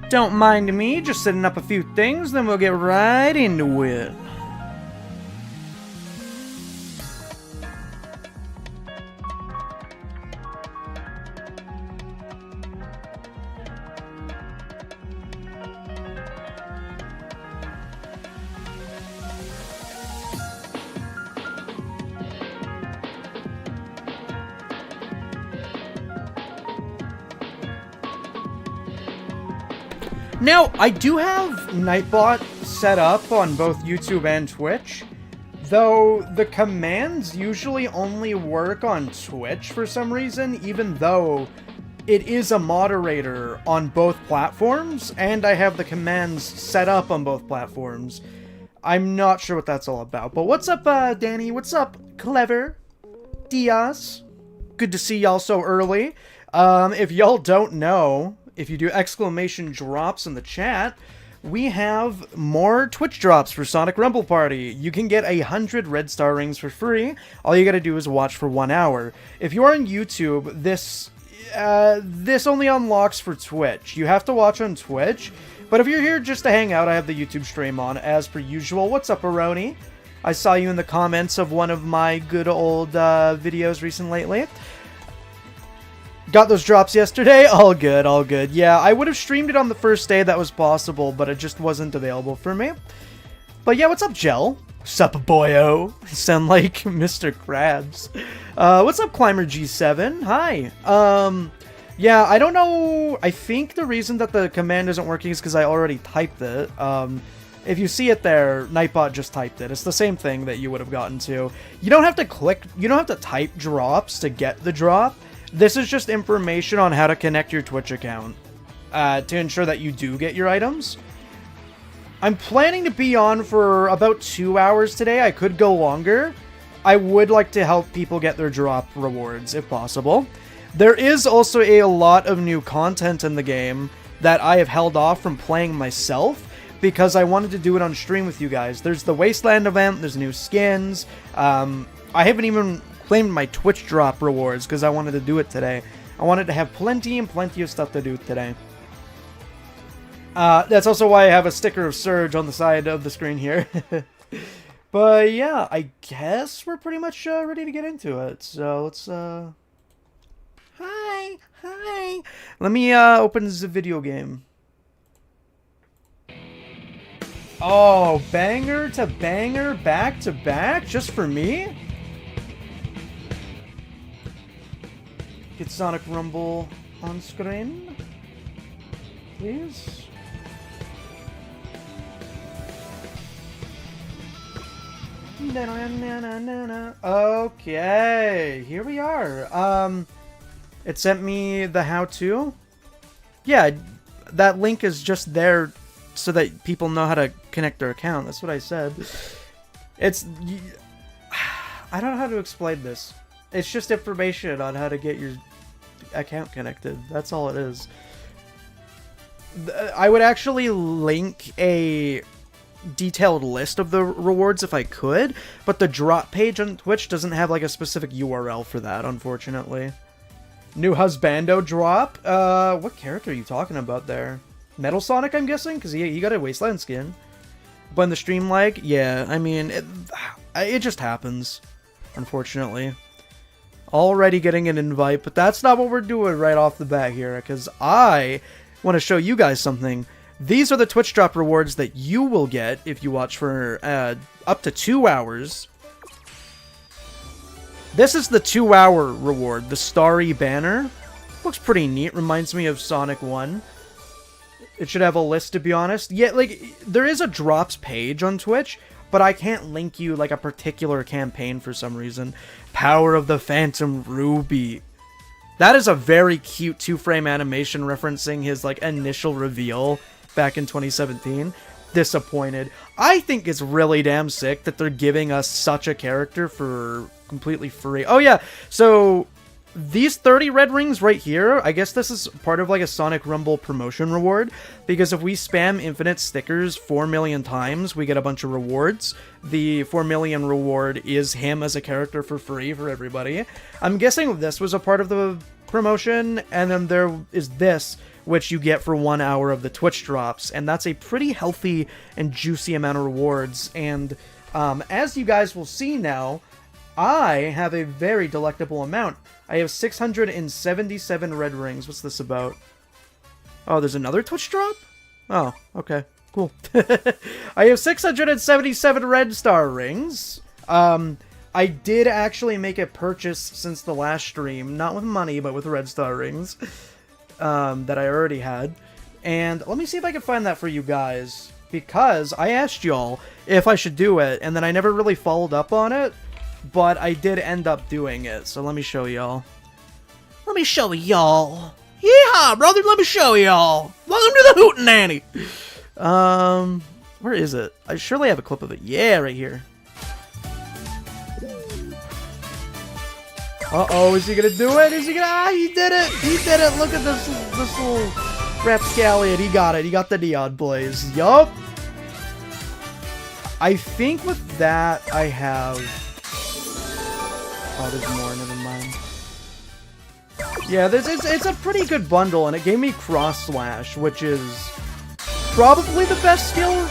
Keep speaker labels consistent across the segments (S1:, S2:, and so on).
S1: Don't mind me, just setting up a few things, then we'll get right into it. Now, I do have Nightbot set up on both YouTube and Twitch, though the commands usually only work on Twitch for some reason, even though it is a moderator on both platforms, and I have the commands set up on both platforms. I'm not sure what that's all about, but what's up, Danny? What's up, Clever? Diaz? Good to see y'all so early. If y'all don't know, if you do exclamation drops in the chat, we have more Twitch drops for Sonic Rumble Party. You can get 100 red star rings for free. All you gotta do is watch for 1 hour. If you are on YouTube, this only unlocks for Twitch. You have to watch on Twitch. But if you're here just to hang out, I have the YouTube stream on as per usual. What's up, Aroni? I saw you in the comments of one of my good old videos recently lately. Got those drops yesterday? All good, all good. Yeah, I would have streamed it on the first day that was possible, but it just wasn't available for me. But yeah, what's up, Gel? Sup, boyo? You sound like Mr. Krabs. What's up, Climber G7? Hi. Yeah, I don't know. I think the reason that the command isn't working is because I already typed it. If you see it there, Nightbot just typed it. It's the same thing that you would have gotten to. You don't have to type drops to get the drop. This is just information on how to connect your Twitch account to ensure that you do get your items. I'm planning to be on for about 2 hours today. I could go longer. I would like to help people get their drop rewards if possible. There is also a lot of new content in the game that I have held off from playing myself because I wanted to do it on stream with you guys. There's the Wasteland event, there's new skins. I haven't even claimed my Twitch drop rewards because I wanted to do it today. I wanted to have plenty of stuff to do today. That's also why I have a sticker of Surge on the side of the screen here. But yeah, I guess we're pretty much ready to get into it. So let's Hi. Let me open the video game. Oh, banger to banger, back to back, just for me? Get Sonic Rumble on screen, please. Okay, here we are. It sent me the how-to. Yeah, that link is just there so that people know how to connect their account. That's what I said. I don't know how to explain this. It's just information on how to get your account connected. That's all it is. I would actually link a detailed list of the rewards if I could, but the drop page on Twitch doesn't have like a specific URL for that, unfortunately. New Husbando drop? What character are you talking about there? Metal Sonic, I'm guessing? Because he got a Wasteland skin. When the stream lag? Yeah, I mean, it just happens, unfortunately. Already getting an invite, but that's not what we're doing right off the bat here, because I want to show you guys something. These are the Twitch drop rewards that you will get if you watch for up to 2 hours. This is the 2-hour reward, the Starry Banner. Looks pretty neat, reminds me of Sonic 1. It should have a list, to be honest. Yeah, like, there is a drops page on Twitch, but I can't link you, like, a particular campaign for some reason. Power of the Phantom Ruby. That is a very cute 2-frame animation referencing his, like, initial reveal back in 2017. Disappointed. I think it's really damn sick that they're giving us such a character for completely free. Oh, yeah, so these 30 red rings right here, I guess this is part of like a Sonic Rumble promotion reward, because if we spam infinite stickers 4 million times, we get a bunch of rewards. The 4 million reward is him as a character for free for everybody. I'm guessing this was a part of the promotion, and then there is this, which you get for 1 hour of the Twitch drops, and that's a pretty healthy and juicy amount of rewards. And as you guys will see now, I have a very delectable amount. I have 677 red rings. What's this about? Oh, there's another Twitch drop? Oh, okay. Cool. I have 677 red star rings. I did actually make a purchase since the last stream. Not with money, but with red star rings. That I already had. And let me see if I can find that for you guys. Because I asked y'all if I should do it, and then I never really followed up on it. But I did end up doing it, so let me show y'all. Let me show y'all. Yeehaw, brother, let me show y'all. Welcome to the Hootenanny. Where is it? I surely have a clip of it. Yeah, right here. Uh-oh, is he gonna do it? Is he gonna... Ah, he did it! He did it! Look at this little rapscallion. He got it. He got the neon blaze. Yup! I think with that, I have... Oh, there's more. Never mind. Yeah, it's a pretty good bundle, and it gave me Cross Slash, which is probably the best skill.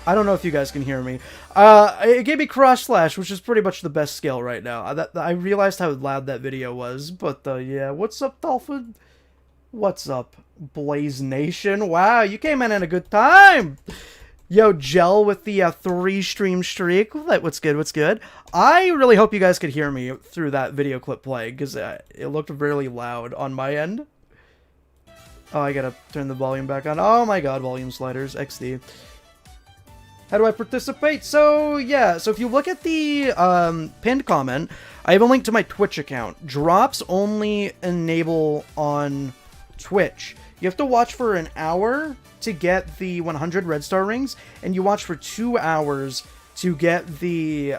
S1: I don't know if you guys can hear me. It gave me Cross Slash, which is pretty much the best skill right now. I realized how loud that video was, but yeah. What's up, Dolphyn? What's up, Blaze Nation? Wow, you came in at a good time. Yo, Gel with the 3-stream streak. What's good? What's good? I really hope you guys could hear me through that video clip playing, because it looked really loud on my end. Oh, I gotta turn the volume back on. Oh my god, volume sliders. XD. How do I participate? So, yeah. So if you look at the pinned comment, I have a link to my Twitch account. Drops only enable on Twitch. You have to watch for an hour to get the 100 red star rings, and you watch for 2 hours to get the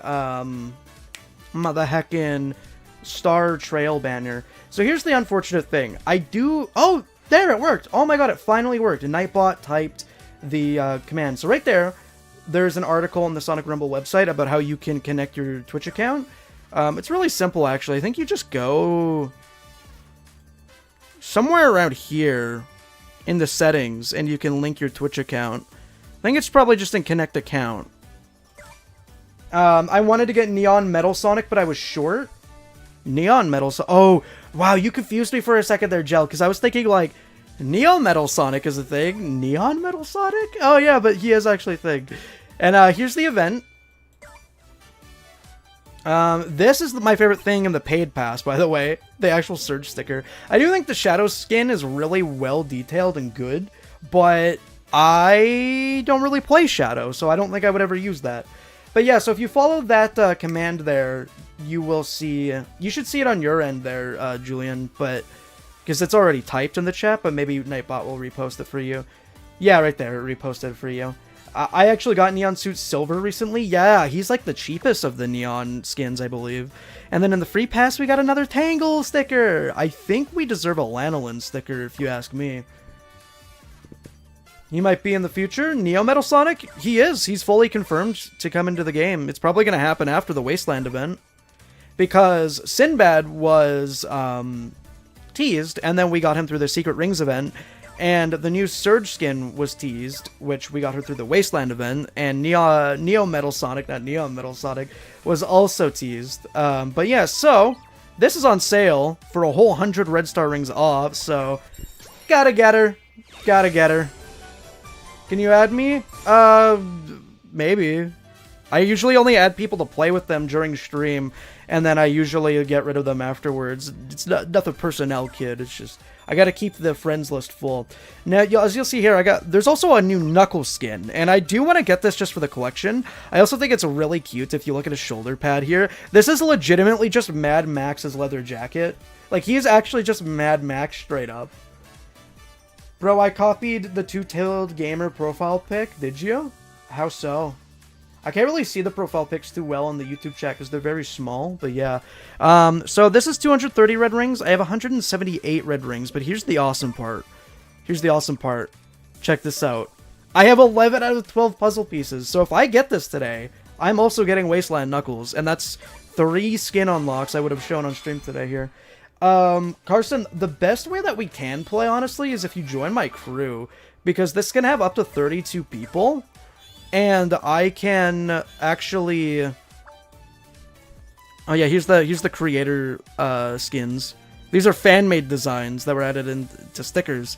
S1: mother heckin' star trail banner. So here's the unfortunate thing. Oh, there, it worked. Oh my god, it finally worked. And Nightbot typed the command. So right there's an article on the Sonic Rumble website about how you can connect your Twitch account. It's really simple, actually. I think you just go somewhere around here in the settings, and you can link your Twitch account. I think it's probably just in Connect Account. I wanted to get Neon Metal Sonic, but I was short. Neon Metal Sonic. Oh, wow, you confused me for a second there, Gel, because I was thinking, like, Neon Metal Sonic is a thing. Neon Metal Sonic? Oh, yeah, but he is actually a thing. And here's the event. This is my favorite thing in the paid pass, by the way. The actual Surge sticker. I do think the Shadow skin is really well detailed and good, but I don't really play Shadow, so I don't think I would ever use that. But yeah, so if you follow that command there, you will see... You should see it on your end there, Julian, but... Because it's already typed in the chat, but maybe Nightbot will repost it for you. Yeah, right there, it reposted it for you. I actually got Neon Suit Silver recently. Yeah, he's like the cheapest of the Neon skins, I believe. And then in the free pass, we got another Tangle sticker. I think we deserve a Lanolin sticker, if you ask me. He might be in the future. Neo Metal Sonic? He is. He's fully confirmed to come into the game. It's probably going to happen after the Wasteland event. Because Sinbad was teased, and then we got him through the Secret Rings event. And the new Surge skin was teased, which we got her through the Wasteland event. And Neo Metal Sonic, not Neon Metal Sonic, was also teased. But yeah, so this is on sale for a whole 100 red star rings off. So gotta get her. Gotta get her. Can you add me? Maybe. I usually only add people to play with them during stream, and then I usually get rid of them afterwards. It's nothing personnel, kid. It's just... I gotta keep the friends list full. Now, as you'll see here, there's also a new Knuckles skin, and I do want to get this just for the collection. I also think it's really cute if you look at his shoulder pad here. This is legitimately just Mad Max's leather jacket. Like, he is actually just Mad Max straight up. Bro, I copied the Two-Tailed Gamer profile pic. Did you? How so? I can't really see the profile pics too well on the YouTube chat because they're very small, but yeah. So this is 230 red rings. I have 178 red rings, but here's the awesome part. Here's the awesome part. Check this out. I have 11 out of 12 puzzle pieces, so if I get this today, I'm also getting Wasteland Knuckles, and that's 3 skin unlocks I would have shown on stream today here. Carson, the best way that we can play, honestly, is if you join my crew, because this can have up to 32 people, and I can actually... Oh yeah, here's the creator skins. These are fan-made designs that were added into stickers.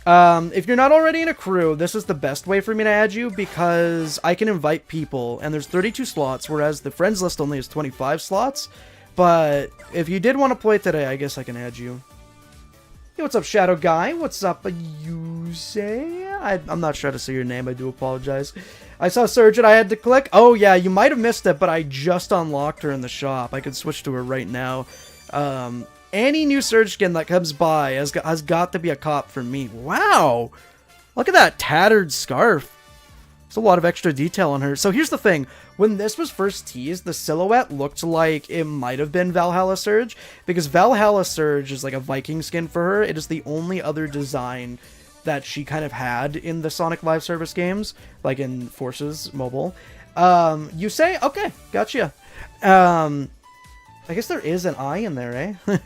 S1: If you're not already in a crew, this is the best way for me to add you, because I can invite people, and there's 32 slots, whereas the friends list only has 25 slots. But if you did want to play today, I guess I can add you. Hey, what's up, Shadow Guy? What's up, you say? I'm not sure how to say your name, I do apologize. I saw Surge and I had to click. Oh yeah, you might have missed it, but I just unlocked her in the shop. I could switch to her right now. Any new Surge skin that comes by has got to be a cop for me. Wow! Look at that tattered scarf. There's a lot of extra detail on her. So here's the thing. When this was first teased, the silhouette looked like it might have been Valhalla Surge, because Valhalla Surge is like a Viking skin for her. It is the only other design that she kind of had in the Sonic Live Service games, like in Forces Mobile. You say? Okay, gotcha. I guess there is an I in there, eh?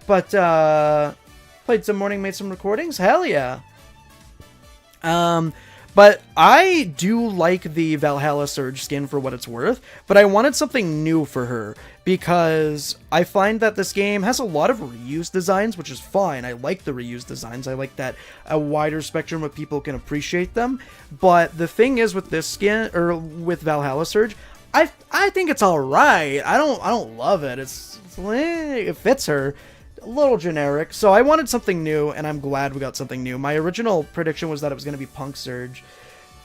S1: But, played some morning, made some recordings? Hell yeah! But I do like the Valhalla Surge skin for what it's worth, but I wanted something new for her, because I find that this game has a lot of reused designs, which is fine. I like the reused designs. I like that a wider spectrum of people can appreciate them. But the thing is with this skin, or with Valhalla Surge, I think it's alright. I don't love it. It fits her. A little generic, so I wanted something new, and I'm glad we got something new. My original prediction was that it was going to be Punk Surge.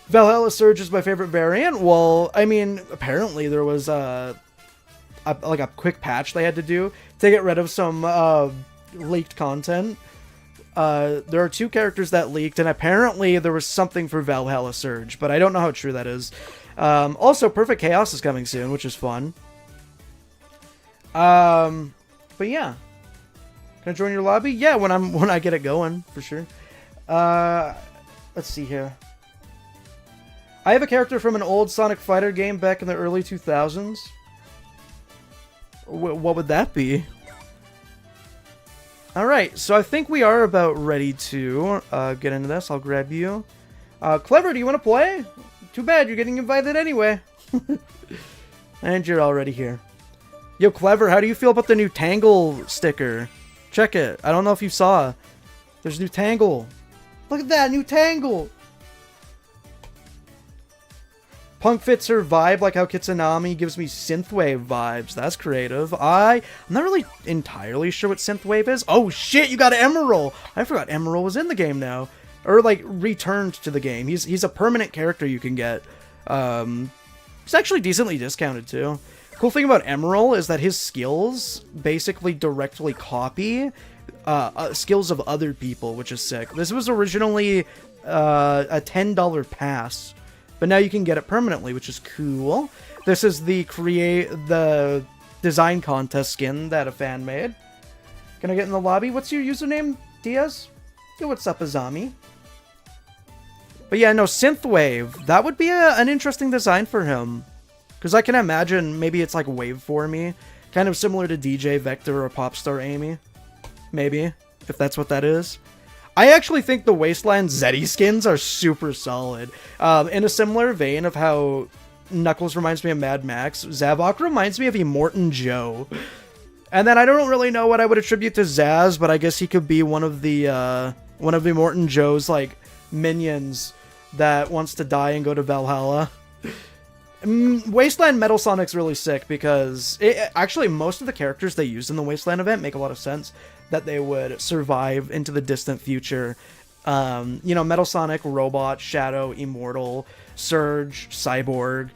S1: Valhalla Surge is my favorite variant. Well, I mean, apparently there was like a quick patch they had to do to get rid of some leaked content. There are 2 characters that leaked, and apparently there was something for Valhalla Surge, but I don't know how true that is. Also, Perfect Chaos is coming soon, which is fun. But yeah. Can I join your lobby? Yeah, when I get it going, for sure. Let's see here. I have a character from an old Sonic Fighter game back in the early 2000s. What would that be? Alright, so I think we are about ready to get into this. I'll grab you. Clever, do you want to play? Too bad, you're getting invited anyway. And you're already here. Yo, Clever, how do you feel about the new Tangle sticker? Check it. I don't know if you saw. There's new Tangle. Look at that, new Tangle! Punk fits her vibe like how Kitsunami gives me synthwave vibes. That's creative. I'm not really entirely sure what synthwave is. Oh shit, you got Emerald! I forgot Emerald was in the game now. Or like returned to the game. He's a permanent character you can get. He's actually decently discounted too. Cool thing about Emerald is that his skills basically directly copy skills of other people, which is sick. This was originally a $10 pass, but now you can get it permanently, which is cool. This is the design contest skin that a fan made. Can I get in the lobby? What's your username, Diaz? Yo, what's up, Azami? But yeah, no, Synthwave. That would be an interesting design for him. Because I can imagine maybe it's like waveformy. Kind of similar to DJ Vector or Popstar Amy. Maybe, if that's what that is. I actually think the Wasteland Zeddy skins are super solid. In a similar vein of how Knuckles reminds me of Mad Max, Zavok reminds me of Immortan Joe. And then I don't really know what I would attribute to Zaz, but I guess he could be one of Immortan Joe's like minions that wants to die and go to Valhalla. Wasteland Metal Sonic's really sick because actually most of the characters they used in the Wasteland event make a lot of sense that they would survive into the distant future. You know, Metal Sonic, Robot, Shadow, Immortal, Surge, Cyborg.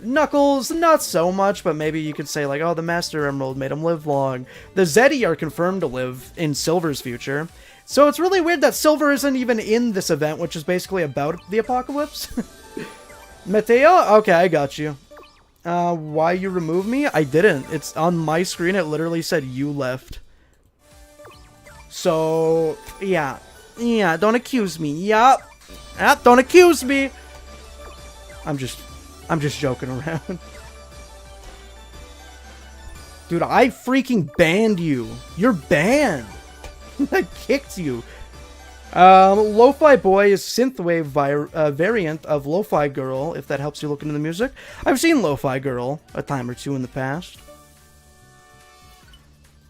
S1: Knuckles, not so much, but maybe you could say like, oh, the Master Emerald made him live long. The Zeddy are confirmed to live in Silver's future. So it's really weird that Silver isn't even in this event, which is basically about the apocalypse. Mateo? Okay, I got you. Why you remove me? I didn't. It's on my screen. It literally said you left. So, yeah. Yeah, don't accuse me. Yup. Don't accuse me. I'm just joking around. Dude, I freaking banned you. You're banned. I kicked you. Lo-Fi Boy is synthwave variant of Lo-Fi Girl, if that helps you look into the music. I've seen Lo-Fi Girl a time or two in the past.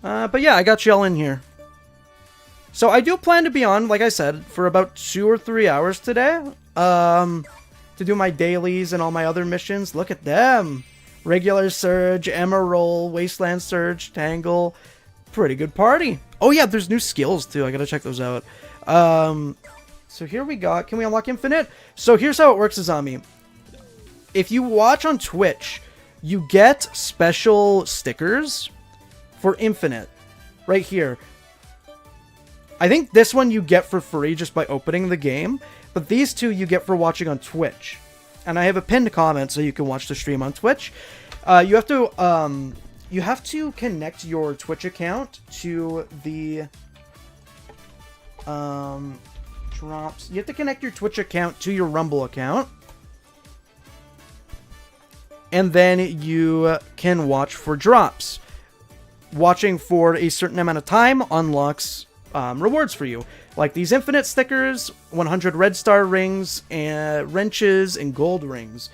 S1: But yeah, I got y'all in here. So I do plan to be on, like I said, for about 2 or 3 hours today. To do my dailies and all my other missions. Look at them. Regular Surge, Emerald, Wasteland Surge, Tangle. Pretty good party. Oh yeah, there's new skills too. I gotta check those out. So here we got... Can we unlock Infinite? So here's how it works, Azami. If you watch on Twitch, you get special stickers for Infinite. Right here. I think this one you get for free just by opening the game. But these two you get for watching on Twitch. And I have a pinned comment so you can watch the stream on Twitch. You have to connect your Twitch account to the drops. You have to connect your Twitch account to your Rumble account. And then you can watch for drops. Watching for a certain amount of time unlocks rewards for you. Like these Infinite stickers, 100 red star rings, and wrenches, and gold rings.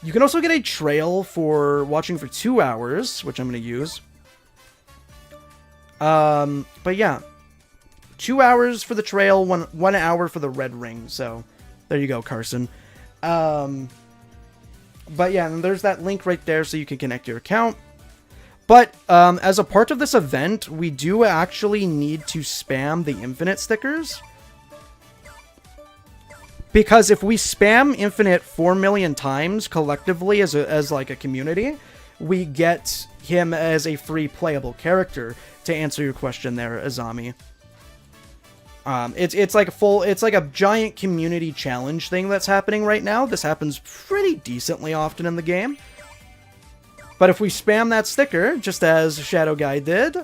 S1: You can also get a trail for watching for 2 hours, which I'm going to use. But yeah. 2 hours for the trail, one hour for the red ring. So, there you go, Carson. But yeah, and there's that link right there so you can connect your account. But, as a part of this event, we do actually need to spam the Infinite stickers. Because if we spam Infinite 4 million times collectively as like a community, we get him as a free playable character, to answer your question there, Azami. It's like a giant community challenge thing that's happening right now. This happens pretty decently often in the game. But if we spam that sticker, just as Shadow Guy did,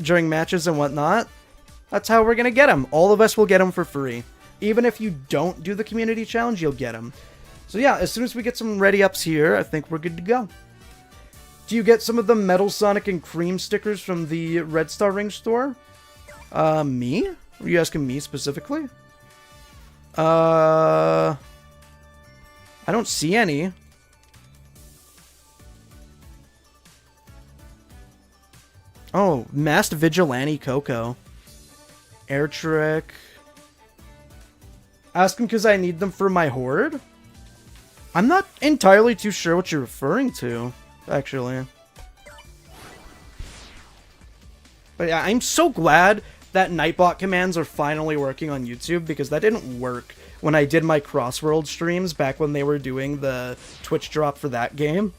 S1: during matches and whatnot, that's how we're going to get him. All of us will get him for free. Even if you don't do the community challenge, you'll get him. So yeah, as soon as we get some ready-ups here, I think we're good to go. Do you get some of the Metal Sonic and Cream stickers from the Red Star Ring store? Me? Are you asking me specifically? I don't see any. Oh, Masked Vigilante Coco. Air Trick. Ask him because I need them for my horde? I'm not entirely too sure what you're referring to, actually. But yeah, I'm so glad that Nightbot commands are finally working on YouTube, because that didn't work when I did my Crossworld streams back when they were doing the Twitch drop for that game.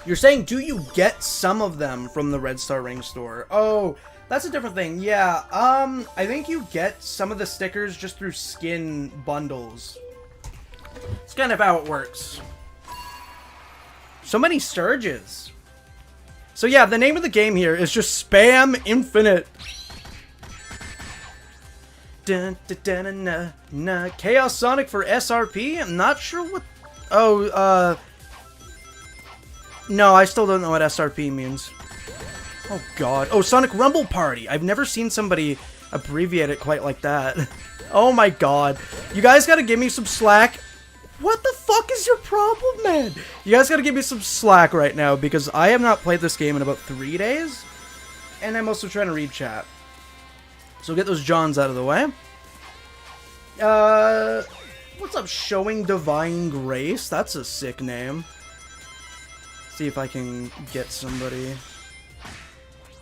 S1: You're saying, do you get some of them from the Red Star Ring store? Oh, that's a different thing. Yeah, I think you get some of the stickers just through skin bundles. It's kind of how it works. So many Sturges. So yeah, the name of the game here is just Spam Infinite. Dun, dun, dun, dun, dun, dun. Chaos Sonic for SRP? I'm not sure what... Oh, no, I still don't know what SRP means. Oh, God. Oh, Sonic Rumble Party. I've never seen somebody abbreviate it quite like that. Oh, my God. You guys gotta give me some slack. What the fuck is your problem, man? You guys gotta give me some slack right now, because I have not played this game in about 3 days. And I'm also trying to read chat. So get those Johns out of the way. What's up, Showing Divine Grace? That's a sick name. See if I can get somebody.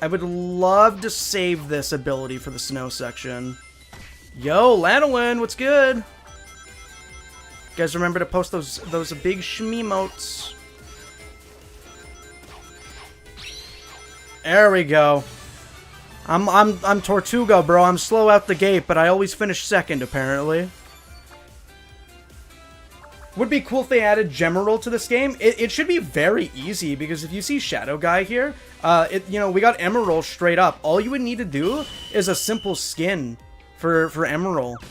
S1: I would love to save this ability for the snow section. Yo, Lanolin, what's good? You guys remember to post those big shmemotes. There we go. I'm Tortuga, bro. I'm slow out the gate, but I always finish second, apparently. Would be cool if they added Gemerald to this game. It should be very easy, because if you see Shadow Guy here, you know, we got Emerald straight up. All you would need to do is a simple skin for Emerald.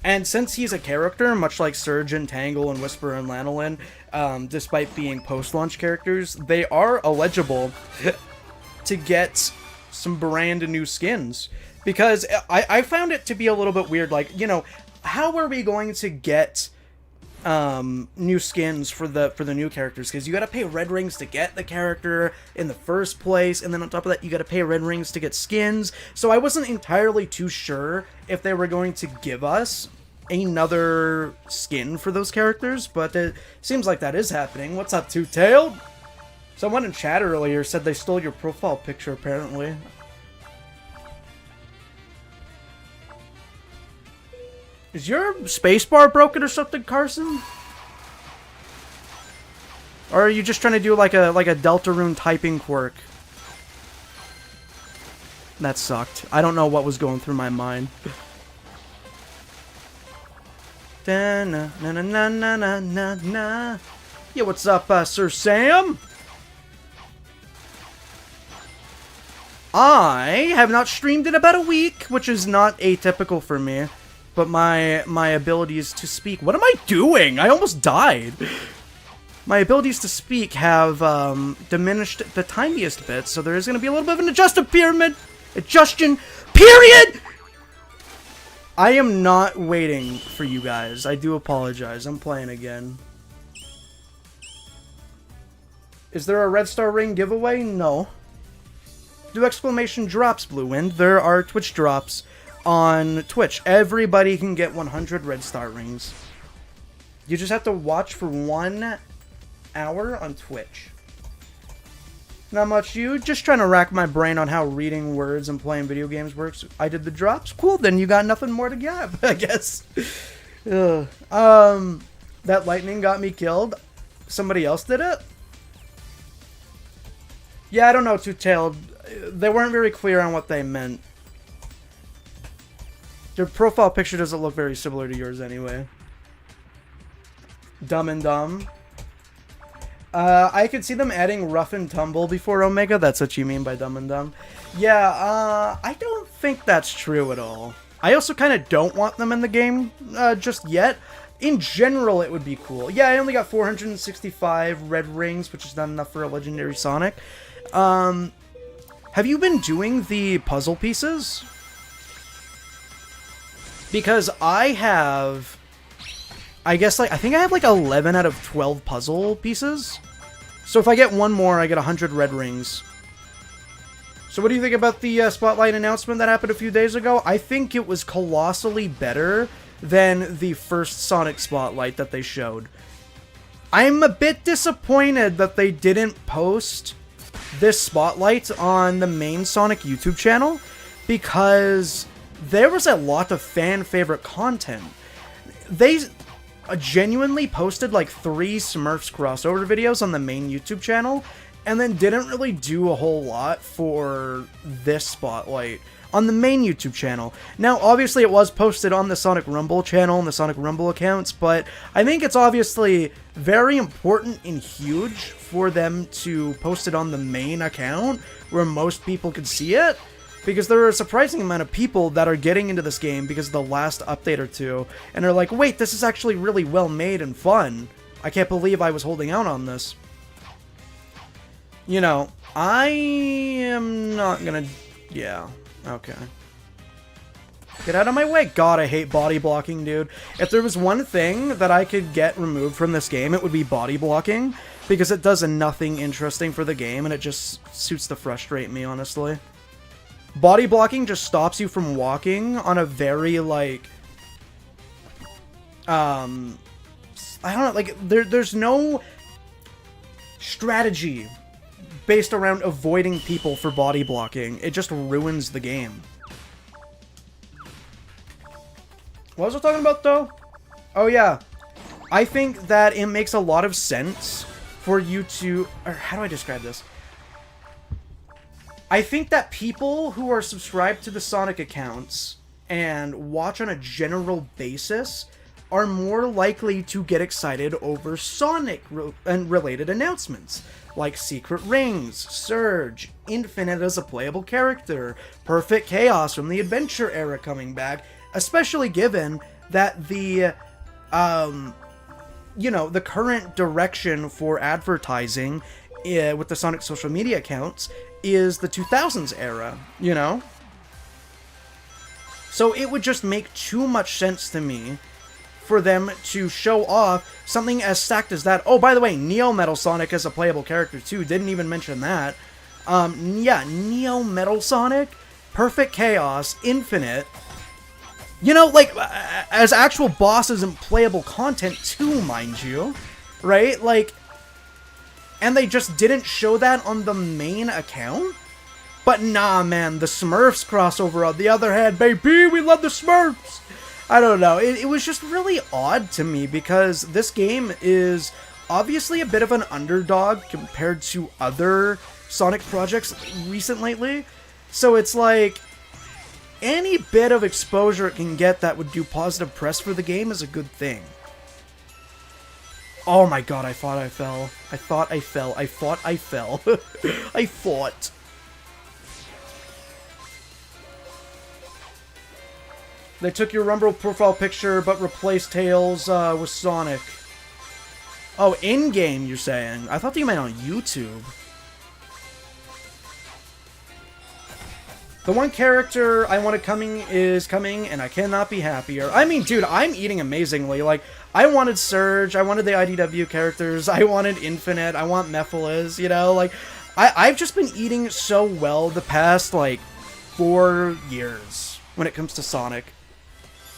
S1: And since he's a character, much like Surgeon, Tangle, and Whisper and Lanolin, despite being post-launch characters, they are eligible to get some brand new skins. Because I found it to be a little bit weird, like, you know, how are we going to get new skins for the new characters? Because you gotta pay red rings to get the character in the first place, and then on top of that you gotta pay red rings to get skins. So I wasn't entirely too sure if they were going to give us another skin for those characters, but it seems like that is happening. What's up, Two-Tailed? Someone in chat earlier said they stole your profile picture, apparently. Is your spacebar broken or something, Carson? Or are you just trying to do like a Deltarune typing quirk? That sucked. I don't know what was going through my mind. Da na na na na na na na na. Yeah, what's up, Sir Sam? I have not streamed in about a week, which is not atypical for me. But my abilities to speak... What am I doing? I almost died. My abilities to speak have diminished the tiniest bit, so there is going to be a little bit of an adjustion period! I am not waiting for you guys. I do apologize. I'm playing again. Is there a red star ring giveaway? No. Do exclamation drops, Blue Wind. There are Twitch drops on Twitch. Everybody can get 100 red star rings. You just have to watch for 1 hour on Twitch. Not much, you. Just trying to rack my brain on how reading words and playing video games works. I did the drops. Cool, then you got nothing more to give, I guess. That lightning got me killed. Somebody else did it? Yeah, I don't know, Two-Tailed. They weren't very clear on what they meant. Their profile picture doesn't look very similar to yours anyway. Dumb and Dumb. I could see them adding Rough and Tumble before Omega. That's what you mean by Dumb and Dumb. Yeah, I don't think that's true at all. I also kind of don't want them in the game just yet. In general, it would be cool. Yeah, I only got 465 red rings, which is not enough for a legendary Sonic. Have you been doing the puzzle pieces? Because I have, I guess, like, I think I have like 11 out of 12 puzzle pieces. So if I get one more, I get 100 red rings. So what do you think about the Spotlight announcement that happened a few days ago? I think it was colossally better than the first Sonic Spotlight that they showed. I'm a bit disappointed that they didn't post this Spotlight on the main Sonic YouTube channel, because there was a lot of fan-favorite content. They genuinely posted like 3 Smurfs crossover videos on the main YouTube channel, and then didn't really do a whole lot for this Spotlight on the main YouTube channel. Now, obviously it was posted on the Sonic Rumble channel and the Sonic Rumble accounts, but I think it's obviously very important and huge for them to post it on the main account where most people could see it, because there are a surprising amount of people that are getting into this game because of the last update or two, and are like, wait, this is actually really well made and fun. I can't believe I was holding out on this. You know, I am not gonna... Yeah, okay. Get out of my way. God, I hate body blocking, dude. If there was one thing that I could get removed from this game, it would be body blocking, because it does nothing interesting for the game, and it just suits to frustrate me, honestly. Body blocking just stops you from walking on a very, like... I don't know, like, there's no strategy based around avoiding people for body blocking. It just ruins the game. What was I talking about, though? Oh, yeah. I think that it makes a lot of sense for you to... Or how do I describe this? I think that people who are subscribed to the Sonic accounts and watch on a general basis are more likely to get excited over Sonic and related announcements, like Secret Rings, Surge, Infinite as a playable character, Perfect Chaos from the Adventure era coming back, especially given that the the current direction for advertising with the Sonic social media accounts is the 2000s era, So it would just make too much sense to me for them to show off something as stacked as that. Oh, by the way, Neo Metal Sonic is a playable character too. Didn't even mention that. Neo Metal Sonic, Perfect Chaos, Infinite. As actual bosses and playable content too, mind you. Right? And they just didn't show that on the main account? But nah, man, the Smurfs crossover on the other hand, baby, we love the Smurfs! I don't know, it was just really odd to me because this game is obviously a bit of an underdog compared to other Sonic projects recent lately. So it's like, any bit of exposure it can get that would do positive press for the game is a good thing. Oh my god, I thought I fell. I thought I fell. I thought I fell. I fought. They took your Rumble profile picture, but replaced Tails with Sonic. Oh, in-game, you're saying? I thought you meant on YouTube. The one character I wanted coming is coming, and I cannot be happier. I mean, dude, I'm eating amazingly. I wanted Surge, I wanted the IDW characters, I wanted Infinite, I want Mephiles, I've just been eating so well the past, 4 years when it comes to Sonic.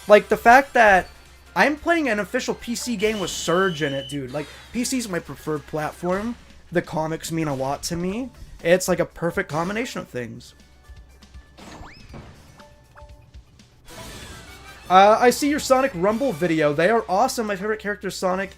S1: The fact that I'm playing an official PC game with Surge in it, dude. PC's my preferred platform. The comics mean a lot to me. It's a perfect combination of things. I see your Sonic Rumble video. They are awesome. My favorite character is Sonic.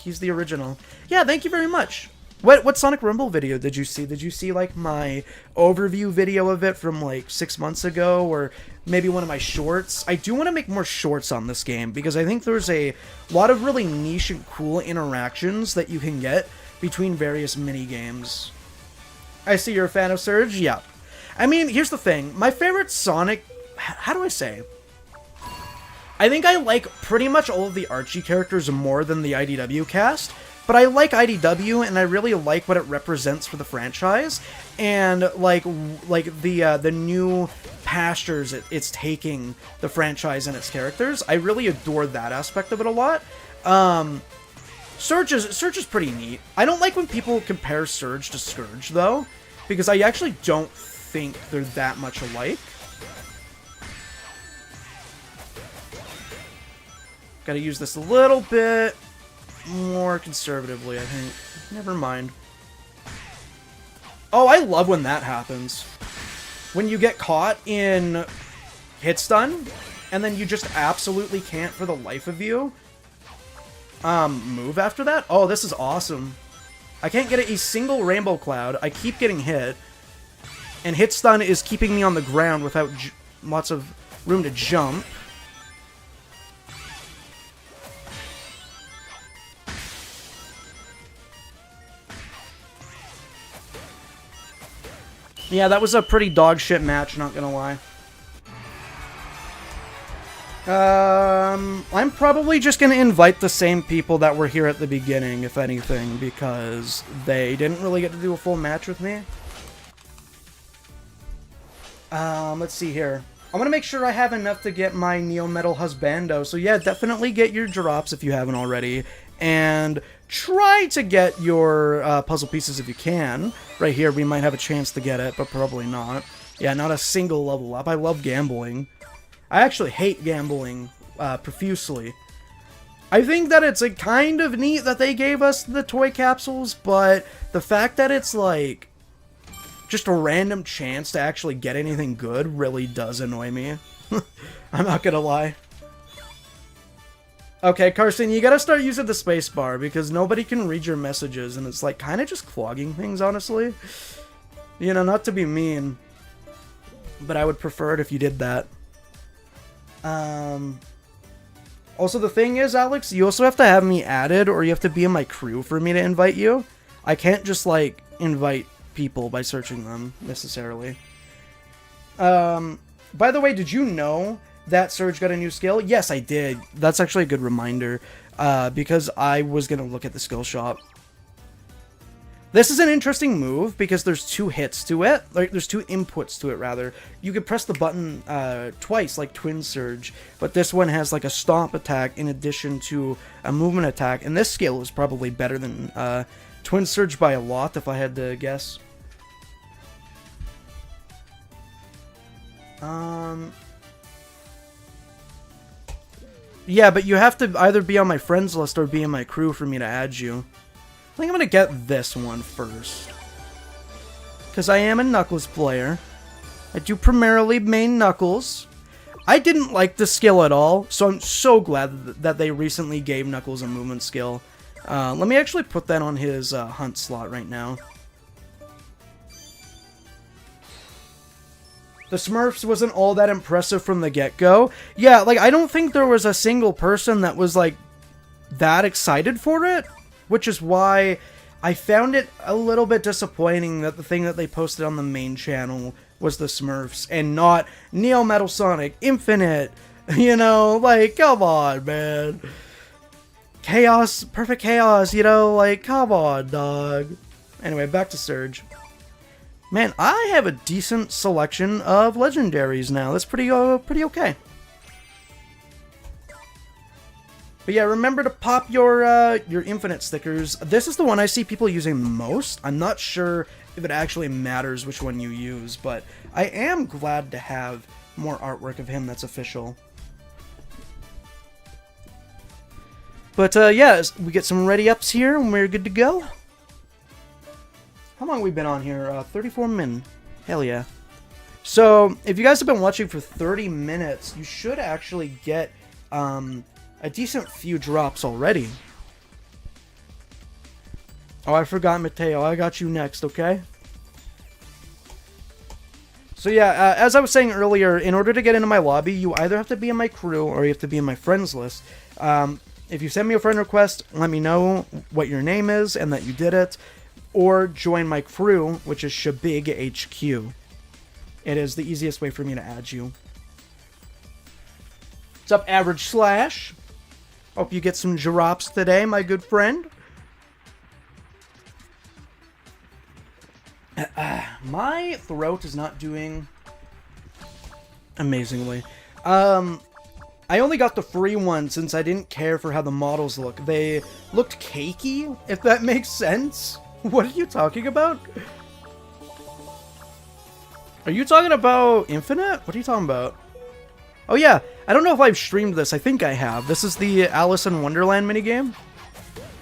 S1: He's the original. Yeah, thank you very much. What Sonic Rumble video did you see? Did you see, my overview video of it from, 6 months ago? Or maybe one of my shorts? I do want to make more shorts on this game, because I think there's a lot of really niche and cool interactions that you can get between various mini-games. I see you're a fan of Surge? Yeah. I mean, here's the thing. My favorite Sonic... How do I say? I think I like pretty much all of the Archie characters more than the IDW cast. But I like IDW, and I really like what it represents for the franchise, and the new pastures it's taking the franchise and its characters. I really adore that aspect of it a lot. Surge is pretty neat. I don't like when people compare Surge to Scourge though, because I actually don't think they're that much alike. Gotta use this a little bit more conservatively, I think. Never mind. Oh, I love when that happens. When you get caught in hit stun, and then you just absolutely can't, for the life of you, move after that. Oh, this is awesome. I can't get a single rainbow cloud. I keep getting hit. And hit stun is keeping me on the ground without lots of room to jump. Yeah, that was a pretty dog shit match, not gonna lie. I'm probably just gonna invite the same people that were here at the beginning, if anything, because they didn't really get to do a full match with me. Let's see here. I want to make sure I have enough to get my Neo Metal Husbando, so yeah, definitely get your drops if you haven't already, and try to get your puzzle pieces if you can. Right here, we might have a chance to get it, but probably not. Yeah, not a single level up. I love gambling. I actually hate gambling profusely. I think that it's kind of neat that they gave us the toy capsules, but the fact that it's just a random chance to actually get anything good really does annoy me. I'm not gonna lie. Okay, Carson, you gotta start using the spacebar, because nobody can read your messages, and it's kind of just clogging things, honestly. Not to be mean, but I would prefer it if you did that. Also, the thing is, Alex, you also have to have me added, or you have to be in my crew for me to invite you. I can't just, like, invite people by searching them, necessarily. By the way, did you know that Surge got a new skill? Yes, I did. That's actually a good reminder, because I was gonna look at the skill shop. This is an interesting move because there's 2 hits to it. Like, there's 2 inputs to it, rather. You could press the button twice, like Twin Surge, but this one has like a stomp attack in addition to a movement attack, and this skill is probably better than Twin Surge by a lot, if I had to guess. Yeah, but you have to either be on my friends list or be in my crew for me to add you. I think I'm gonna get this one first, because I am a Knuckles player. I do primarily main Knuckles. I didn't like the skill at all, so I'm so glad that they recently gave Knuckles a movement skill. Let me actually put that on his hunt slot right now. The Smurfs wasn't all that impressive from the get-go. Yeah, like, I don't think there was a single person that was, like, that excited for it, which is why I found it a little bit disappointing that the thing that they posted on the main channel was the Smurfs and not Neo Metal Sonic Infinite. You know, like, come on, man. Chaos, perfect chaos, you know, like, come on, dog. Anyway, back to Surge. Man, I have a decent selection of legendaries now. That's pretty okay. But yeah, remember to pop your infinite stickers. This is the one I see people using most. I'm not sure if it actually matters which one you use, but I am glad to have more artwork of him that's official. But yeah, we get some ready-ups here and we're good to go. How long have we been on here? 34 minutes. Hell yeah. So, if you guys have been watching for 30 minutes, you should actually get a decent few drops already. Oh, I forgot, Mateo. I got you next, okay? So yeah, as I was saying earlier, in order to get into my lobby, you either have to be in my crew or you have to be in my friends list. If you send me a friend request, let me know what your name is and that you did it. Or join my crew, which is Shabig HQ. It is the easiest way for me to add you. What's up, Average Slash? Hope you get some drops today, my good friend. My throat is not doing amazingly. I only got the free one since I didn't care for how the models look. They looked cakey, if that makes sense. What are you talking about? Are you talking about Infinite? What are you talking about? Oh yeah, I don't know if I've streamed this. I think I have. This is the Alice in Wonderland minigame.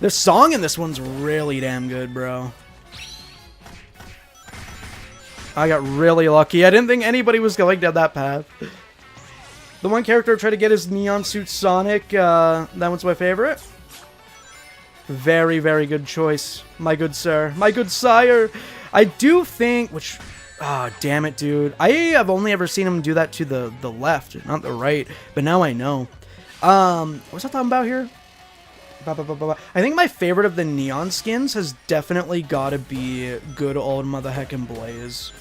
S1: The song in this one's really damn good, bro. I got really lucky. I didn't think anybody was going down that path. The one character tried to get his neon suit Sonic. That one's my favorite. Very, very good choice, my good sir. My good sire. I do think, which... Ah, oh, damn it, dude. I have only ever seen him do that to the left, not the right. But now I know. What's I talking about here? I think my favorite of the neon skins has definitely got to be good old mother heckin' Blaze.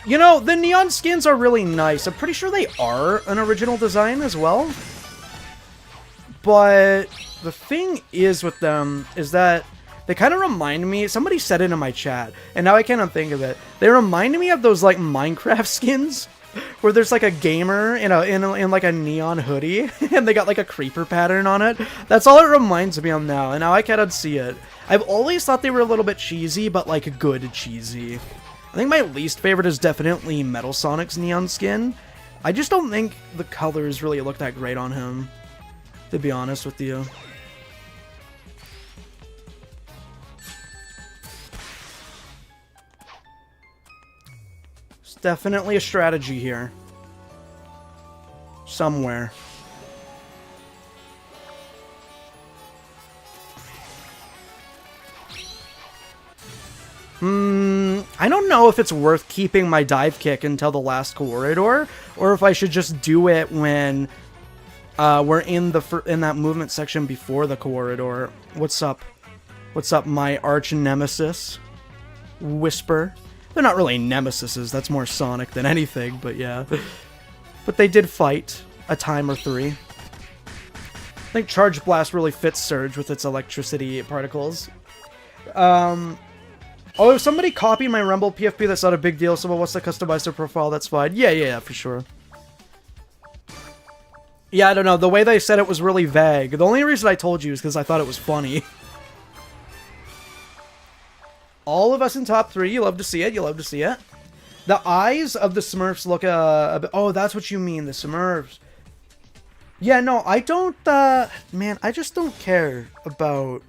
S1: You know, the neon skins are really nice. I'm pretty sure they are an original design as well. But the thing is with them is that they kind of remind me... Somebody said it in my chat, and now I can't think of it. They remind me of those, like, Minecraft skins, where there's, like, a gamer in like, a neon hoodie, and they got, like, a creeper pattern on it. That's all it reminds me of now, and now I cannot see it. I've always thought they were a little bit cheesy, but, like, good cheesy. I think my least favorite is definitely Metal Sonic's neon skin. I just don't think the colors really look that great on him, to be honest with you. It's definitely a strategy here. Somewhere. I don't know if it's worth keeping my dive kick until the last corridor, or if I should just do it when we're in that movement section before the corridor. What's up? What's up, my arch nemesis? Whisper. They're not really nemesises, that's more Sonic than anything, but yeah. But they did fight a time or 3. I think Charge Blast really fits Surge with its electricity particles. Oh, if somebody copied my Rumble PFP, that's not a big deal. Someone wants to customize their profile, that's fine. Yeah, for sure. Yeah, I don't know. The way they said it was really vague. The only reason I told you is because I thought it was funny. All of us in top 3. You love to see it. You love to see it. The eyes of the Smurfs look a bit... Oh, that's what you mean. The Smurfs. Yeah, no, I don't... Man, I just don't care about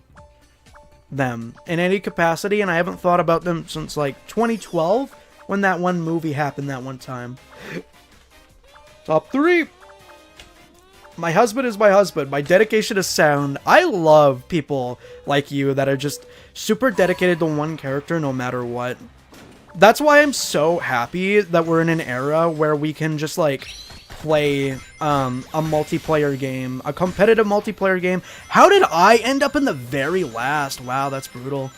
S1: them in any capacity, and I haven't thought about them since, like, 2012, when that one movie happened that one time. Top 3! My husband is my husband. My dedication is sound. I love people like you that are just super dedicated to one character no matter what. That's why I'm so happy that we're in an era where we can just, like, play a multiplayer game. A competitive multiplayer game. How did I end up in the very last? Wow, that's brutal.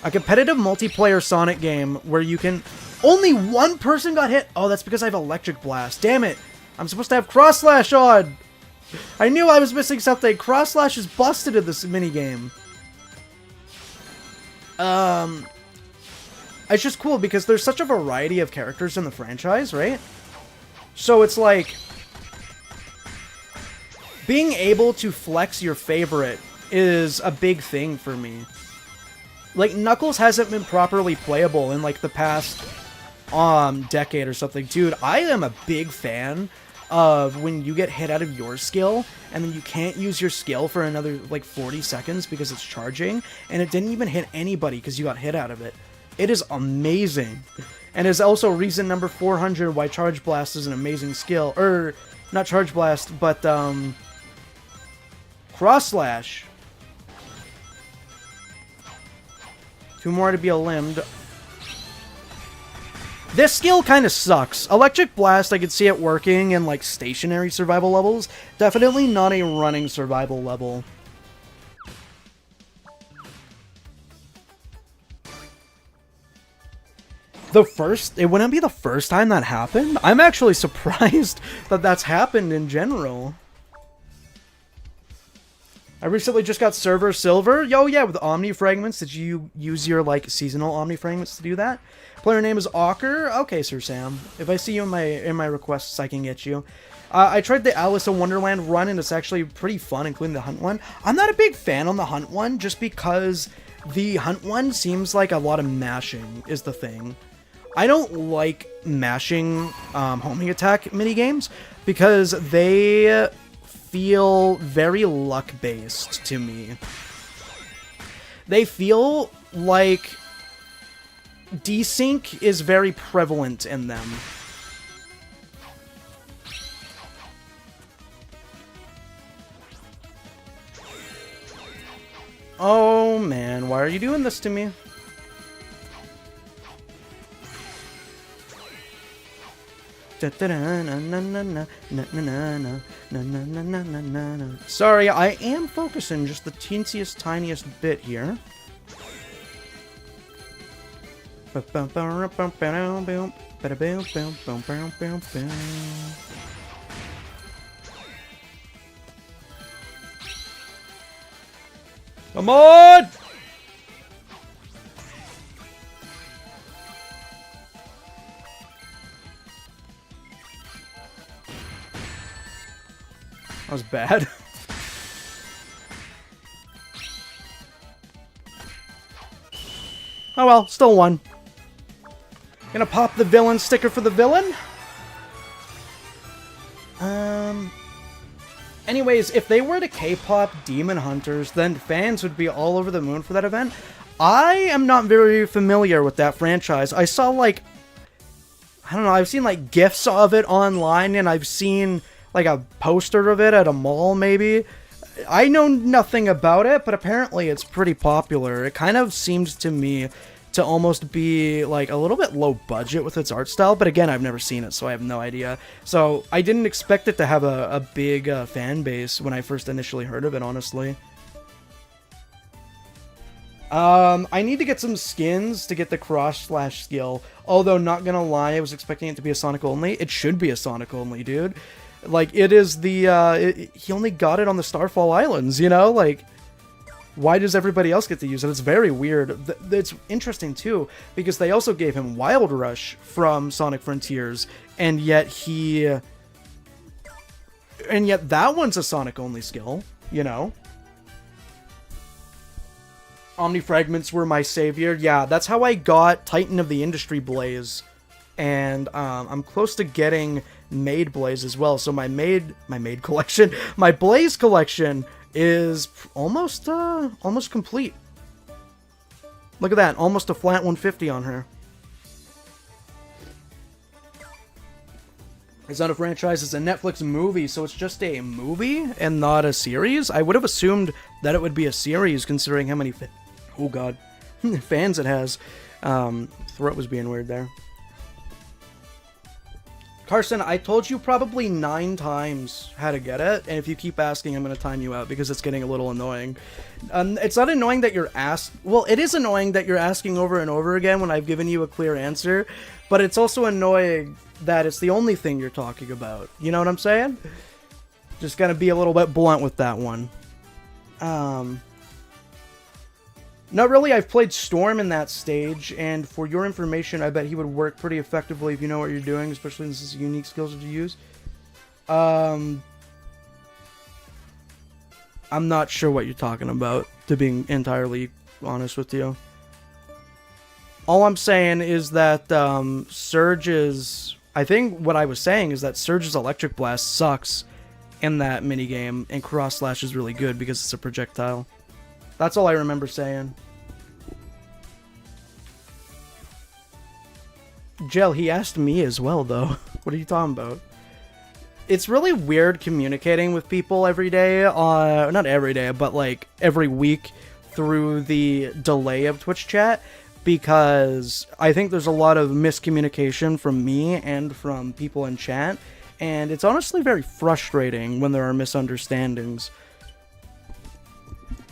S1: A competitive multiplayer Sonic game where you can... Only one person got hit? Oh, that's because I have Electric Blast. Damn it. I'm supposed to have Cross Slash on. I knew I was missing something. Cross Slash is busted in this minigame. It's just cool because there's such a variety of characters in the franchise, right? So it's like... being able to flex your favorite is a big thing for me. Like, Knuckles hasn't been properly playable in, like, the past decade or something. Dude, I am a big fan of when you get hit out of your skill, and then you can't use your skill for another, like, 40 seconds because it's charging, and it didn't even hit anybody because you got hit out of it. It is amazing. And is also reason number 400 why Charge Blast is an amazing skill. Or, not Charge Blast, but, Cross Slash. 2 more to be limbed. This skill kind of sucks. Electric Blast, I could see it working in, like, stationary survival levels. Definitely not a running survival level. It wouldn't be the first time that happened? I'm actually surprised that that's happened in general. I recently just got Server Silver. Yo, yeah, with Omni Fragments. Did you use your, like, seasonal Omni Fragments to do that? Player name is Awker. Okay, Sir Sam. If I see you in my requests, I can get you. I tried the Alice in Wonderland run, and it's actually pretty fun, including the Hunt one. I'm not a big fan on the Hunt one, just because the Hunt one seems like a lot of mashing is the thing. I don't like mashing homing attack minigames, because they feel very luck-based to me. They feel like desync is very prevalent in them. Oh man, why are you doing this to me? Sorry, I am focusing just the teensiest, tiniest bit here. Come on! That was bad. Oh well, still won. Gonna pop the villain sticker for the villain. Anyways, if they were to K-pop Demon Hunters, then fans would be all over the moon for that event. I am not very familiar with that franchise. I saw, like, I don't know, I've seen, like, GIFs of it online, and I've seen, like, a poster of it at a mall, maybe. I know nothing about it, but apparently it's pretty popular. It kind of seems to me to almost be like a little bit low budget with its art style, but again, I've never seen it, so I have no idea. So I didn't expect it to have a big fan base when I first initially heard of it, honestly. I need to get some skins to get the cross-slash skill, although not gonna lie, I was expecting it to be a Sonic only. It should be a Sonic only, dude. Like, it is the, he only got it on the Starfall Islands, you know? Like, why does everybody else get to use it? It's very weird. It's interesting, too, because they also gave him Wild Rush from Sonic Frontiers, and yet that one's a Sonic-only skill, you know? Omni Fragments were my savior. Yeah, that's how I got Titan of the Industry Blaze. And I'm close to getting Maid Blaze as well. So my Maid collection, my Blaze collection is almost complete. Look at that, almost a flat 150 on her. It's not a franchise, it's a Netflix movie, so it's just a movie and not a series. I would have assumed that it would be a series, considering how many oh god, fans it has. Throat was being weird there. Carson, I told you probably 9 times how to get it, and if you keep asking, I'm going to time you out because it's getting a little annoying. It's not annoying that you're well, it is annoying that you're asking over and over again when I've given you a clear answer, but it's also annoying that it's the only thing you're talking about. You know what I'm saying? Just gotta be a little bit blunt with that one. Not really, I've played Storm in that stage, and for your information, I bet he would work pretty effectively if you know what you're doing, especially since it's unique skills to use. I'm not sure what you're talking about, to be entirely honest with you. All I'm saying is that Surge's... I think what I was saying is that Surge's Electric Blast sucks in that minigame, and Cross Slash is really good because it's a projectile. That's all I remember saying. Jell, he asked me as well, though. What are you talking about? It's really weird communicating with people every day. Not every day, but like every week through the delay of Twitch chat, because I think there's a lot of miscommunication from me and from people in chat, and it's honestly very frustrating when there are misunderstandings.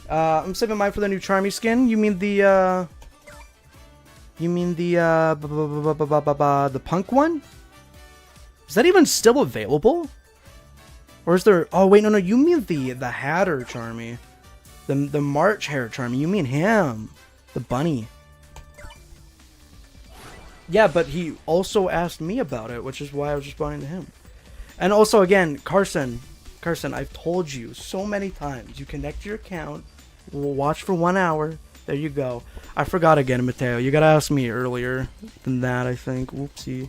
S1: I'm saving mine for the new Charmy skin. You mean the punk one? Is that even still available? Or is there... Oh, wait, no, you mean the Hatter Charmy. The March Hair Charmy. You mean him. The bunny. Yeah, but he also asked me about it, which is why I was responding to him. And also, again, Carson, I've told you so many times, you connect your account, we'll watch for 1 hour, there you go. I forgot again, Mateo. You gotta ask me earlier than that, I think. Whoopsie.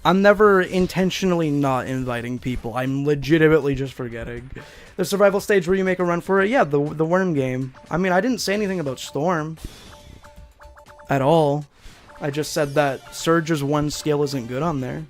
S1: I'm never intentionally not inviting people. I'm legitimately just forgetting. The survival stage where you make a run for it? Yeah, the worm game. I mean, I didn't say anything about Storm. At all. I just said that Surge's one skill isn't good on there.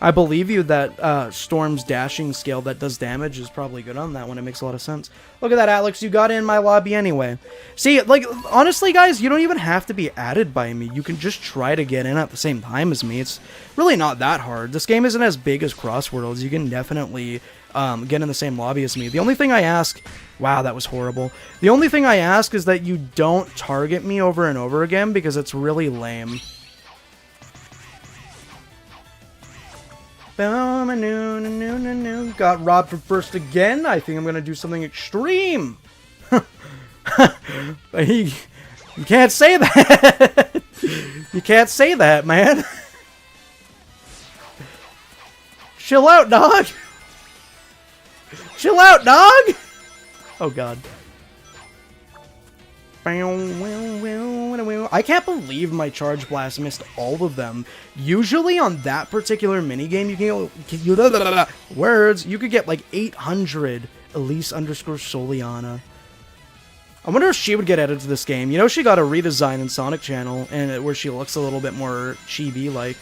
S1: I believe you that Storm's dashing skill that does damage is probably good on that one. It makes a lot of sense. Look at that, Alex. You got in my lobby anyway. See, like, honestly, guys, you don't even have to be added by me. You can just try to get in at the same time as me. It's really not that hard. This game isn't as big as Crossworlds. You can definitely get in the same lobby as me. The only thing I ask... Wow, that was horrible. The only thing I ask is that you don't target me over and over again, because it's really lame. Got robbed from first again. I think I'm gonna do something extreme. You can't say that. You can't say that, man. Chill out, dog. Chill out, dog. Oh god. I can't believe my Charge Blast missed all of them. Usually on that particular minigame, you could get like 800 Elise_Soliana. I wonder if she would get added to this game. You know, she got a redesign in Sonic Channel, and where she looks a little bit more chibi-like.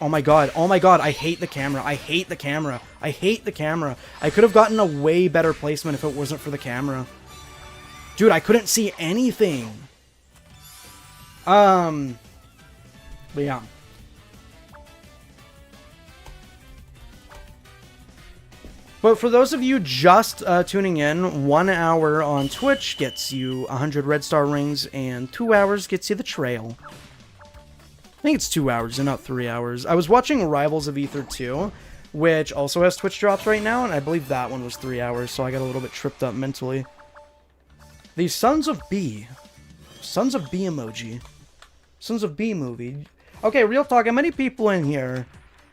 S1: Oh my god, I hate the camera, I hate the camera, I hate the camera. I could have gotten a way better placement if it wasn't for the camera. Dude, I couldn't see anything. But yeah. But for those of you just tuning in, 1 hour on Twitch gets you 100 red star rings, and 2 hours gets you the trail. I think it's 2 hours and not 3 hours. I was watching Rivals of Ether 2, which also has Twitch drops right now, and I believe that one was 3 hours, so I got a little bit tripped up mentally. The Sons of B. Sons of B emoji. Sons of B movie. Okay, real talk, how many people in here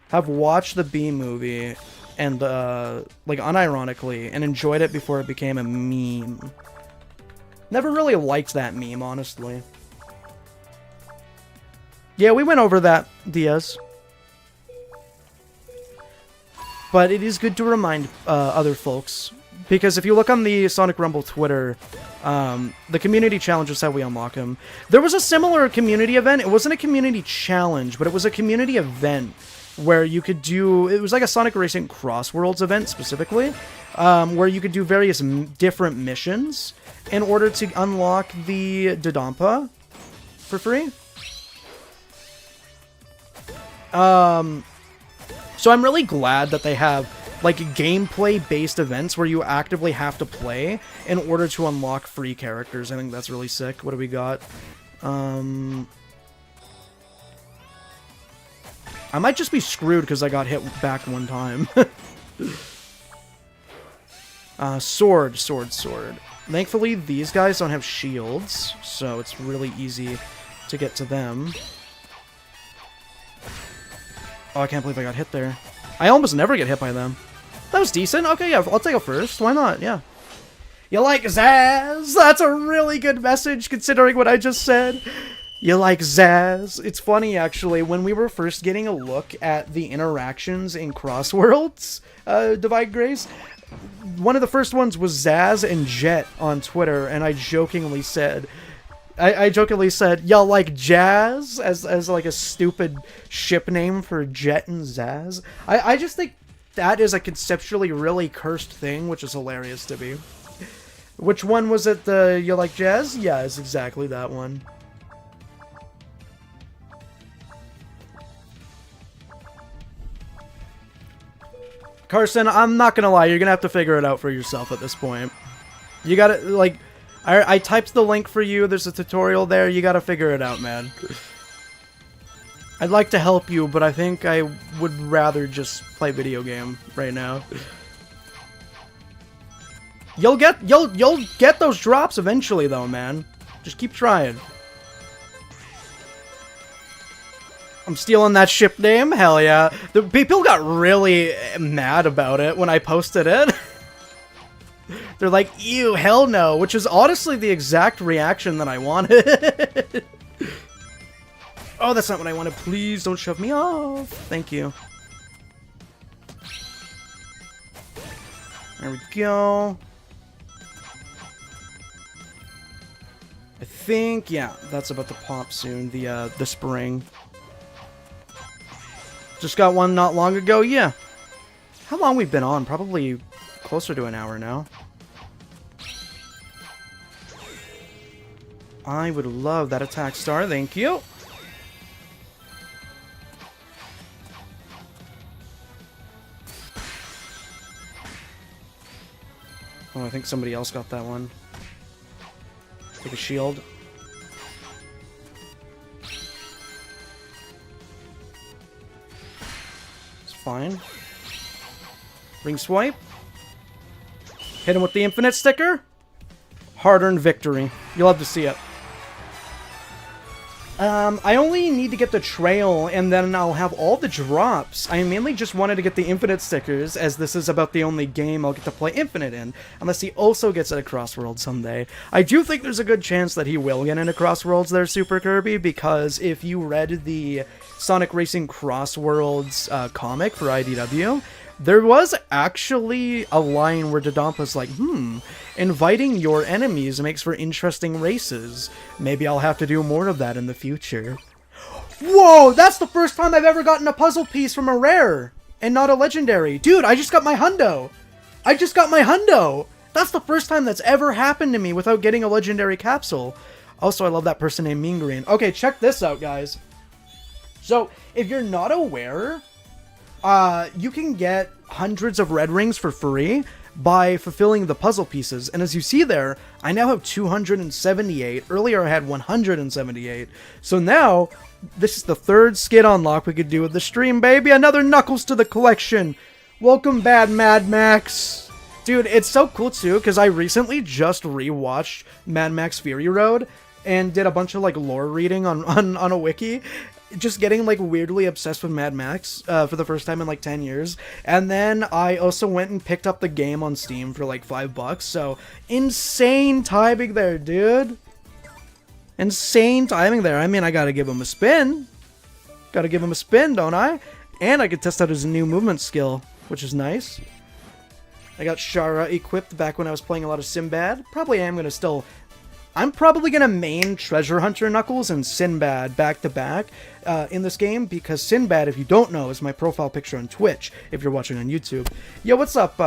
S1: have watched the B movie and, like, unironically, and enjoyed it before it became a meme? Never really liked that meme, honestly. Yeah, we went over that, Diaz. But it is good to remind other folks, because if you look on the Sonic Rumble Twitter, the community challenge is how we unlock him. There was a similar community event. It wasn't a community challenge, but it was a community event where you could do... It was like a Sonic Racing Crossworlds event, specifically, where you could do various different missions in order to unlock the Dodonpa for free. So I'm really glad that they have, like, gameplay-based events where you actively have to play in order to unlock free characters. I think that's really sick. What do we got? I might just be screwed because I got hit back one time. Sword. Thankfully, these guys don't have shields, so it's really easy to get to them. Oh, I can't believe I got hit there. I almost never get hit by them. That was decent. Okay, yeah, I'll take it first. Why not? Yeah. You like Zazz? That's a really good message, considering what I just said. You like Zazz? It's funny, actually. When we were first getting a look at the interactions in Crossworlds, Divide Grace, one of the first ones was Zazz and Jet on Twitter, and I jokingly said... y'all like Jazz as like a stupid ship name for Jet and Zazz. I just think that is a conceptually really cursed thing, which is hilarious to me. Which one was it? The you like Jazz? Yeah, it's exactly that one. Carson, I'm not gonna lie, you're gonna have to figure it out for yourself at this point. You gotta, like... I typed the link for you, there's a tutorial there, you gotta figure it out, man. I'd like to help you, but I think I would rather just play video game right now. You'll get those drops eventually though, man. Just keep trying. I'm stealing that ship name? Hell yeah. The people got really mad about it when I posted it. They're like, ew, hell no, which is honestly the exact reaction that I wanted. Oh, that's not what I wanted. Please don't shove me off. Thank you. There we go. I think, yeah, that's about to pop soon, the spring. Just got one not long ago, yeah. How long we've been on? Probably closer to an hour now. I would love that attack star, thank you. Oh, I think somebody else got that one. Take a shield. It's fine. Ring swipe. Hit him with the infinite sticker. Hard-earned victory. You'll have to see it. I only need to get the trail, and then I'll have all the drops. I mainly just wanted to get the infinite stickers, as this is about the only game I'll get to play infinite in, unless he also gets it at Crossworlds someday. I do think there's a good chance that he will get into Crossworlds there, Super Kirby, because if you read the Sonic Racing Crossworlds comic for IDW, there was actually a line where Dodompa's like, inviting your enemies makes for interesting races. Maybe I'll have to do more of that in the future. Whoa, that's the first time I've ever gotten a puzzle piece from a rare, and not a legendary. Dude, I just got my hundo. That's the first time that's ever happened to me without getting a legendary capsule. Also, I love that person named Mean Green. Okay, check this out, guys. So, if you're not aware, you can get hundreds of red rings for free by fulfilling the puzzle pieces. And as you see there, I now have 278. Earlier I had 178. So now, this is the third skid unlock we could do with the stream, baby. Another Knuckles to the collection. Welcome, Bad Mad Max. Dude, it's so cool too, because I recently just rewatched Mad Max Fury Road and did a bunch of like lore reading on a wiki. Just getting like weirdly obsessed with Mad Max for the first time in like 10 years. And then I also went and picked up the game on Steam for like $5. So insane timing there, dude. Insane timing there. I mean, I gotta give him a spin. Gotta give him a spin, don't I? And I could test out his new movement skill, which is nice. I got Shara equipped back when I was playing a lot of Sinbad. I'm probably gonna main Treasure Hunter Knuckles and Sinbad back to back in this game, because Sinbad, if you don't know, is my profile picture on Twitch if you're watching on YouTube. Yo, what's up,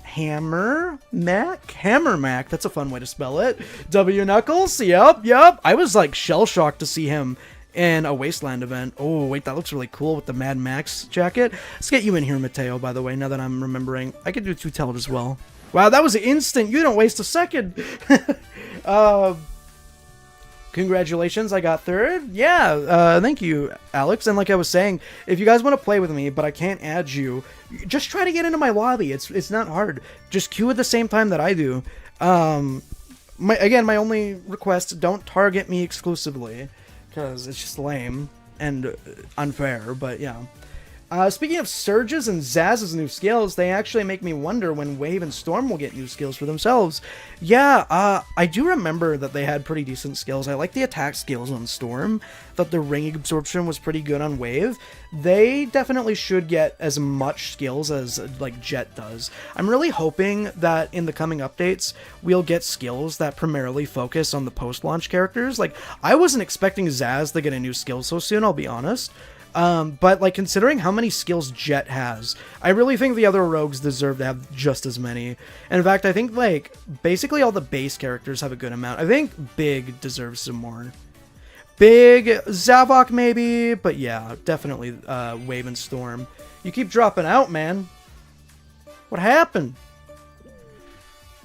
S1: Hammer Mac? Hammer Mac, that's a fun way to spell it. W Knuckles, yep. I was like shell-shocked to see him in a Wasteland event. Oh, wait, that looks really cool with the Mad Max jacket. Let's get you in here, Mateo, by the way, now that I'm remembering. I could do two-tailed as well. Wow, that was instant. You didn't waste a second. Congratulations, I got third. Yeah, thank you, Alex. And like I was saying, if you guys want to play with me, but I can't add you, just try to get into my lobby. It's not hard. Just queue at the same time that I do. My only request, don't target me exclusively, because it's just lame and unfair, but yeah. Speaking of Surge's and Zaz's new skills, they actually make me wonder when Wave and Storm will get new skills for themselves. Yeah, I do remember that they had pretty decent skills. I like the attack skills on Storm. Thought the ring absorption was pretty good on Wave. They definitely should get as much skills as, like, Jet does. I'm really hoping that in the coming updates, we'll get skills that primarily focus on the post-launch characters. Like, I wasn't expecting Zaz to get a new skill so soon, I'll be honest. But, like, considering how many skills Jet has, I really think the other rogues deserve to have just as many. And in fact, I think, like, basically all the base characters have a good amount. I think Big deserves some more. Big, Zavok maybe, but yeah, definitely Wave and Storm. You keep dropping out, man. What happened?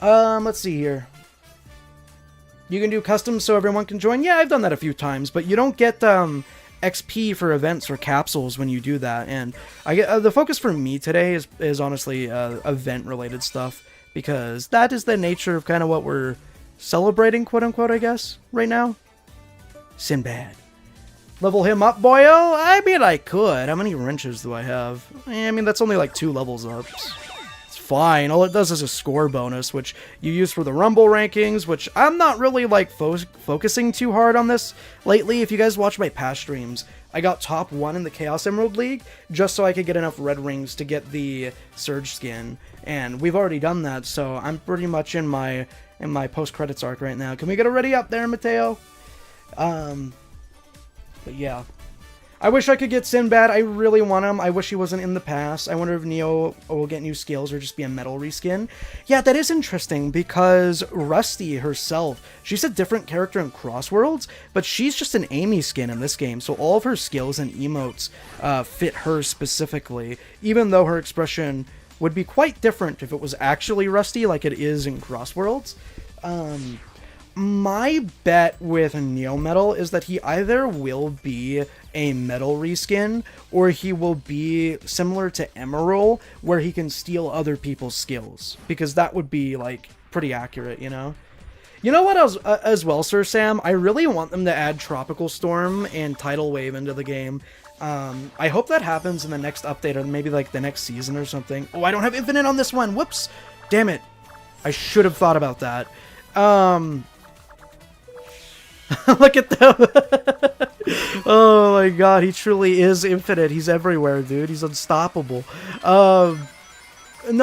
S1: Let's see here. You can do customs so everyone can join? Yeah, I've done that a few times, but you don't get, XP for events or capsules when you do that, and I get the focus for me today is honestly event related stuff, because that is the nature of kind of what we're celebrating, quote unquote, I guess, right now. Sinbad. Level him up, boyo? I mean, I could. How many wrenches do I have? I mean, that's only like 2 levels up. It's fine. All it does is a score bonus, which you use for the Rumble rankings, which I'm not really, like, focusing too hard on this lately. If you guys watch my past streams, I got top 1 in the Chaos Emerald League, just so I could get enough red rings to get the Surge skin. And we've already done that, so I'm pretty much in my post-credits arc right now. Can we get a ready up there, Mateo? But yeah. I wish I could get Sinbad. I really want him. I wish he wasn't in the past. I wonder if Neo will get new skills or just be a metal reskin. Yeah, that is interesting, because Rusty herself, she's a different character in Crossworlds, but she's just an Amy skin in this game, so all of her skills and emotes fit her specifically, even though her expression would be quite different if it was actually Rusty like it is in Crossworlds. My bet with Neo Metal is that he either will be a metal reskin, or he will be similar to Emerald, where he can steal other people's skills, because that would be, like, pretty accurate, you know? You know what else, as well, Sir Sam? I really want them to add Tropical Storm and Tidal Wave into the game. I hope that happens in the next update, or maybe, like, the next season or something. Oh, I don't have Infinite on this one! Whoops! Damn it! I should have thought about that. Look at them! Oh my god, he truly is infinite. He's everywhere, dude. He's unstoppable. No,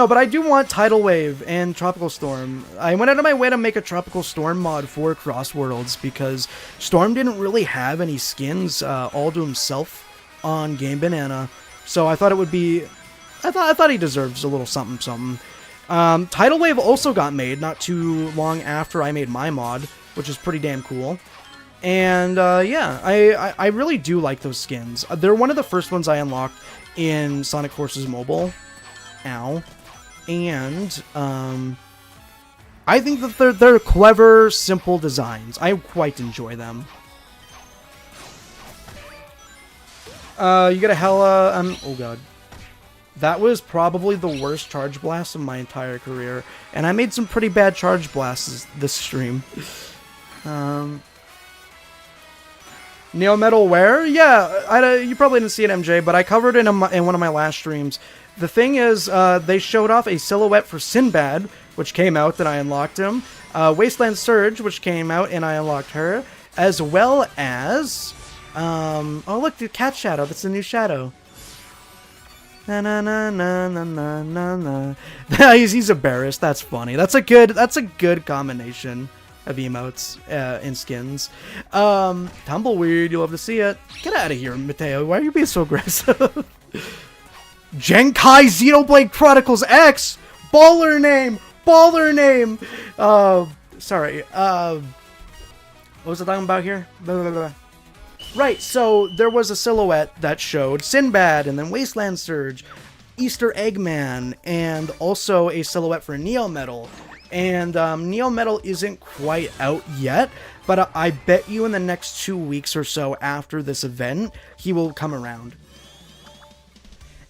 S1: but I do want Tidal Wave and Tropical Storm. I went out of my way to make a Tropical Storm mod for Crossworlds, because Storm didn't really have any skins all to himself on Game Banana. So I thought it would be... I thought he deserves a little something something. Tidal Wave also got made not too long after I made my mod, which is pretty damn cool. And yeah, I really do like those skins. They're one of the first ones I unlocked in Sonic Forces Mobile. Ow. And I think that they're clever, simple designs. I quite enjoy them. You get a hella... oh god. That was probably the worst charge blast of my entire career. And I made some pretty bad charge blasts this stream. Neo Metal Wear? Yeah, you probably didn't see it, MJ, but I covered it in one of my last streams. The thing is, they showed off a silhouette for Sinbad, which came out, and I unlocked him. Wasteland Surge, which came out, and I unlocked her. As well as... oh, look, the cat shadow. That's the new shadow. Na na na na na na na na. He's embarrassed. That's funny. That's a good combination of emotes and skins. Tumbleweed, you'll love to see it. Get out of here, Mateo. Why are you being so aggressive? Genkai Xenoblade Chronicles X! Baller name! Baller name! Sorry. What was I talking about here? Blah, blah, blah. Right, so there was a silhouette that showed Sinbad, and then Wasteland Surge, Easter Eggman, and also a silhouette for Neo Metal. And Neo Metal isn't quite out yet, but I bet you in the next 2 weeks or so after this event, he will come around.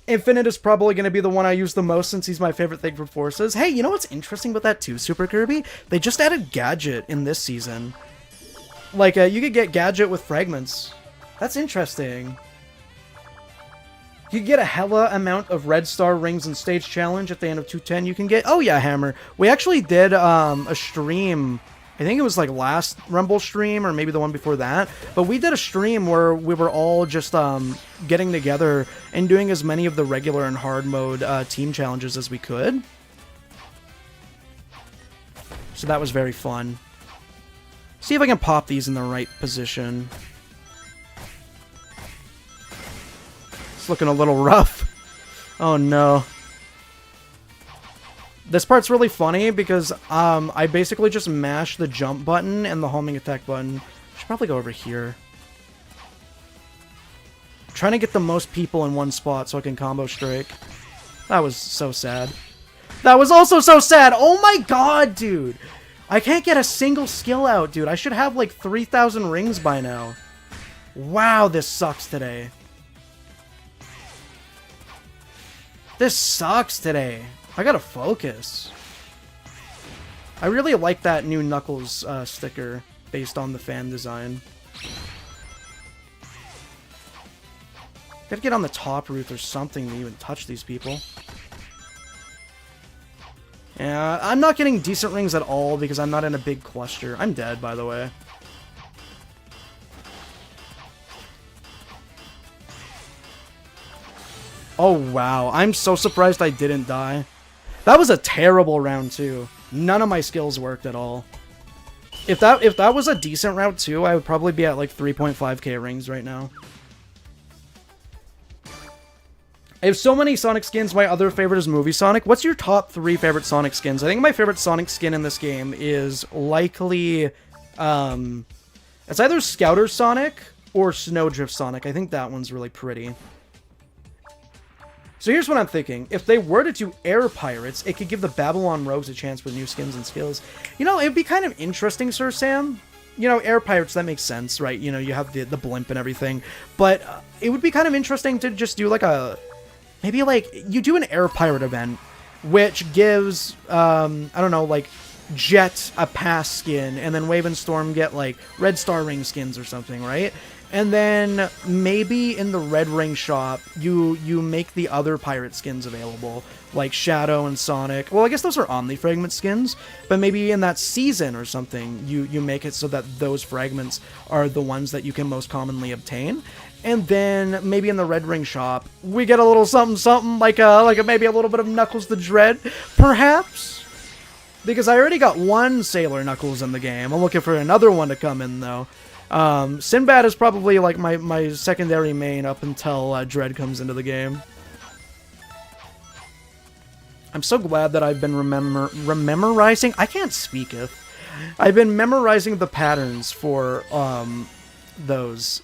S1: Infinite is probably going to be the one I use the most since he's my favorite thing for Forces. Hey, you know what's interesting about that too, Super Kirby? They just added Gadget in this season. Like, you could get Gadget with fragments. That's interesting. You get a hella amount of Red Star Rings and Stage Challenge at the end of 210. You can get... Oh, yeah, Hammer. We actually did a stream... I think it was, like, last Rumble stream, or maybe the one before that. But we did a stream where we were all just getting together and doing as many of the regular and hard mode team challenges as we could. So that was very fun. See if I can pop these in the right position. It's looking a little rough. Oh no. This part's really funny because I basically just mash the jump button and the homing attack button. I should probably go over here. I'm trying to get the most people in one spot so I can combo strike. That was so sad. That was also so sad! Oh my god, dude! I can't get a single skill out, dude. I should have like 3,000 rings by now. Wow, this sucks today. This sucks today. I gotta focus. I really like that new Knuckles sticker based on the fan design. Gotta get on the top roof or something to even touch these people. Yeah, I'm not getting decent rings at all because I'm not in a big cluster. I'm dead, by the way. Oh, wow. I'm so surprised I didn't die. That was a terrible round, too. None of my skills worked at all. If that was a decent round, too, I would probably be at, like, 3.5k rings right now. I have so many Sonic skins. My other favorite is Movie Sonic. What's your top 3 favorite Sonic skins? I think my favorite Sonic skin in this game is likely, it's either Scouter Sonic or Snowdrift Sonic. I think that one's really pretty. So here's what I'm thinking. If they were to do Air Pirates, it could give the Babylon Rogues a chance with new skins and skills. You know, it'd be kind of interesting, Sir Sam. You know, Air Pirates, that makes sense, right? You know, you have the blimp and everything. But it would be kind of interesting to just do like a... Maybe, like, you do an Air Pirate event, which gives, I don't know, like, Jet a pass skin, and then Wave and Storm get, like, Red Star Ring skins or something, right? And then maybe in the Red Ring shop, you make the other pirate skins available, like Shadow and Sonic. Well, I guess those are Omni Fragment skins, but maybe in that season or something, you make it so that those fragments are the ones that you can most commonly obtain. And then maybe in the Red Ring shop, we get a little something, like maybe a little bit of Knuckles the Dread, perhaps? Because I already got one Sailor Knuckles in the game. I'm looking for another one to come in, though. Sinbad is probably like my secondary main up until Dread comes into the game. I'm so glad that I've been memorizing. I can't speak it. I've been memorizing the patterns for those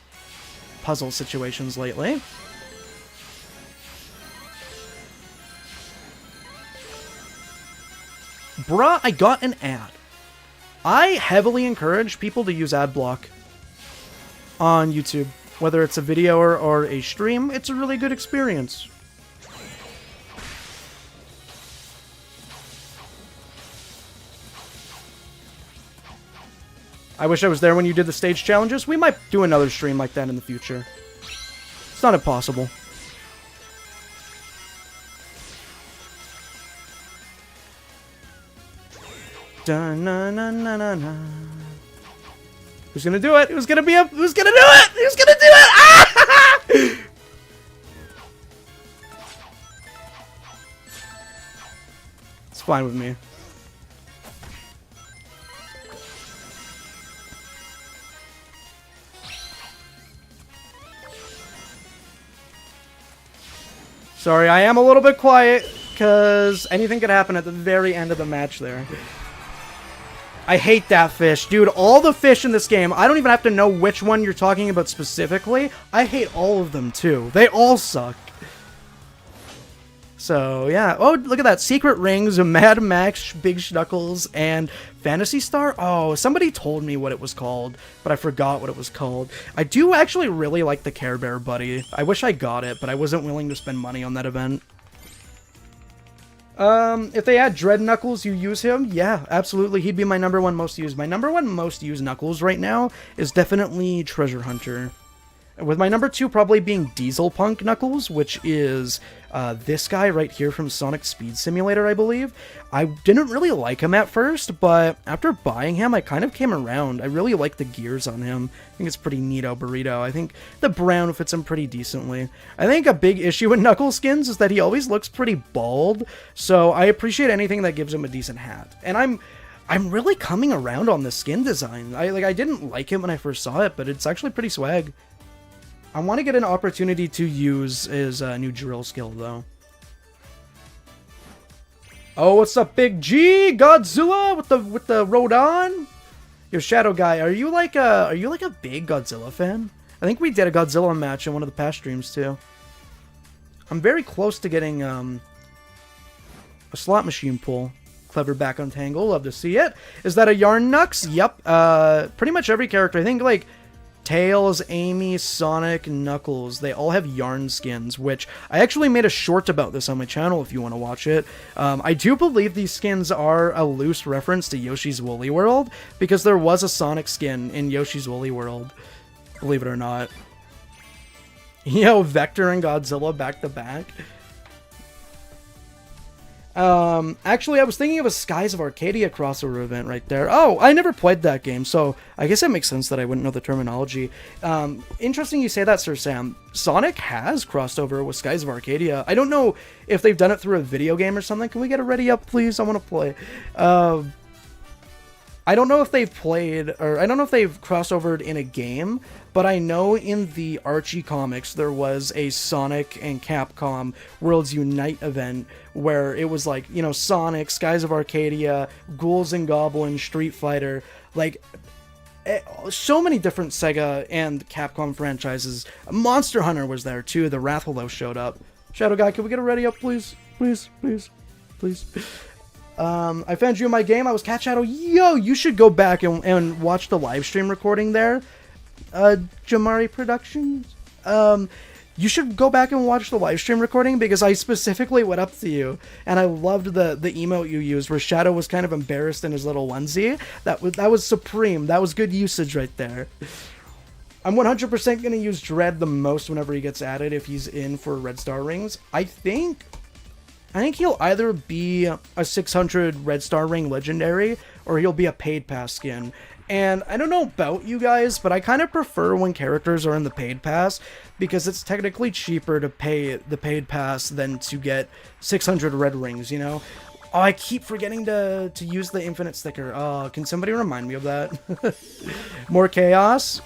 S1: puzzle situations lately. Bruh, I got an ad. I heavily encourage people to use ad block on YouTube. Whether it's a video or a stream, it's a really good experience. I wish I was there when you did the stage challenges. We might do another stream like that in the future. It's not impossible. Da-na-na-na-na-na. Who's gonna do it? Who's gonna be up? Who's gonna do it? Who's gonna do it? Ah! It's fine with me. Sorry, I am a little bit quiet, because anything could happen at the very end of the match there. I hate that fish. Dude, all the fish in this game, I don't even have to know which one you're talking about specifically. I hate all of them, too. They all suck. So, yeah. Oh, look at that. Secret Rings, Mad Max, Big Schnuckles, and Phantasy Star? Oh, somebody told me what it was called, but I forgot what it was called. I do actually really like the Care Bear Buddy. I wish I got it, but I wasn't willing to spend money on that event. If they add Dread Knuckles, you use him? Yeah, absolutely. He'd be my #1 most used. My #1 most used Knuckles right now is definitely Treasure Hunter. With my #2 probably being Diesel Punk Knuckles, which is this guy right here from Sonic Speed Simulator, I believe. I didn't really like him at first, but after buying him, I kind of came around. I really like the gears on him. I think it's pretty neato burrito. I think the brown fits him pretty decently. I think a big issue with Knuckles skins is that he always looks pretty bald, so I appreciate anything that gives him a decent hat. And I'm really coming around on the skin design. I didn't like him when I first saw it, but it's actually pretty swag. I want to get an opportunity to use his new drill skill, though. Oh, what's up, Big G? Godzilla with the Rodon? Yo, Shadow Guy, are you like a big Godzilla fan? I think we did a Godzilla match in one of the past streams too. I'm very close to getting a slot machine pull. Clever back on Tangle, love to see it. Is that a Yarn Nux? Yep. Pretty much every character. I think like Tails, Amy, Sonic, Knuckles, they all have yarn skins, which I actually made a short about this on my channel if you want to watch it. I do believe these skins are a loose reference to Yoshi's Woolly World, because there was a Sonic skin in Yoshi's Woolly World, believe it or not. Yo, Vector and Godzilla back to back. Actually, I was thinking of a Skies of Arcadia crossover event right there. Oh, I never played that game, so I guess it makes sense that I wouldn't know the terminology. Interesting you say that, Sir Sam. Sonic has crossed over with Skies of Arcadia. I don't know if they've done it through a video game or something. Can we get it ready up, please? I want to play. I don't know if they've played, or I don't know if they've crossovered in a game, but I know in the Archie comics there was a Sonic and Capcom Worlds Unite event where it was like, you know, Sonic, Skies of Arcadia, Ghouls and Goblins, Street Fighter, like so many different Sega and Capcom franchises. Monster Hunter was there too. The Rathalos showed up. Shadow Guy, can we get it ready up, please? Please, please, please. I found you in my game. I was Cat Shadow. Yo, you should go back and watch the live stream recording there. Jamari Productions. You should go back and watch the live stream recording because I specifically went up to you and I loved the emote you used where Shadow was kind of embarrassed in his little onesie. That was supreme. That was good usage right there. I'm 100% going to use Dread the most whenever he gets added if he's in for Red Star Rings. I think he'll either be a 600 Red Star Ring Legendary, or he'll be a paid pass skin. And I don't know about you guys, but I kind of prefer when characters are in the paid pass, because it's technically cheaper to pay the paid pass than to get 600 red rings, you know? Oh, I keep forgetting to use the infinite sticker. Oh, can somebody remind me of that? More chaos?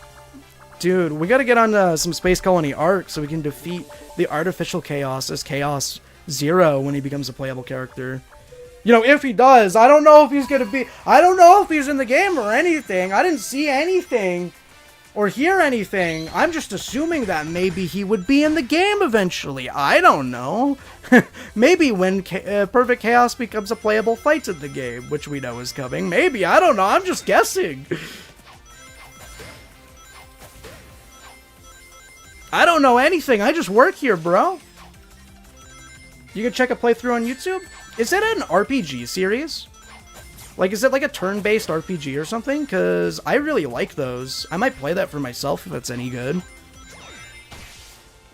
S1: Dude, we gotta get on some Space Colony Arc so we can defeat the artificial chaos as chaos 0 when he becomes a playable character. You know, if he does, I don't know if he's gonna be... I don't know if he's in the game or anything. I didn't see anything or hear anything. I'm just assuming that maybe he would be in the game eventually. I don't know. Maybe when Perfect Chaos becomes a playable fight in the game, which we know is coming. Maybe, I don't know. I'm just guessing. I don't know anything. I just work here, bro. You can check a playthrough on YouTube. Is it an RPG series? Like, is it like a turn-based RPG or something? Because I really like those. I might play that for myself if it's any good.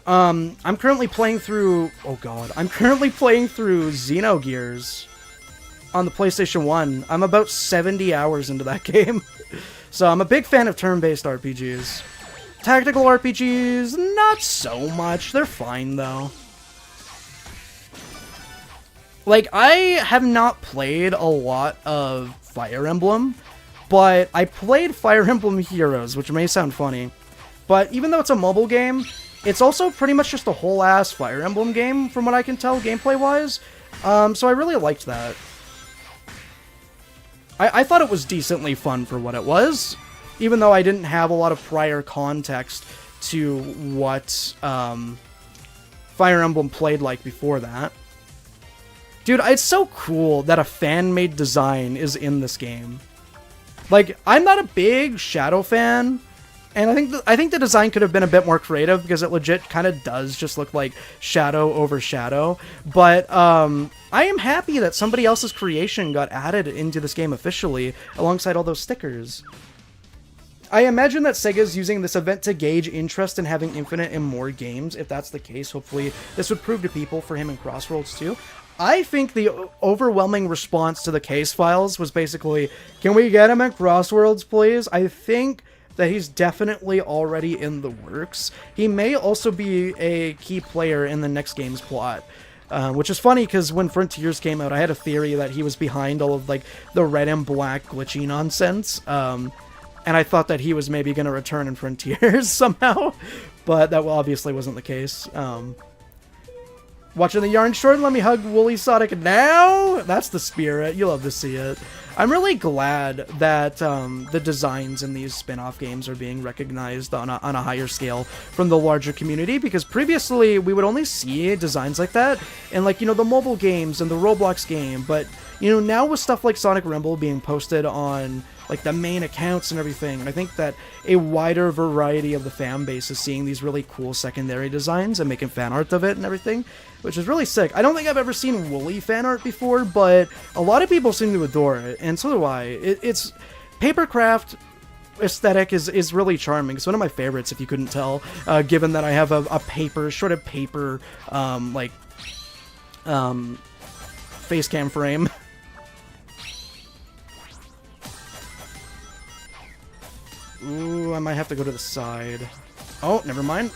S1: I'm currently playing through... Oh, God. I'm currently playing through Xenogears on the PlayStation 1. I'm about 70 hours into that game. So I'm a big fan of turn-based RPGs. Tactical RPGs, not so much. They're fine, though. Like, I have not played a lot of Fire Emblem, but I played Fire Emblem Heroes, which may sound funny. But even though it's a mobile game, it's also pretty much just a whole-ass Fire Emblem game, from what I can tell, gameplay-wise. So I really liked that. I thought it was decently fun for what it was, even though I didn't have a lot of prior context to what Fire Emblem played like before that. Dude, it's so cool that a fan-made design is in this game. Like, I'm not a big Shadow fan, and I think the design could have been a bit more creative, because it legit kind of does just look like Shadow over Shadow. But I am happy that somebody else's creation got added into this game officially, alongside all those stickers. I imagine that Sega's using this event to gauge interest in having Infinite in more games. If that's the case, hopefully this would prove to people for him in Crossworlds too. I think the overwhelming response to the case files was basically, can we get him at Crossworlds, please? I think that he's definitely already in the works. He may also be a key player in the next game's plot. Which is funny, because when Frontiers came out, I had a theory that he was behind all of, like, the red and black glitchy nonsense. And I thought that he was maybe going to return in Frontiers somehow. But that obviously wasn't the case. Watching the yarn short, let me hug Woolly Sonic now! That's the spirit. You love to see it. I'm really glad that the designs in these spin-off games are being recognized on a higher scale from the larger community, because previously we would only see designs like that in, like, you know, the mobile games and the Roblox game, but, you know, now with stuff like Sonic Rumble being posted on, like, the main accounts and everything, I think that a wider variety of the fan base is seeing these really cool secondary designs and making fan art of it and everything, which is really sick. I don't think I've ever seen Wooly fan art before, but a lot of people seem to adore it, and so do I. It's papercraft aesthetic is really charming. It's one of my favorites, if you couldn't tell, given that I have a paper, shredded paper, face cam frame. Ooh, I might have to go to the side. Oh, never mind.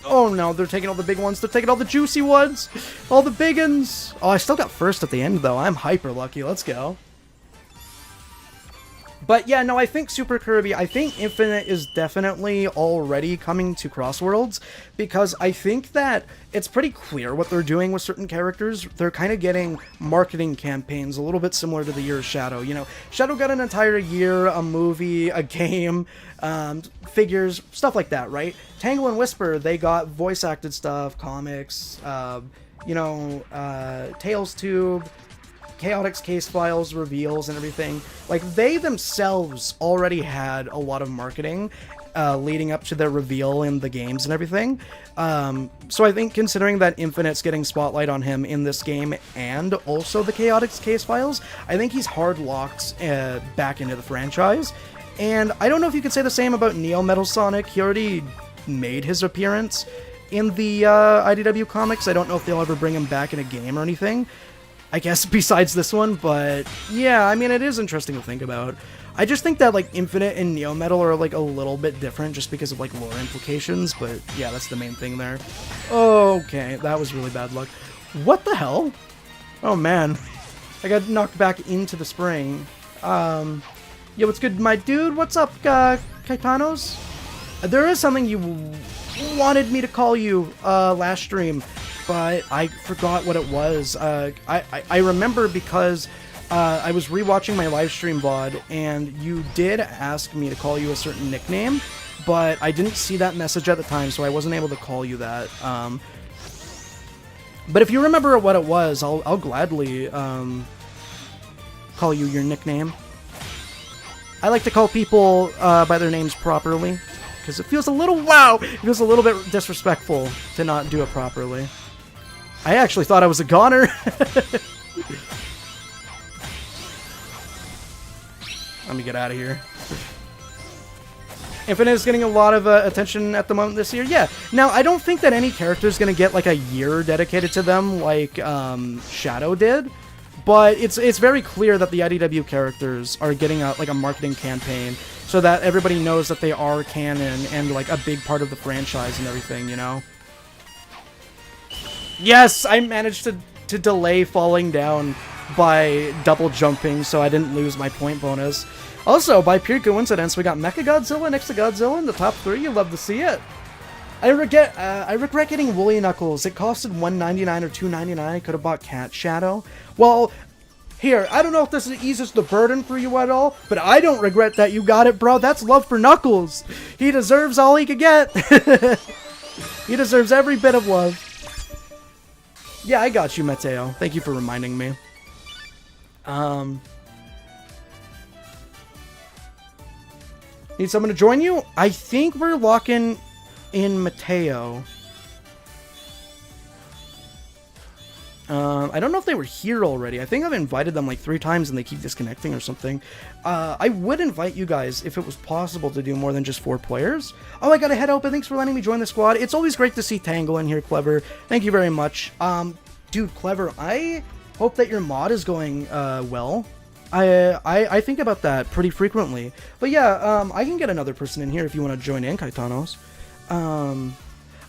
S1: Oh no, they're taking all the big ones. They're taking all the juicy ones. All the big ones. Oh, I still got first at the end, though. I'm hyper lucky. Let's go. But yeah, no, I think Super Kirby, I think Infinite is definitely already coming to Crossworlds, because I think that it's pretty clear what they're doing with certain characters. They're kind of getting marketing campaigns a little bit similar to the year of Shadow. You know, Shadow got an entire year, a movie, a game, figures, stuff like that, right? Tangle and Whisper, they got voice-acted stuff, comics, you know, Tales Tube, Chaotix case files, reveals, and everything. Like, they themselves already had a lot of marketing leading up to their reveal in the games and everything. So I think considering that Infinite's getting spotlight on him in this game and also the Chaotix case files, I think he's hard-locked back into the franchise. And I don't know if you could say the same about Neo Metal Sonic. He already made his appearance in the IDW comics. I don't know if they'll ever bring him back in a game or anything, I guess, besides this one, but yeah, I mean, it is interesting to think about. I just think that, like, Infinite and Neo Metal are, like, a little bit different just because of, like, lore implications, but yeah, that's the main thing there. Okay, that was really bad luck. What the hell? Oh, man. I got knocked back into the spring. Yo, what's good, my dude? What's up, Caetanos? There is something you wanted me to call you last stream. but I forgot what it was. I remember because I was rewatching my live stream VOD, and you did ask me to call you a certain nickname, but I didn't see that message at the time, so I wasn't able to call you that. But if you remember what it was, I'll gladly call you your nickname. I like to call people by their names properly, because it feels a little, it feels a little bit disrespectful to not do it properly. I actually thought I was a goner. Let me get out of here. Infinite is getting a lot of attention at the moment this year. Yeah. Now, I don't think that any character is going to get like a year dedicated to them like Shadow did. But it's very clear that the IDW characters are getting like a marketing campaign so that everybody knows that they are canon and like a big part of the franchise and everything, you know? Yes, I managed to delay falling down by double jumping so I didn't lose my point bonus. Also, by pure coincidence, we got Mechagodzilla next to Godzilla in the top 3. You love to see it. I regret getting Woolly Knuckles. It costed $1.99 or $2.99. I could have bought Cat Shadow. Well, here, I don't know if this eases the burden for you at all, but I don't regret that you got it, bro. That's love for Knuckles. He deserves all he could get. He deserves every bit of love. Yeah, I got you, Mateo. Thank you for reminding me. Need someone to join you? I think we're locking in Mateo. I don't know if they were here already. I think I've invited them like 3 times and they keep disconnecting or something. I would invite you guys if it was possible to do more than just 4 players. Oh, I got a head open. Thanks for letting me join the squad. It's always great to see Tangle in here, Clever. Thank you very much. Dude, Clever, I hope that your mod is going well. I think about that pretty frequently. But yeah, I can get another person in here if you want to join in, Kaitanos.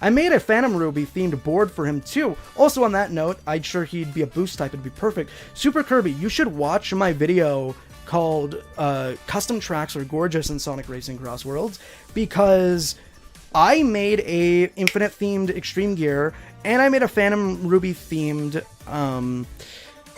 S1: I made a Phantom Ruby themed board for him too. Also on that note, I'd sure he'd be a boost type, it'd be perfect. Super Kirby, you should watch my video called Custom Tracks Are Gorgeous in Sonic Racing Cross Worlds, because I made a Infinite themed Extreme Gear, and I made a Phantom Ruby themed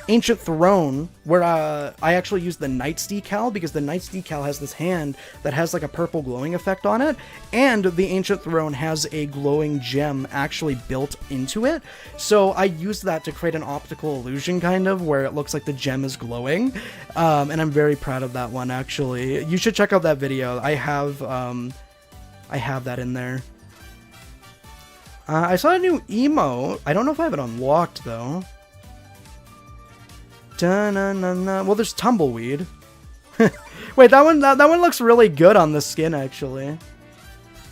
S1: Ancient Throne, where I actually used the Knight's decal, because the Knight's decal has this hand that has like a purple glowing effect on it, and the Ancient Throne has a glowing gem actually built into it, so I used that to create an optical illusion, kind of, where it looks like the gem is glowing, and I'm very proud of that one, actually. You should check out that video. I have that in there. I saw a new emo. I don't know if I have it unlocked, though. Da-na-na-na. Well, there's Tumbleweed. Wait, that one looks really good on the skin, actually.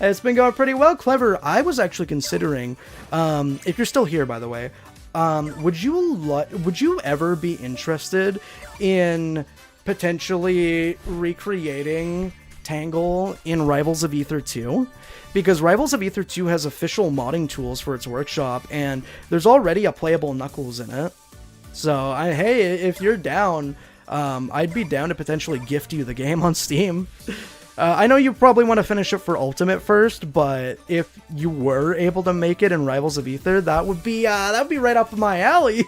S1: It's been going pretty well, Clever. I was actually considering, if you're still here, by the way, would you ever be interested in potentially recreating Tangle in Rivals of Aether 2? Because Rivals of Aether 2 has official modding tools for its workshop, and there's already a playable Knuckles in it. So, hey, if you're down, I'd be down to potentially gift you the game on Steam. I know you probably want to finish it for Ultimate first, but if you were able to make it in Rivals of Aether, that would be right up my alley.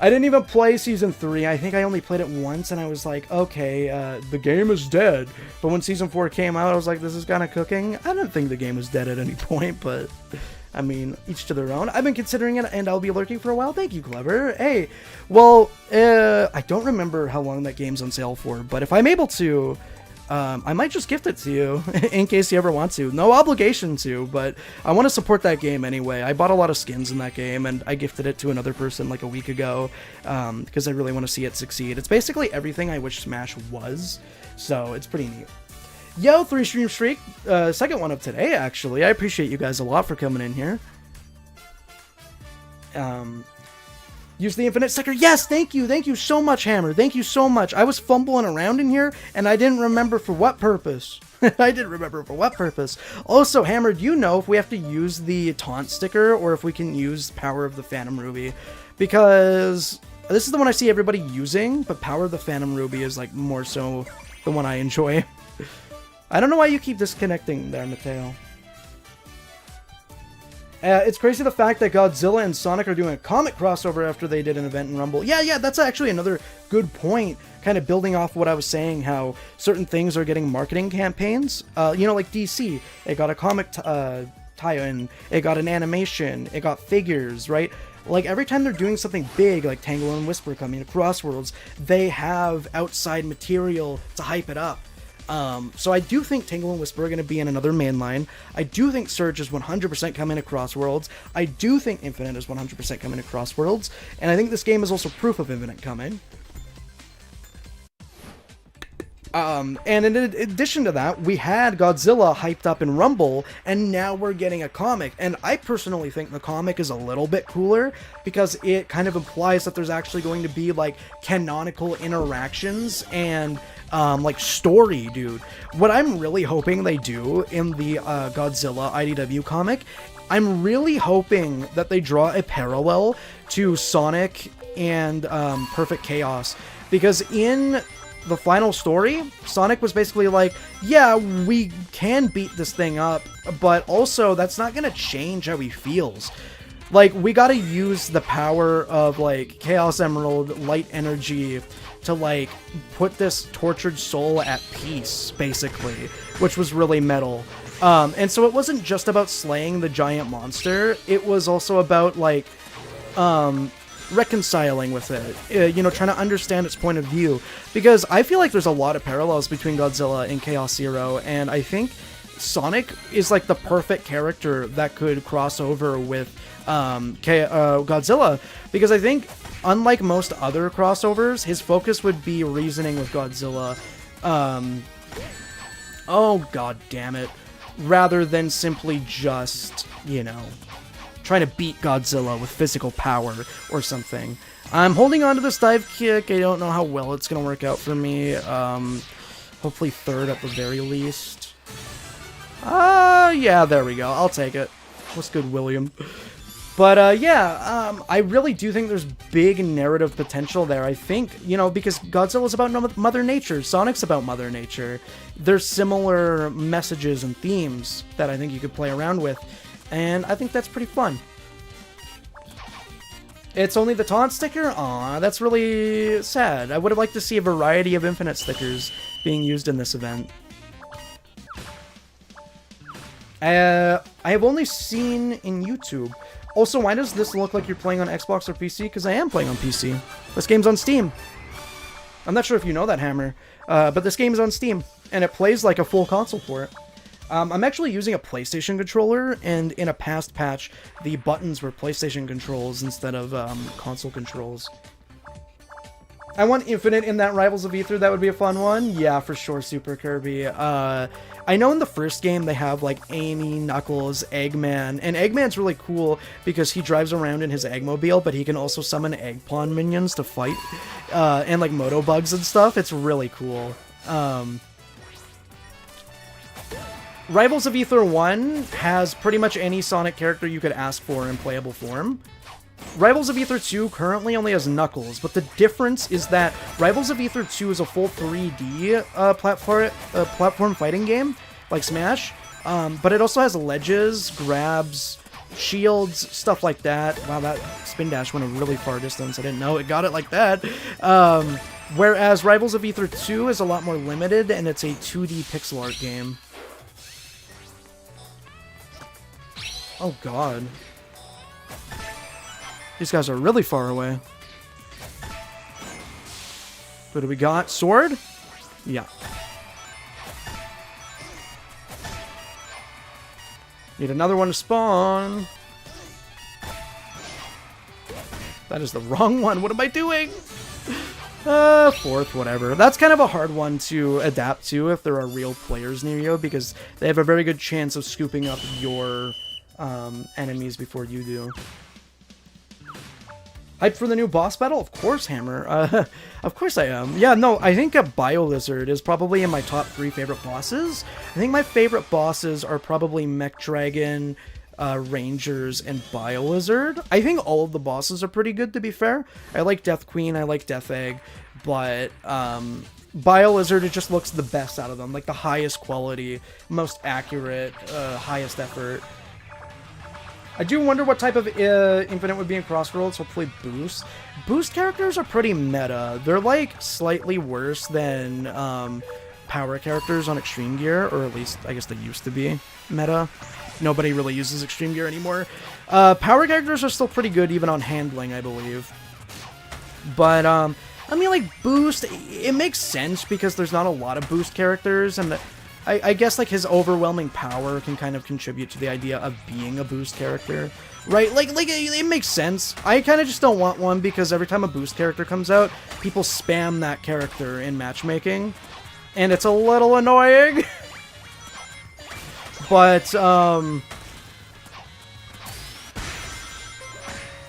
S1: I didn't even play Season 3. I think I only played it once, and I was like, okay, the game is dead. But when Season 4 came out, I was like, this is kind of cooking. I didn't think the game was dead at any point, but I mean, each to their own. I've been considering it, and I'll be lurking for a while. Thank you, Clever. Hey, well, I don't remember how long that game's on sale for, but if I'm able to, I might just gift it to you in case you ever want to. No obligation to, but I want to support that game anyway. I bought a lot of skins in that game, and I gifted it to another person like a week ago because I really want to see it succeed. It's basically everything I wish Smash was, so it's pretty neat. Yo, 3 stream streak, second one of today, actually. I appreciate you guys a lot for coming in here. Use the infinite sector. Yes, thank you so much, Hammer. Thank you so much. I was fumbling around in here, and I didn't remember for what purpose. I didn't remember for what purpose. Also, Hammer, do you know if we have to use the taunt sticker, or if we can use Power of the Phantom Ruby? Because this is the one I see everybody using, but Power of the Phantom Ruby is like more so the one I enjoy. I don't know why you keep disconnecting there, Mateo. It's crazy the fact that Godzilla and Sonic are doing a comic crossover after they did an event in Rumble. Yeah, that's actually another good point, kind of building off what I was saying, how certain things are getting marketing campaigns. You know, like DC, it got a comic tie-in, it got an animation, it got figures, right? Like, every time they're doing something big, like Tangle and Whisper coming to Crossworlds, they have outside material to hype it up. So I do think Tangle and Whisper are going to be in another mainline. I do think Surge is 100% coming to Crossworlds. I do think Infinite is 100% coming to Crossworlds. And I think this game is also proof of Infinite coming. And in addition to that, we had Godzilla hyped up in Rumble, and now we're getting a comic. And I personally think the comic is a little bit cooler, because it kind of implies that there's actually going to be, like, canonical interactions and, like, story, dude. What I'm really hoping they do in the Godzilla IDW comic, I'm really hoping that they draw a parallel to Sonic and Perfect Chaos, because in the final story, Sonic was basically like, yeah, we can beat this thing up, but also that's not gonna change how he feels. Like, we gotta use the power of, like, Chaos Emerald, light energy, to, like, put this tortured soul at peace, basically, which was really metal. And so it wasn't just about slaying the giant monster, it was also about, like, reconciling with it, you know, trying to understand its point of view, because I feel like there's a lot of parallels between Godzilla and Chaos Zero, and I think Sonic is like the perfect character that could cross over with Godzilla, because I think, unlike most other crossovers, his focus would be reasoning with Godzilla, oh god damn it, rather than simply just, you know, trying to beat Godzilla with physical power or something. I'm holding on to this dive kick. I don't know how well it's going to work out for me. Hopefully third at the very least. Yeah, there we go. I'll take it. What's good, William? But, yeah, I really do think there's big narrative potential there. I think, you know, because Godzilla's about Mother Nature, Sonic's about Mother Nature. There's similar messages and themes that I think you could play around with. And I think that's pretty fun. It's only the taunt sticker? Aw, that's really sad. I would have liked to see a variety of Infinite stickers being used in this event. I have only seen in YouTube. Also, why does this look like you're playing on Xbox or PC? Because I am playing on PC. This game's on Steam. I'm not sure if you know that, Hammer. But this game is on Steam. And it plays like a full console port. I'm actually using a PlayStation controller, and in a past patch, the buttons were PlayStation controls instead of console controls. I want Infinite in that Rivals of Aether. That would be a fun one. Yeah, for sure, Super Kirby. I know in the first game they have, like, Amy, Knuckles, Eggman, and Eggman's really cool because he drives around in his Eggmobile, but he can also summon Eggpon minions to fight, and, like, Motobugs and stuff. It's really cool. Rivals of Aether 1 has pretty much any Sonic character you could ask for in playable form. Rivals of Aether 2 currently only has Knuckles, but the difference is that Rivals of Aether 2 is a full 3D platform fighting game, like Smash, but it also has ledges, grabs, shields, stuff like that. Wow, that spin dash went a really far distance. I didn't know it got it like that. Whereas Rivals of Aether 2 is a lot more limited, and it's a 2D pixel art game. Oh god. These guys are really far away. What do we got? Sword? Yeah. Need another one to spawn. That is the wrong one. What am I doing? Fourth, whatever. That's kind of a hard one to adapt to if there are real players near you, because they have a very good chance of scooping up your enemies before you do. Hyped for the new boss battle? Of course, Hammer. Of course I am. Yeah, no, I think a Bio-Lizard is probably in my top 3 favorite bosses. I think my favorite bosses are probably Mech Dragon, Rangers, and Bio-Lizard. I think all of the bosses are pretty good, to be fair. I like Death Queen, I like Death Egg, but Bio-Lizard, it just looks the best out of them. Like, the highest quality, most accurate, highest effort. I do wonder what type of Infinite would be in Crossworlds. Hopefully Boost. Boost characters are pretty meta. They're like slightly worse than power characters on Extreme Gear, or at least I guess they used to be meta. Nobody really uses Extreme Gear anymore. Power characters are still pretty good even on handling, I believe. But I mean, like Boost, it makes sense because there's not a lot of Boost characters, and I guess like his overwhelming power can kind of contribute to the idea of being a Boost character, right? Like it makes sense. I kind of just don't want one because every time a Boost character comes out, people spam that character in matchmaking, and it's a little annoying. But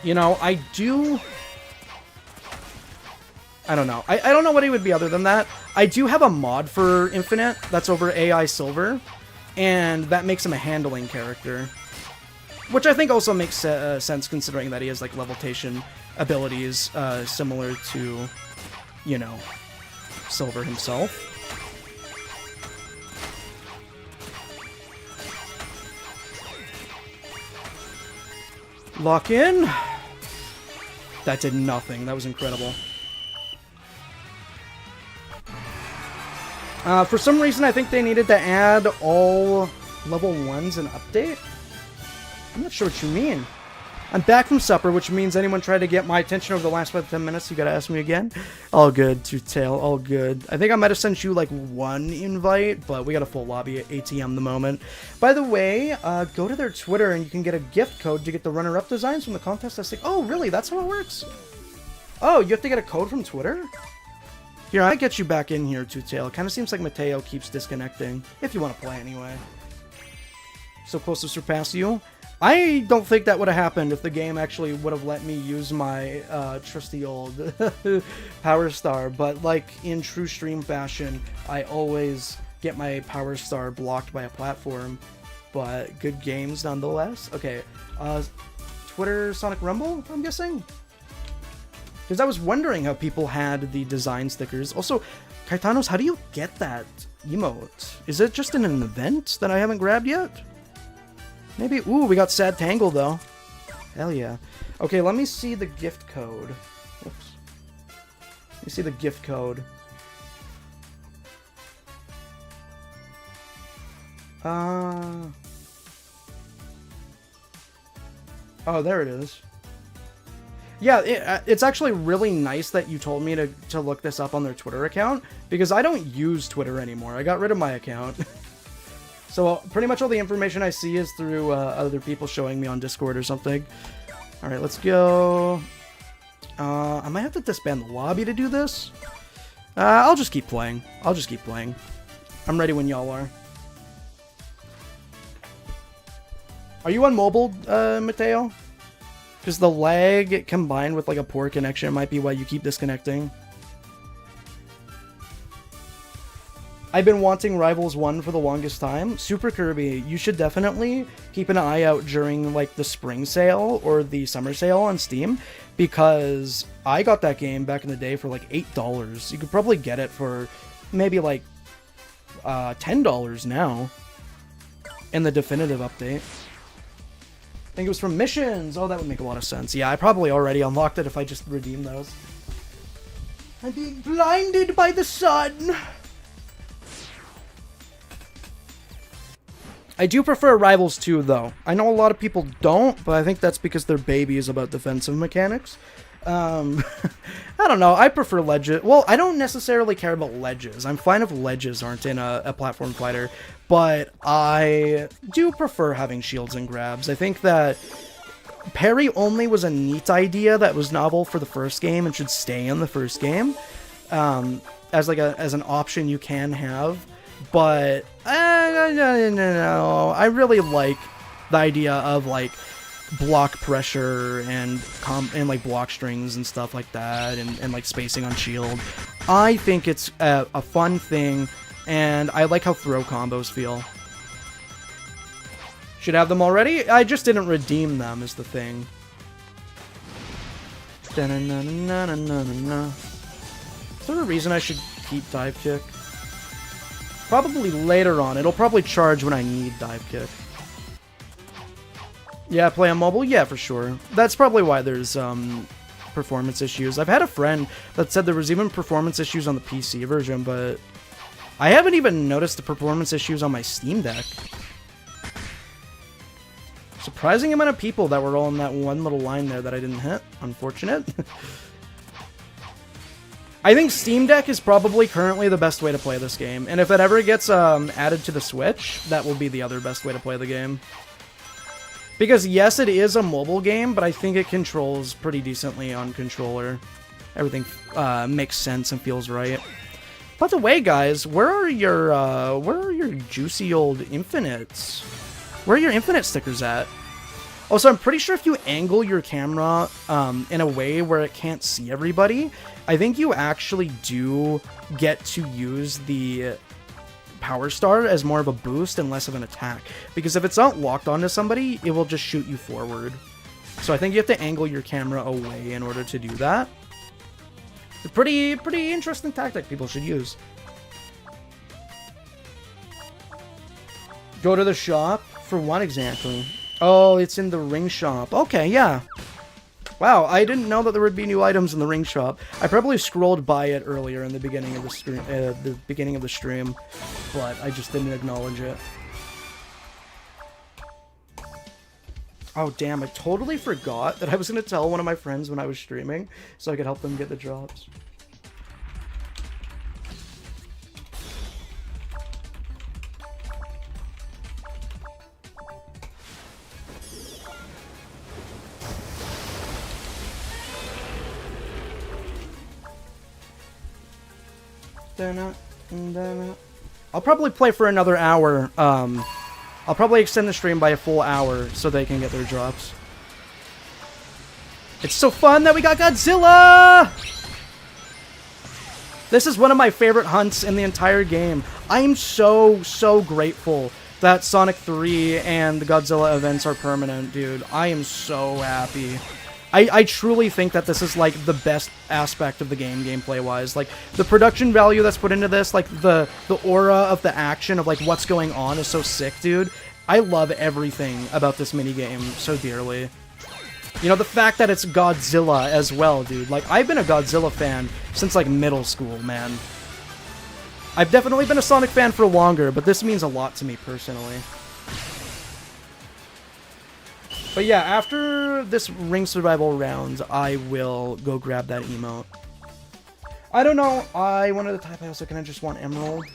S1: you know, I don't know. I don't know what he would be other than that. I do have a mod for Infinite that's over AI Silver, and that makes him a handling character. Which I think also makes sense considering that he has, like, levitation abilities similar to, you know, Silver himself. Lock in. That did nothing. That was incredible. For some reason, I think they needed to add all level 1s in update. I'm not sure what you mean. I'm back from supper, which means anyone tried to get my attention over the last 5 to 10 minutes, you gotta ask me again. All good, Two-Tail, all good. I think I might have sent you, like, one invite, but we got a full lobby at ATM the moment. By the way, go to their Twitter and you can get a gift code to get the runner-up designs from the contest. Oh, really? That's how it works? Oh, you have to get a code from Twitter? Here, I get you back in here, Two-Tail. Kind of seems like Mateo keeps disconnecting. If you want to play anyway. So close to surpass you. I don't think that would have happened if the game actually would have let me use my trusty old Power Star. But like in true stream fashion, I always get my Power Star blocked by a platform. But good games nonetheless. Okay, Twitter Sonic Rumble, I'm guessing? Because I was wondering how people had the design stickers. Also, Caetanos, how do you get that emote? Is it just in an event that I haven't grabbed yet? Maybe. Ooh, we got Sad Tangle, though. Hell yeah. Okay, let me see the gift code. Whoops. Let me see the gift code. Oh, there it is. Yeah, it's actually really nice that you told me to look this up on their Twitter account, because I don't use Twitter anymore. I got rid of my account. So pretty much all the information I see is through other people showing me on Discord or something. Alright, let's go. I might have to disband the lobby to do this. I'll just keep playing. I'm ready when y'all are. Are you on mobile, Mateo? Because the lag combined with like a poor connection might be why you keep disconnecting. I've been wanting Rivals 1 for the longest time. Super Kirby, you should definitely keep an eye out during like the spring sale or the summer sale on Steam, because I got that game back in the day for like $8. You could probably get it for maybe like $10 now in the definitive update. I think it was from missions. Oh, that would make a lot of sense. Yeah, I probably already unlocked it if I just redeemed those. I'm being blinded by the sun. I do prefer Rivals 2, though. I know a lot of people don't, but I think that's because their baby is about defensive mechanics. I don't know. I prefer ledges. Well, I don't necessarily care about ledges. I'm fine if ledges aren't in a platform fighter, but I do prefer having shields and grabs. I think that parry only was a neat idea that was novel for the first game and should stay in the first game as an option you can have. But no, I really like the idea of like block pressure and like block strings and stuff like that, and like spacing on shield. I think it's a fun thing, and I like how throw combos feel. Should have them already. I just didn't redeem them is the thing. Is there a reason I should keep dive kick? Probably later on. It'll probably charge when I need dive kick. Yeah, play on mobile? Yeah, for sure. That's probably why there's performance issues. I've had a friend that said there was even performance issues on the PC version, but I haven't even noticed the performance issues on my Steam Deck. Surprising amount of people that were all in that one little line there that I didn't hit. Unfortunate. I think Steam Deck is probably currently the best way to play this game, and if it ever gets added to the Switch, that will be the other best way to play the game. Because yes, it is a mobile game, but I think it controls pretty decently on controller. Everything makes sense and feels right. By the way, guys, where are your juicy old infinites? Where are your infinite stickers at? Also, I'm pretty sure if you angle your camera in a way where it can't see everybody, I think you actually do get to use the Power Star as more of a boost and less of an attack. Because if it's not locked onto somebody, it will just shoot you forward. So I think you have to angle your camera away in order to do that. It's a pretty interesting tactic people should use. Go to the shop? For what exactly? Oh, it's in the ring shop. Okay, yeah. Wow, I didn't know that there would be new items in the ring shop. I probably scrolled by it earlier in the beginning of the stream, but I just didn't acknowledge it. Oh damn, I totally forgot that I was going to tell one of my friends when I was streaming so I could help them get the drops. I'll probably play for another hour. I'll probably extend the stream by a full hour so they can get their drops. It's so fun that we got Godzilla! This is one of my favorite hunts in the entire game. I am so grateful that Sonic 3 and the Godzilla events are permanent, dude. I am so happy. I truly think that this is, like, the best aspect of the game, gameplay-wise. Like, the production value that's put into this, like, the aura of the action of, like, what's going on is so sick, dude. I love everything about this minigame so dearly. You know, the fact that it's Godzilla as well, dude. Like, I've been a Godzilla fan since, like, middle school, man. I've definitely been a Sonic fan for longer, but this means a lot to me personally. But yeah, after this ring survival round, I will go grab that emote. I don't know. I wanted to type, I also kind of just want Emerald.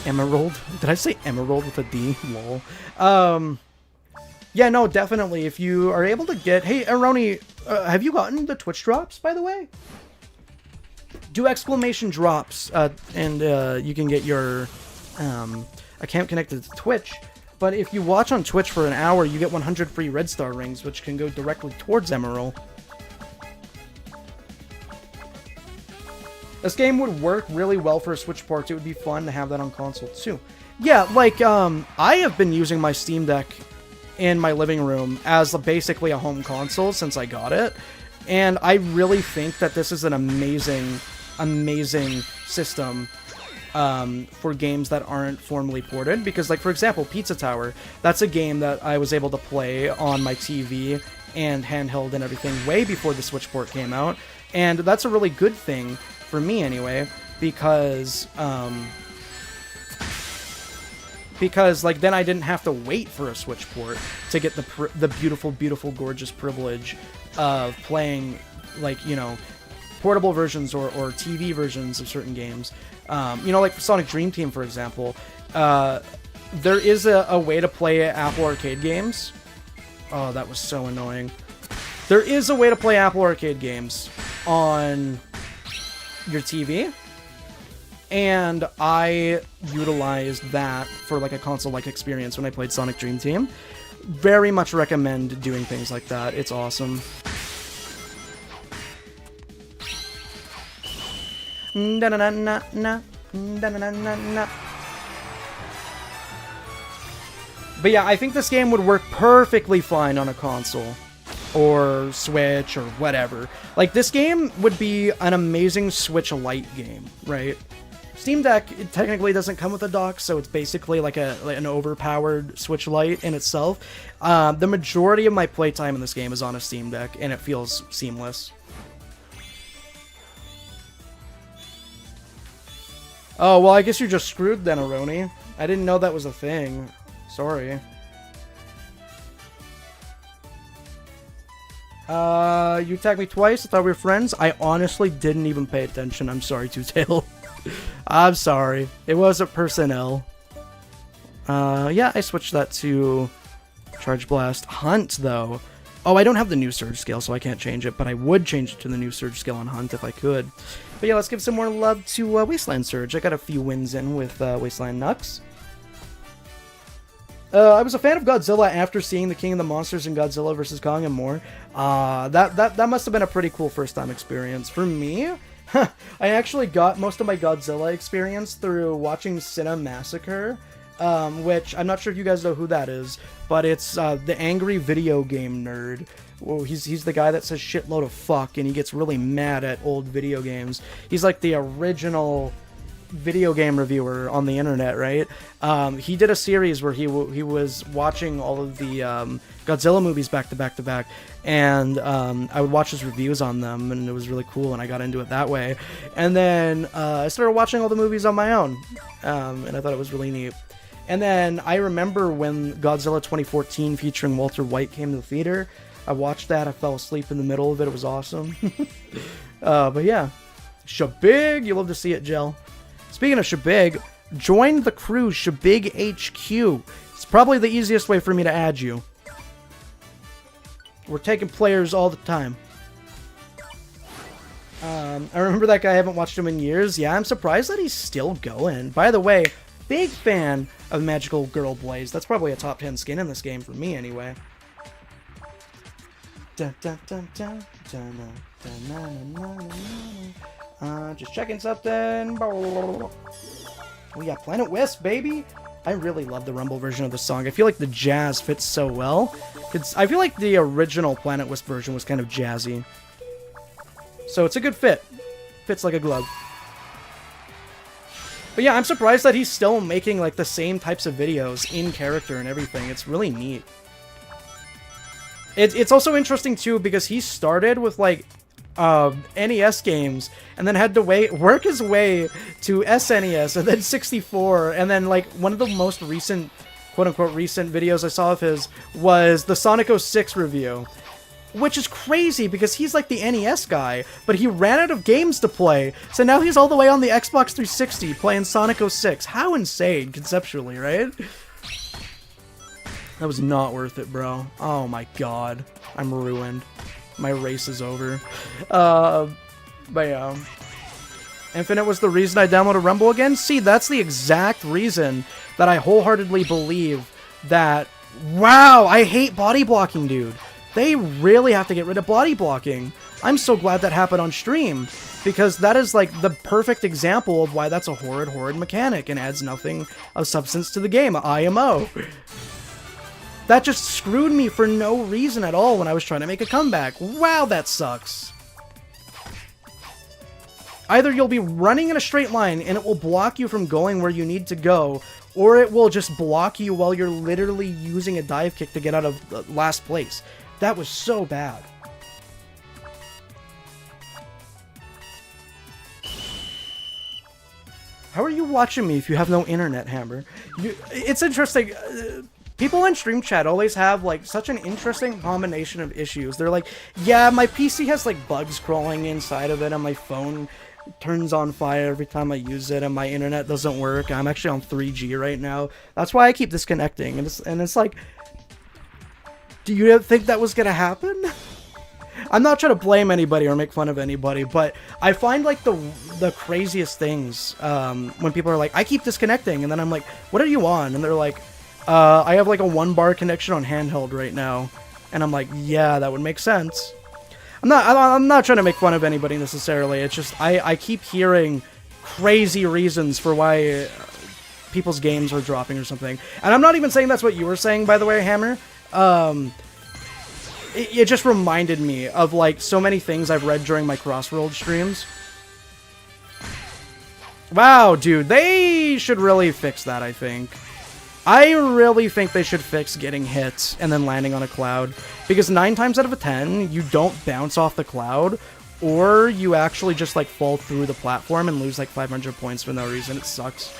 S1: Emerald? Did I say Emerald with a D? Lol. Yeah, no, definitely. If you are able to get... Hey, Aroni, have you gotten the Twitch drops, by the way? Do exclamation drops, and you can get your account connected to Twitch. But if you watch on Twitch for an hour, you get 100 free Red Star rings, which can go directly towards Emerald. This game would work really well for a Switch port. It would be fun to have that on console, too. Yeah, like, I have been using my Steam Deck in my living room as basically a home console since I got it. And I really think that this is an amazing system for games that aren't formally ported, because, like, for example, Pizza Tower, that's a game that I was able to play on my TV and handheld and everything way before the Switch port came out, and that's a really good thing for me anyway, because like, then I didn't have to wait for a Switch port to get the beautiful, gorgeous privilege of playing, like, you know, portable versions or TV versions of certain games. You know, like Sonic Dream Team, for example. There is a way to play Apple Arcade games. Oh, that was so annoying. There is a way to play Apple Arcade games on your TV. And I utilized that for, like, a console-like experience when I played Sonic Dream Team. Very much recommend doing things like that. It's awesome. But yeah, I think this game would work perfectly fine on a console or Switch or whatever. Like, this game would be an amazing Switch Lite game, right? Steam Deck, it technically doesn't come with a dock, so it's basically like an overpowered Switch Lite in itself. The majority of my playtime in this game is on a Steam Deck, and it feels seamless. Oh, well, I guess you're just screwed then, Aroni. I didn't know that was a thing. Sorry. You tagged me twice. I thought we were friends. I honestly didn't even pay attention. I'm sorry, Two-Tail. I'm sorry. It wasn't personnel. Yeah, I switched that to Charge Blast. Hunt, though. Oh, I don't have the new Surge Scale, so I can't change it, but I would change it to the new Surge Scale on Hunt if I could. But yeah, let's give some more love to Wasteland Surge. I got a few wins in with Wasteland Nux. I was a fan of Godzilla after seeing the King of the Monsters and Godzilla vs. Kong and more. That must have been a pretty cool first-time experience. For me, I actually got most of my Godzilla experience through watching Cinemassacre, which I'm not sure if you guys know who that is, but it's the angry video game nerd. Well, he's the guy that says shitload of fuck, and he gets really mad at old video games. He's like the original video game reviewer on the internet, right? He did a series where he was watching all of the Godzilla movies back to back to back, and I would watch his reviews on them, and it was really cool, and I got into it that way. And then I started watching all the movies on my own, and I thought it was really neat. And then I remember when Godzilla 2014 featuring Walter White came to the theater. I watched that. I fell asleep in the middle of it. It was awesome. But yeah, Shabig, you love to see it, Gel. Speaking of Shabig, join the crew, Shabig HQ. It's probably the easiest way for me to add you. We're taking players all the time. I remember that guy. I haven't watched him in years. Yeah, I'm surprised that he's still going. By the way, big fan of Magical Girl Blaze. That's probably a top 10 skin in this game for me, anyway. Just checking something. Oh yeah, Planet Wisp, baby! I really love the Rumble version of the song. I feel like the jazz fits so well. I feel like the original Planet Wisp version was kind of jazzy. So it's a good fit. Fits like a glove. But yeah, I'm surprised that he's still making like the same types of videos in character and everything. It's really neat. It's also interesting too because he started with like NES games and then had to work his way to SNES and then 64, and then like one of the most recent, quote-unquote recent videos I saw of his was the Sonic 06 review, which is crazy because he's like the NES guy, but he ran out of games to play, so now he's all the way on the Xbox 360 playing Sonic 06. How insane conceptually, right? That was not worth it, bro. Oh my god. I'm ruined. My race is over. But yeah. Infinite was the reason I downloaded Rumble again? See, that's the exact reason that I wholeheartedly believe that... Wow, I hate body blocking, dude. They really have to get rid of body blocking. I'm so glad that happened on stream, because that is like the perfect example of why that's a horrid mechanic and adds nothing of substance to the game. IMO. That just screwed me for no reason at all when I was trying to make a comeback. Wow, that sucks. Either you'll be running in a straight line and it will block you from going where you need to go, or it will just block you while you're literally using a dive kick to get out of last place. That was so bad. How are you watching me if you have no internet, Hammer? It's interesting. People in stream chat always have, like, such an interesting combination of issues. They're like, yeah, my PC has, like, bugs crawling inside of it, and my phone turns on fire every time I use it, and my internet doesn't work. I'm actually on 3G right now. That's why I keep disconnecting. And it's like, do you think that was gonna happen? I'm not trying to blame anybody or make fun of anybody, but I find, like, the craziest things when people are like, I keep disconnecting, and then I'm like, what are you on? And they're like, I have like a 1 bar connection on handheld right now, and I'm like, yeah, that would make sense. I'm not trying to make fun of anybody necessarily. It's just I keep hearing crazy reasons for why people's games are dropping or something, and I'm not even saying that's what you were saying, by the way, Hammer. It just reminded me of like so many things I've read during my Crossroads streams. Wow, dude, they should really fix that, I think. I really think they should fix getting hit and then landing on a cloud. Because 9 times out of 10, you don't bounce off the cloud, or you actually just, like, fall through the platform and lose, like, 500 points for no reason. It sucks.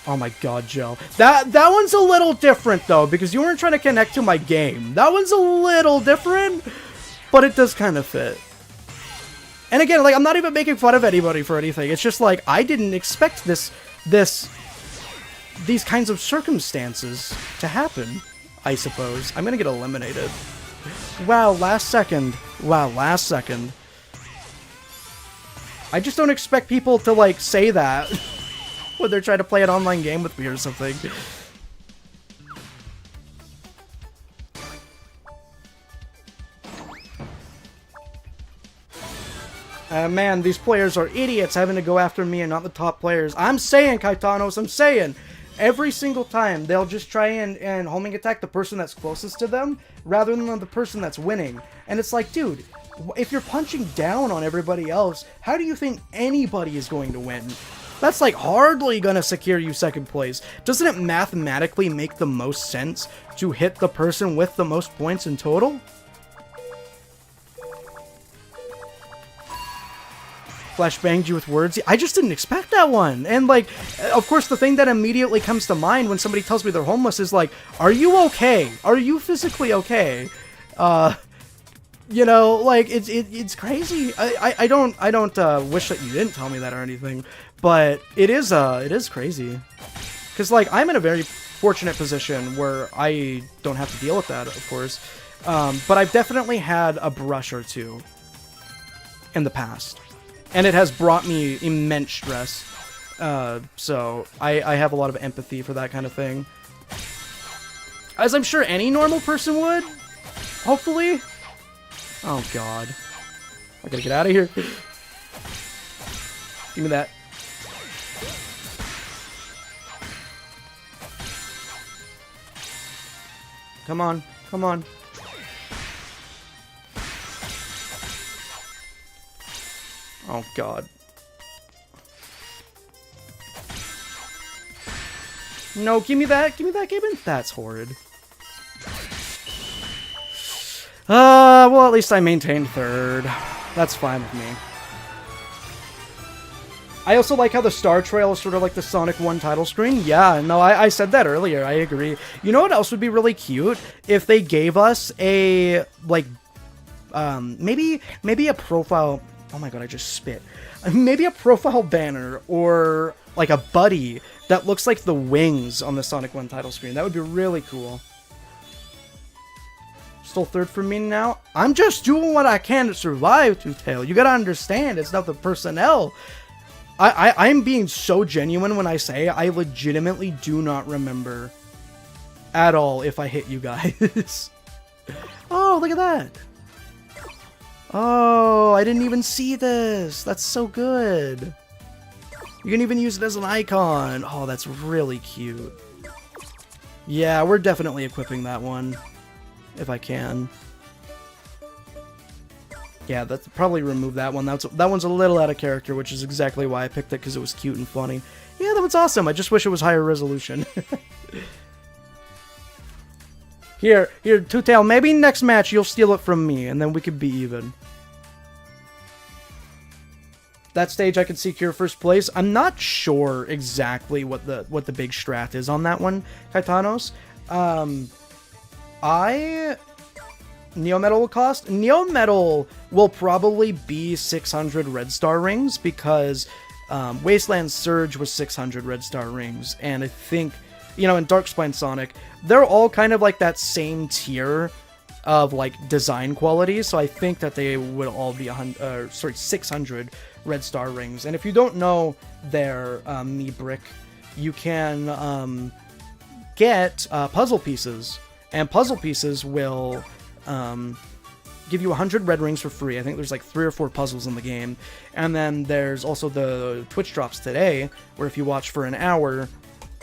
S1: Oh my god, Joe. That one's a little different, though, because you weren't trying to connect to my game. That one's a little different, but it does kind of fit. And again, like, I'm not even making fun of anybody for anything. It's just, like, I didn't expect these kinds of circumstances to happen, I suppose. I'm gonna get eliminated. Wow, last second. Wow, last second. I just don't expect people to, like, say that when they're trying to play an online game with me or something. Man, these players are idiots having to go after me and not the top players. I'm saying, Kaitanos, I'm saying. Every single time, they'll just try and homing attack the person that's closest to them, rather than the person that's winning. And it's like, dude, if you're punching down on everybody else, how do you think anybody is going to win? That's, like, hardly gonna secure you second place. Doesn't it mathematically make the most sense to hit the person with the most points in total? Flashbanged you with words. I just didn't expect that one. And, like, of course, the thing that immediately comes to mind when somebody tells me they're homeless is, like, are you okay? Are you physically okay? You know, like, it's crazy. I don't wish that you didn't tell me that or anything, but it is crazy. Because, like, I'm in a very fortunate position where I don't have to deal with that, of course. But I've definitely had a brush or two in the past. And it has brought me immense stress. So I have a lot of empathy for that kind of thing. As I'm sure any normal person would. Hopefully. Oh, God. I gotta get out of here. Give me that. Come on. Come on. Oh, God. No, give me that. Give me that, Gaben. That's horrid. Well, at least I maintained third. That's fine with me. I also like how the Star Trail is sort of like the Sonic 1 title screen. Yeah, no, I said that earlier. I agree. You know what else would be really cute? If they gave us a, like, maybe a profile... Oh my god, I just spit. Maybe a profile banner or like a buddy that looks like the wings on the Sonic 1 title screen. That would be really cool. Still third for me now? I'm just doing what I can to survive, Two-Tail. You gotta understand, it's not the personnel. I'm being so genuine when I say I legitimately do not remember at all if I hit you guys. Oh, look at that. Oh, I didn't even see this. That's so good. You can even use it as an icon. Oh, that's really cute. Yeah, we're definitely equipping that one. If I can. Yeah, that's probably remove that one. That one's a little out of character, which is exactly why I picked it, because it was cute and funny. Yeah, that one's awesome. I just wish it was higher resolution. Here, Two-Tail, maybe next match you'll steal it from me, and then we could be even. That stage I can secure first place. I'm not sure exactly what the big strat is on that one, Kaitanos. Neo Metal will cost? Neo Metal will probably be 600 Red Star rings, because Wasteland Surge was 600 Red Star rings, and I think, you know, in Darkspine Sonic, they're all kind of like that same tier of, like, design quality, so I think that they would all be 600 Red Star rings. And if you don't know their Me Brick, you can get puzzle pieces, and puzzle pieces will give you 100 red rings for free. I think there's like 3 or 4 puzzles in the game. And then there's also the Twitch drops today, where if you watch for an hour,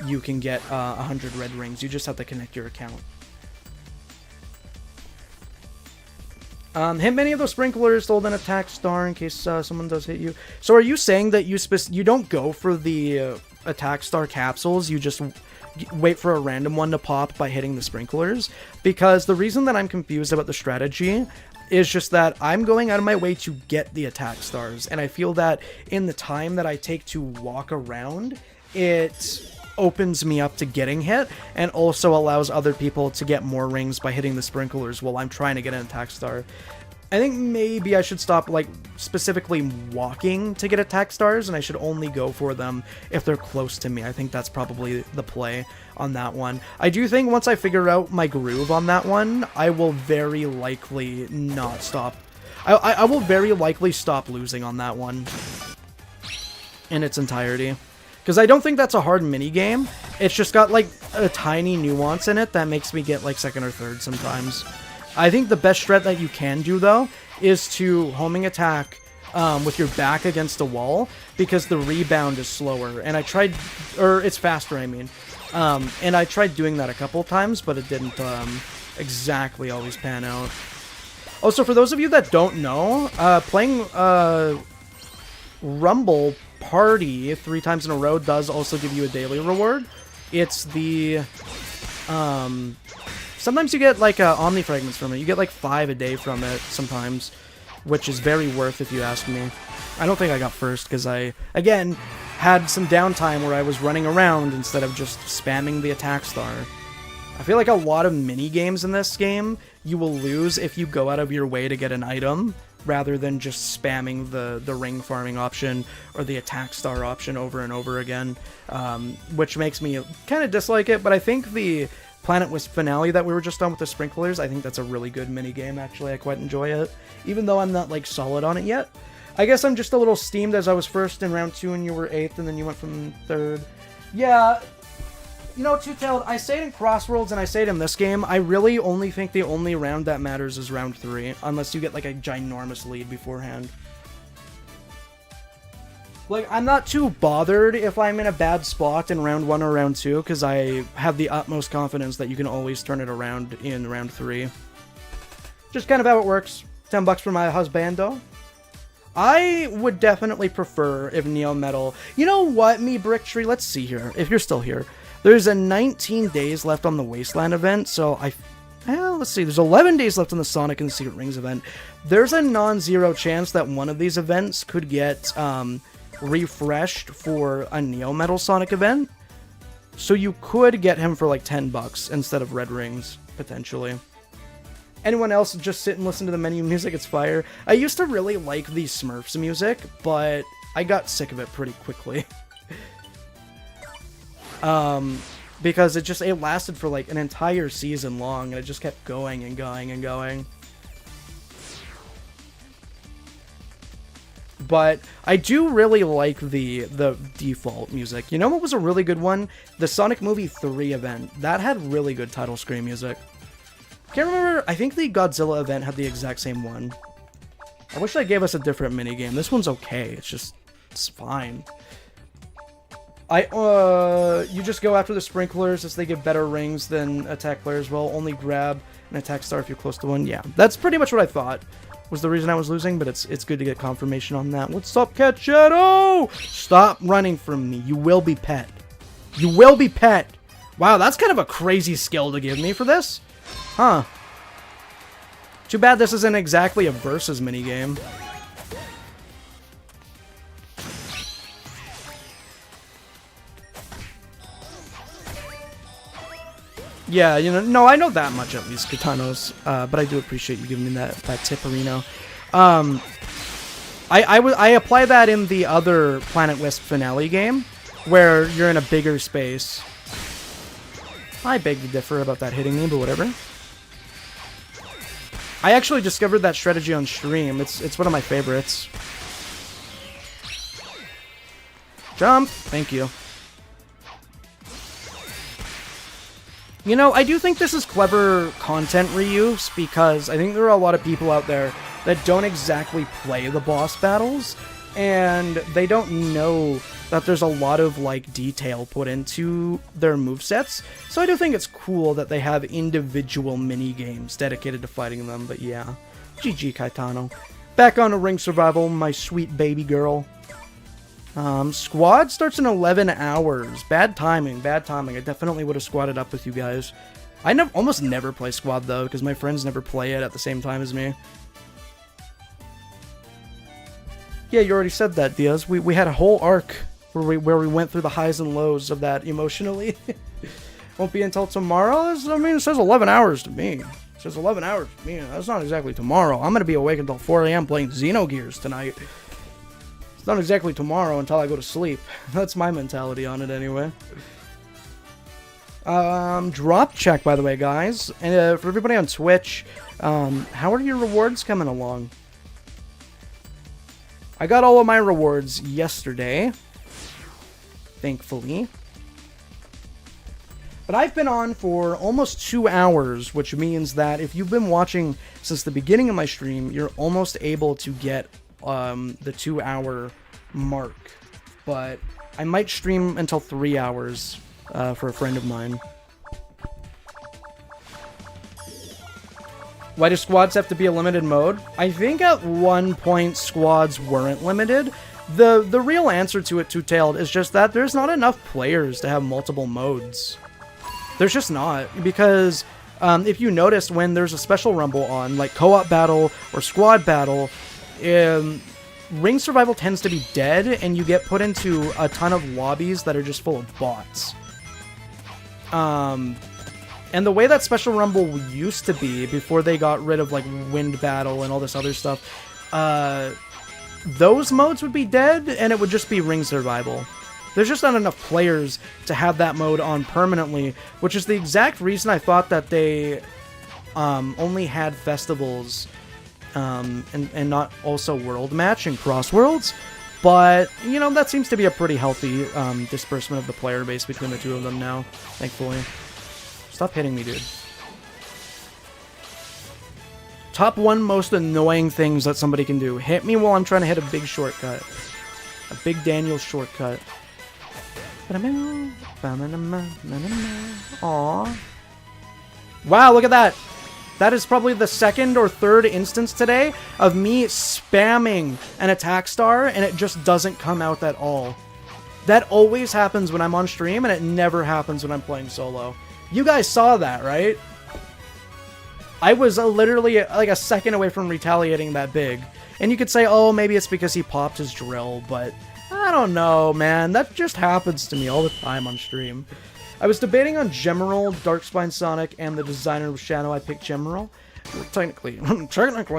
S1: you can get 100 red rings. You just have to connect your account. Hit many of those sprinklers, hold an attack star in case someone does hit you. So are you saying that you don't go for the attack star capsules, you just wait for a random one to pop by hitting the sprinklers? Because the reason that I'm confused about the strategy is just that I'm going out of my way to get the attack stars, and I feel that in the time that I take to walk around, it opens me up to getting hit, and also allows other people to get more rings by hitting the sprinklers while I'm trying to get an attack star. I think maybe I should stop, like, specifically walking to get attack stars, and I should only go for them if they're close to me. I think that's probably the play on that one. I do think once I figure out my groove on that one, I will very likely not stop. I will very likely stop losing on that one in its entirety. Because I don't think that's a hard minigame. It's just got, like, a tiny nuance in it that makes me get, like, second or third sometimes. I think the best strat that you can do, though, is to homing attack with your back against a wall, because the rebound is slower. And I tried, or it's faster, I mean. And I tried doing that a couple times, but it didn't exactly always pan out. Also, for those of you that don't know, playing Rumble Party 3 times in a row does also give you a daily reward. It's the... sometimes you get, like, Omni Fragments from it. You get, like, 5 a day from it sometimes, which is very worth if you ask me. I don't think I got first, because I, again, had some downtime where I was running around instead of just spamming the attack star. I feel like a lot of mini-games in this game you will lose if you go out of your way to get an item, rather than just spamming the ring farming option or the attack star option over and over again, which makes me kind of dislike it. But I think the Planet Wisp finale that we were just on with the sprinklers, I think that's a really good mini-game, actually. I quite enjoy it, even though I'm not, like, solid on it yet. I guess I'm just a little steamed as I was first in round 2 and you were 8th, and then you went from 3rd. Yeah, you know, Two-Tailed, I say it in Crossworlds and I say it in this game, I really only think the only round that matters is round 3, unless you get, like, a ginormous lead beforehand. Like, I'm not too bothered if I'm in a bad spot in round 1 or round 2, because I have the utmost confidence that you can always turn it around in round 3. Just kind of how it works. $10 for my husbando. I would definitely prefer if Neo Metal... You know what, me Bricktree? Let's see here, if you're still here. There's a 19 days left on the Wasteland event, so let's see, there's 11 days left on the Sonic and the Secret Rings event. There's a non-zero chance that one of these events could get refreshed for a Neo Metal Sonic event. So you could get him for like $10 instead of Red Rings, potentially. Anyone else just sit and listen to the menu music? It's fire. I used to really like the Smurfs music, but I got sick of it pretty quickly. Because it lasted for like an entire season long, and it just kept going and going and going. But I do really like the default music. You know what was a really good one? The Sonic Movie 3 event. That had really good title screen music. Can't remember, I think the Godzilla event had the exact same one. I wish they gave us a different minigame. This one's okay, it's fine. You just go after the sprinklers as they give better rings than attack players will. Only grab an attack star if you're close to one. Yeah, that's pretty much what I thought was the reason I was losing, but it's good to get confirmation on that. What's up, Cat Shadow? Stop running from me. You will be pet. You will be pet. Wow, that's kind of a crazy skill to give me for this. Huh. Too bad this isn't exactly a versus minigame. Yeah, you know, no, I know that much at least, Katanos, but I do appreciate you giving me that tip, Reno. I apply that in the other Planet Wisp finale game, where you're in a bigger space. I beg to differ about that hitting me, but whatever. I actually discovered that strategy on stream. It's one of my favorites. Jump! Thank you. You know, I do think this is clever content reuse, because I think there are a lot of people out there that don't exactly play the boss battles, and they don't know that there's a lot of, like, detail put into their movesets. So I do think it's cool that they have individual mini-games dedicated to fighting them, but yeah. GG, Caetano. Back on to Ring Survival, my sweet baby girl. Squad starts in 11 hours. Bad timing, bad timing. I definitely would have squatted up with you guys. I almost never play squad, though, because my friends never play it at the same time as me. Yeah, you already said that, Diaz. We had a whole arc where we went through the highs and lows of that emotionally. Won't be until tomorrow? I mean, it says 11 hours to me. It says 11 hours to me. That's not exactly tomorrow. I'm going to be awake until 4 a.m. playing Xenogears tonight. It's not exactly tomorrow until I go to sleep. That's my mentality on it anyway. Drop check, by the way, guys. And for everybody on Twitch, how are your rewards coming along? I got all of my rewards yesterday, thankfully. But I've been on for almost 2 hours, which means that if you've been watching since the beginning of my stream, you're almost able to get the 2-hour mark. But I might stream until 3 hours for a friend of mine. Why do squads have to be a limited mode? I think at one point squads weren't limited. The real answer to it, Two-Tailed, is just that there's not enough players to have multiple modes. There's just not, because if you notice when there's a special rumble on, like co-op battle or squad battle, Ring Survival tends to be dead, and you get put into a ton of lobbies that are just full of bots. And the way that Special Rumble used to be, before they got rid of, like, Wind Battle and all this other stuff, those modes would be dead, and it would just be Ring Survival. There's just not enough players to have that mode on permanently, which is the exact reason I thought that they only had festivals and not also World Match and Cross Worlds. But, you know, that seems to be a pretty healthy disbursement of the player base between the two of them now, thankfully. Stop hitting me, dude. Top 1 most annoying things that somebody can do. Hit me while I'm trying to hit a big shortcut. A big Daniel shortcut. Aww. Wow, look at that. That is probably the 2nd or 3rd instance today of me spamming an attack star and it just doesn't come out at all. That always happens when I'm on stream and it never happens when I'm playing solo. You guys saw that, right? I was literally like a second away from retaliating that big. And you could say, oh, maybe it's because he popped his drill, but I don't know, man. That just happens to me all the time on stream. I was debating on Gemerald, Darkspine Sonic, and the designer of Shadow. I picked Gemerald. Technically,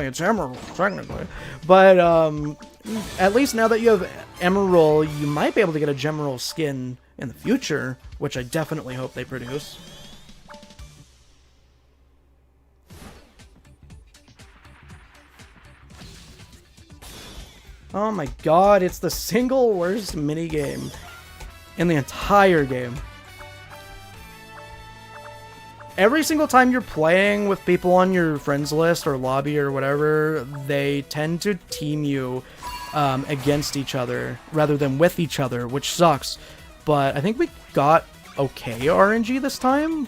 S1: it's Emerald, technically. But at least now that you have Emerald, you might be able to get a Gemerald skin in the future, which I definitely hope they produce. Oh my god, it's the single worst minigame in the entire game. Every single time you're playing with people on your friends list or lobby or whatever, they tend to team you against each other rather than with each other, which sucks. But I think we got okay RNG this time.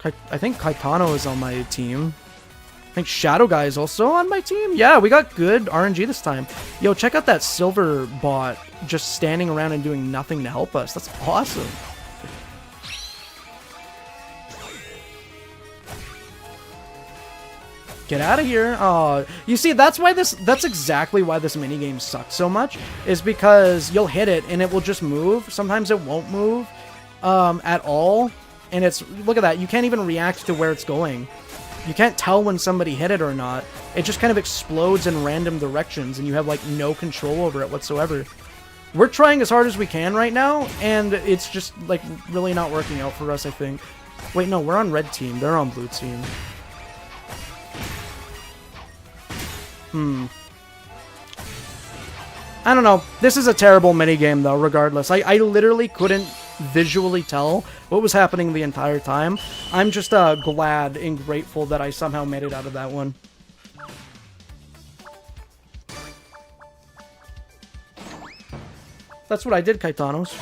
S1: I think Caetano is on my team. I think Shadow Guy is also on my team. Yeah, we got good RNG this time. Yo, check out that silver bot just standing around and doing nothing to help us. That's awesome. Get out of here. Oh, you see, that's exactly why this minigame sucks so much, is because you'll hit it and it will just move. Sometimes it won't move at all. And look at that. You can't even react to where it's going. You can't tell when somebody hit it or not. It just kind of explodes in random directions and you have like no control over it whatsoever. We're trying as hard as we can right now and it's just like really not working out for us, I think. Wait, no, we're on red team. They're on blue team. I don't know. This is a terrible minigame though, regardless. I literally couldn't visually tell what was happening the entire time. I'm just glad and grateful that I somehow made it out of that one. That's what I did, Caetanos.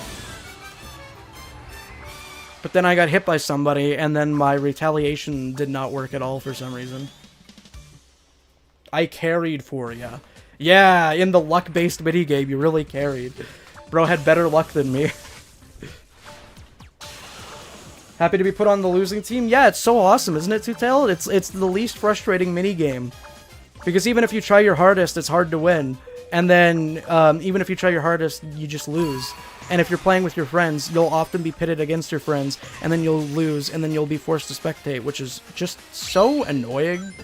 S1: But then I got hit by somebody, and then my retaliation did not work at all for some reason. I carried for you. Yeah, in the luck-based minigame, you really carried. Bro had better luck than me. Happy to be put on the losing team? Yeah, it's so awesome, isn't it, Two-Tail? It's the least frustrating minigame. Because even if you try your hardest, it's hard to win. And then, even if you try your hardest, you just lose. And if you're playing with your friends, you'll often be pitted against your friends, and then you'll lose, and then you'll be forced to spectate, which is just so annoying.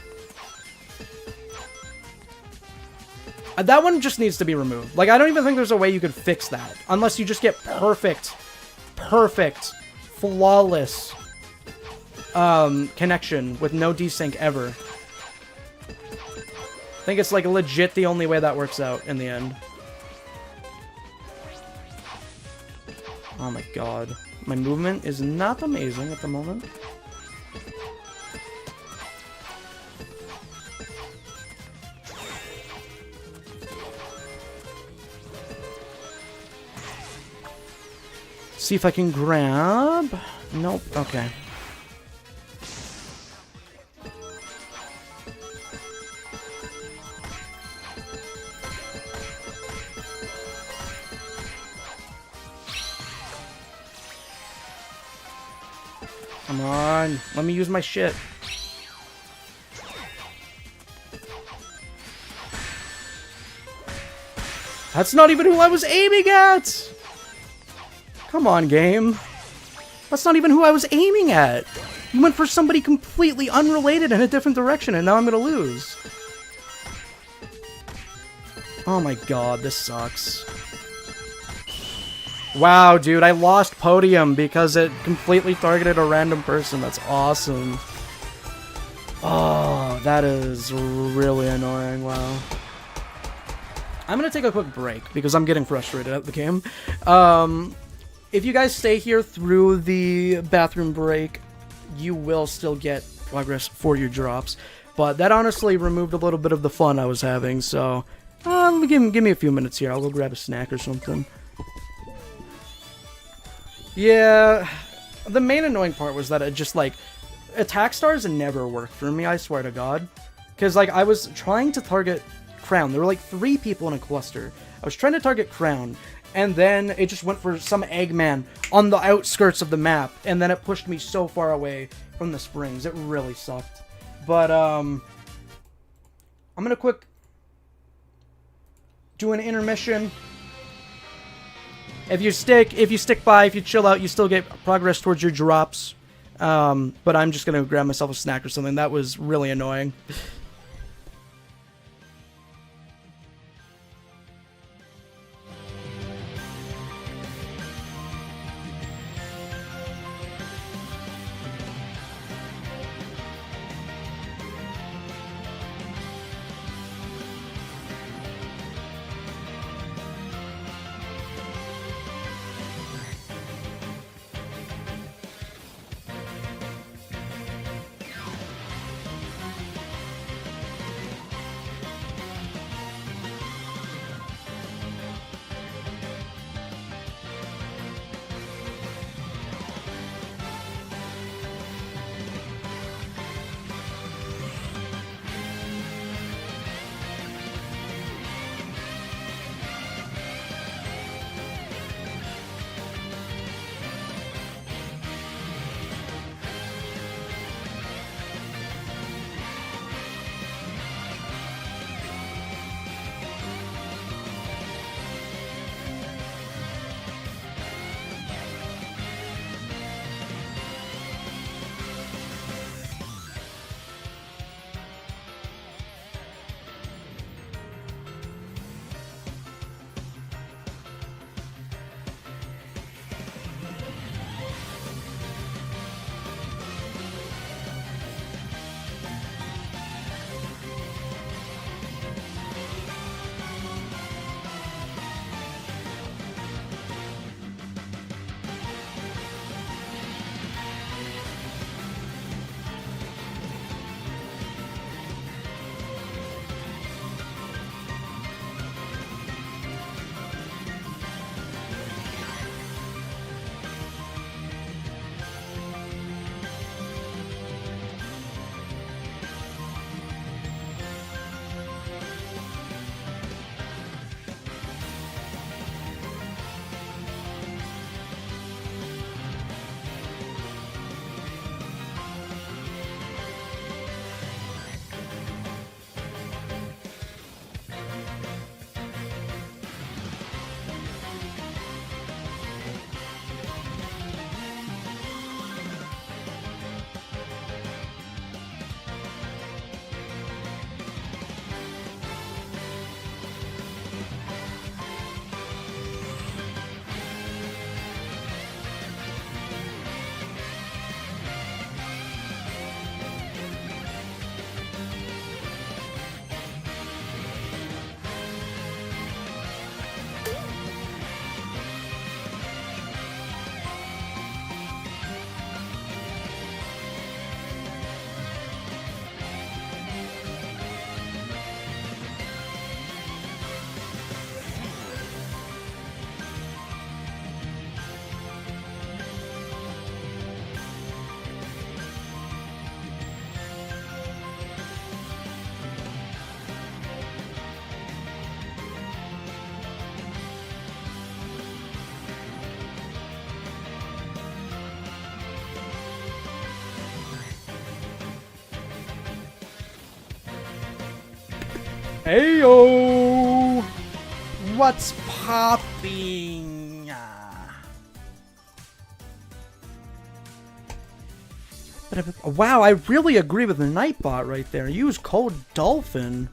S1: That one just needs to be removed. Like, I don't even think there's a way you could fix that. Unless you just get perfect, flawless, connection with no desync ever. I think it's, like, legit the only way that works out in the end. Oh my god. My movement is not amazing at the moment. See if I can grab... Nope. Okay. Come on. Let me use my shit. That's not even who I was aiming at! Come on, game. That's not even who I was aiming at. You went for somebody completely unrelated in a different direction, and now I'm gonna lose. Oh my god, this sucks. Wow, dude, I lost podium because it completely targeted a random person. That's awesome. Oh, that is really annoying. Wow. I'm gonna take a quick break because I'm getting frustrated at the game. If you guys stay here through the bathroom break, you will still get progress for your drops. But that honestly removed a little bit of the fun I was having, so... give me a few minutes here. I'll go grab a snack or something. Yeah, the main annoying part was that it just, like, attack stars never worked for me, I swear to God. Because, like, I was trying to target Crown. There were, like, 3 people in a cluster. I was trying to target Crown, and then it just went for some Eggman on the outskirts of the map, and then it pushed me so far away from the springs. It really sucked. But, I'm gonna quick do an intermission. If you stick by, if you chill out, you still get progress towards your drops. But I'm just gonna grab myself a snack or something. That was really annoying. Ayo! What's popping? Wow, I really agree with the Nightbot right there. Use code Dolphyn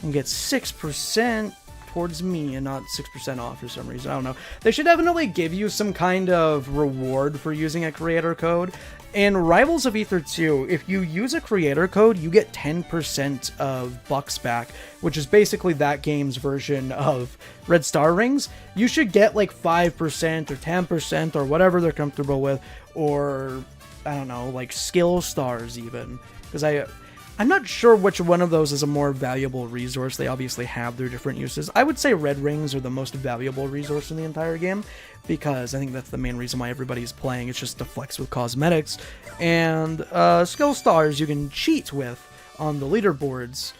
S1: and get 6% towards me and not 6% off for some reason. I don't know. They should definitely give you some kind of reward for using a creator code. In Rivals of Aether 2, if you use a creator code, you get 10% of bucks back, which is basically that game's version of Red Star Rings. You should get like 5% or 10% or whatever they're comfortable with, or I don't know, like skill stars even, because I'm not sure which one of those is a more valuable resource. They obviously have their different uses. I would say red rings are the most valuable resource in the entire game, because I think that's the main reason why everybody's playing. It's just to flex with cosmetics. And skill stars you can cheat with on the leaderboards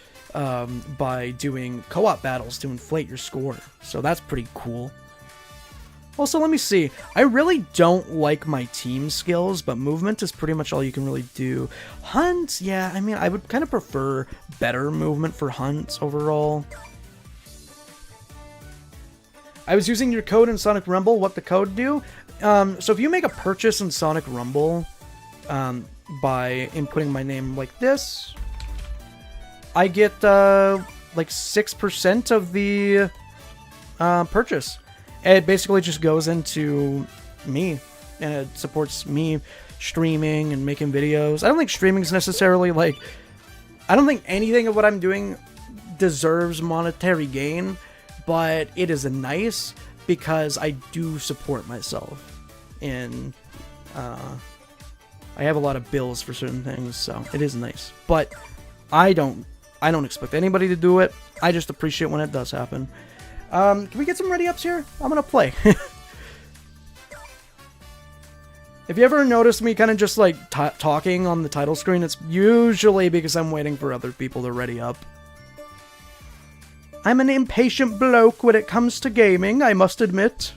S1: by doing co-op battles to inflate your score. So that's pretty cool. Also, let me see. I really don't like my team skills, but movement is pretty much all you can really do. Hunt, yeah, I mean, I would kind of prefer better movement for hunts overall. I was using your code in Sonic Rumble. What the code do? So if you make a purchase in Sonic Rumble by inputting my name like this, I get like 6% of the purchase. It basically just goes into me, and it supports me streaming and making videos. I don't think streaming is necessarily like, I don't think anything of what I'm doing deserves monetary gain, but it is nice because I do support myself, and I have a lot of bills for certain things, so it is nice. But I don't expect anybody to do it. I just appreciate when it does happen. Can we get some ready-ups here? I'm gonna play. If you ever notice me kind of just like talking on the title screen, it's usually because I'm waiting for other people to ready up. I'm an impatient bloke when it comes to gaming, I must admit.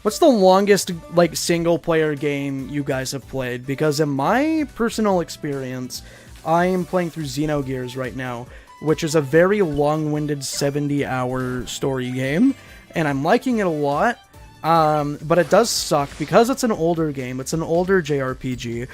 S1: What's the longest, like, single-player game you guys have played? Because in my personal experience, I am playing through Xenogears right now, which is a very long-winded 70-hour story game, and I'm liking it a lot, but it does suck because it's an older game. It's an older JRPG.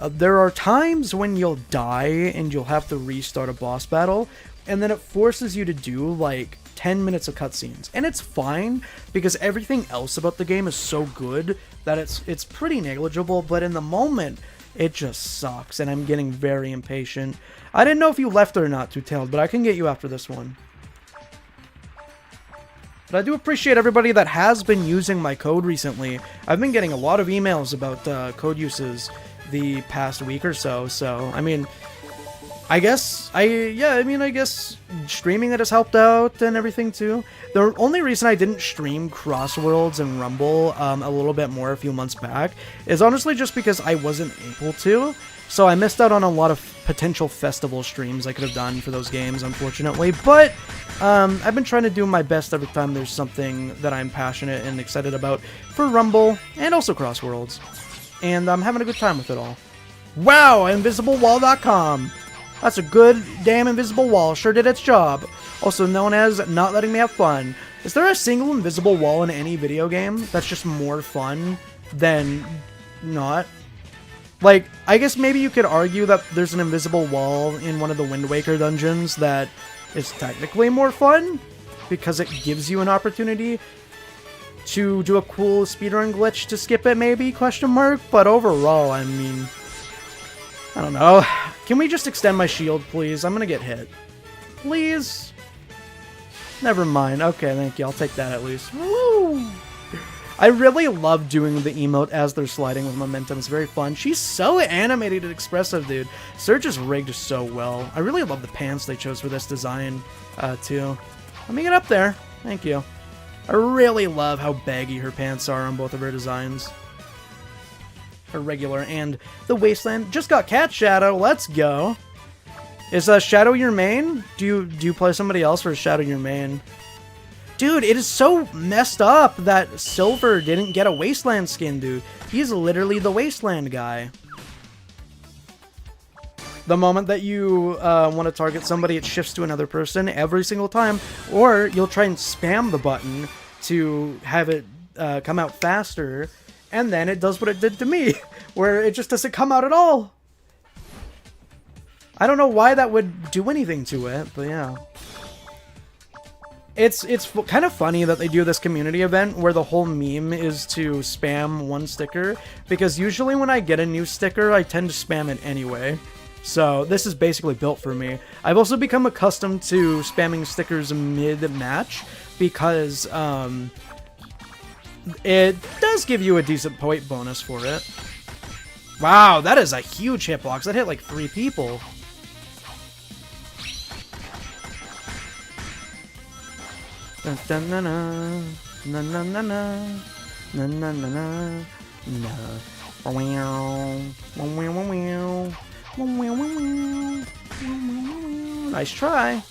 S1: There are times when you'll die and you'll have to restart a boss battle, and then it forces you to do, like, 10 minutes of cutscenes. And it's fine, because everything else about the game is so good that it's pretty negligible, but in the moment, it just sucks, and I'm getting very impatient. I didn't know if you left or not, Two-Tailed, but I can get you after this one. But I do appreciate everybody that has been using my code recently. I've been getting a lot of emails about code uses the past week or so, I mean, I guess streaming it has helped out and everything too. The only reason I didn't stream Crossworlds and Rumble a little bit more a few months back is honestly just because I wasn't able to. So I missed out on a lot of potential festival streams I could have done for those games, unfortunately. But I've been trying to do my best every time there's something that I'm passionate and excited about for Rumble and also Crossworlds. And I'm having a good time with it all. Wow, invisiblewall.com. That's a good damn invisible wall. Sure did its job. Also known as not letting me have fun. Is there a single invisible wall in any video game that's just more fun than not? Like, I guess maybe you could argue that there's an invisible wall in one of the Wind Waker dungeons that is technically more fun, because it gives you an opportunity to do a cool speedrun glitch to skip it, maybe, question mark? But overall, I mean, I don't know. Can we just extend my shield, please? I'm gonna get hit. Please? Never mind. Okay, thank you. I'll take that at least. Woo! I really love doing the emote as they're sliding with momentum. It's very fun. She's so animated and expressive, dude. Surge is rigged so well. I really love the pants they chose for this design, too. Let me get up there. Thank you. I really love how baggy her pants are on both of her designs. Her regular and the Wasteland. Just got Cat Shadow. Let's go. Is Shadow your main? Do you play somebody else, or is Shadow your main? Dude, it is so messed up that Silver didn't get a Wasteland skin, dude. He's literally the Wasteland guy. The moment that you want to target somebody, it shifts to another person every single time, or you'll try and spam the button to have it come out faster, and then it does what it did to me, where it just doesn't come out at all. I don't know why that would do anything to it, but yeah. It's kind of funny that they do this community event where the whole meme is to spam one sticker, because usually when I get a new sticker, I tend to spam it anyway. So this is basically built for me. I've also become accustomed to spamming stickers mid-match, because it does give you a decent point bonus for it. Wow, that is a huge hitbox. That hit like 3 people. Dun, dun, na, na, na, na, na, na, na, na, na, na. Nice try.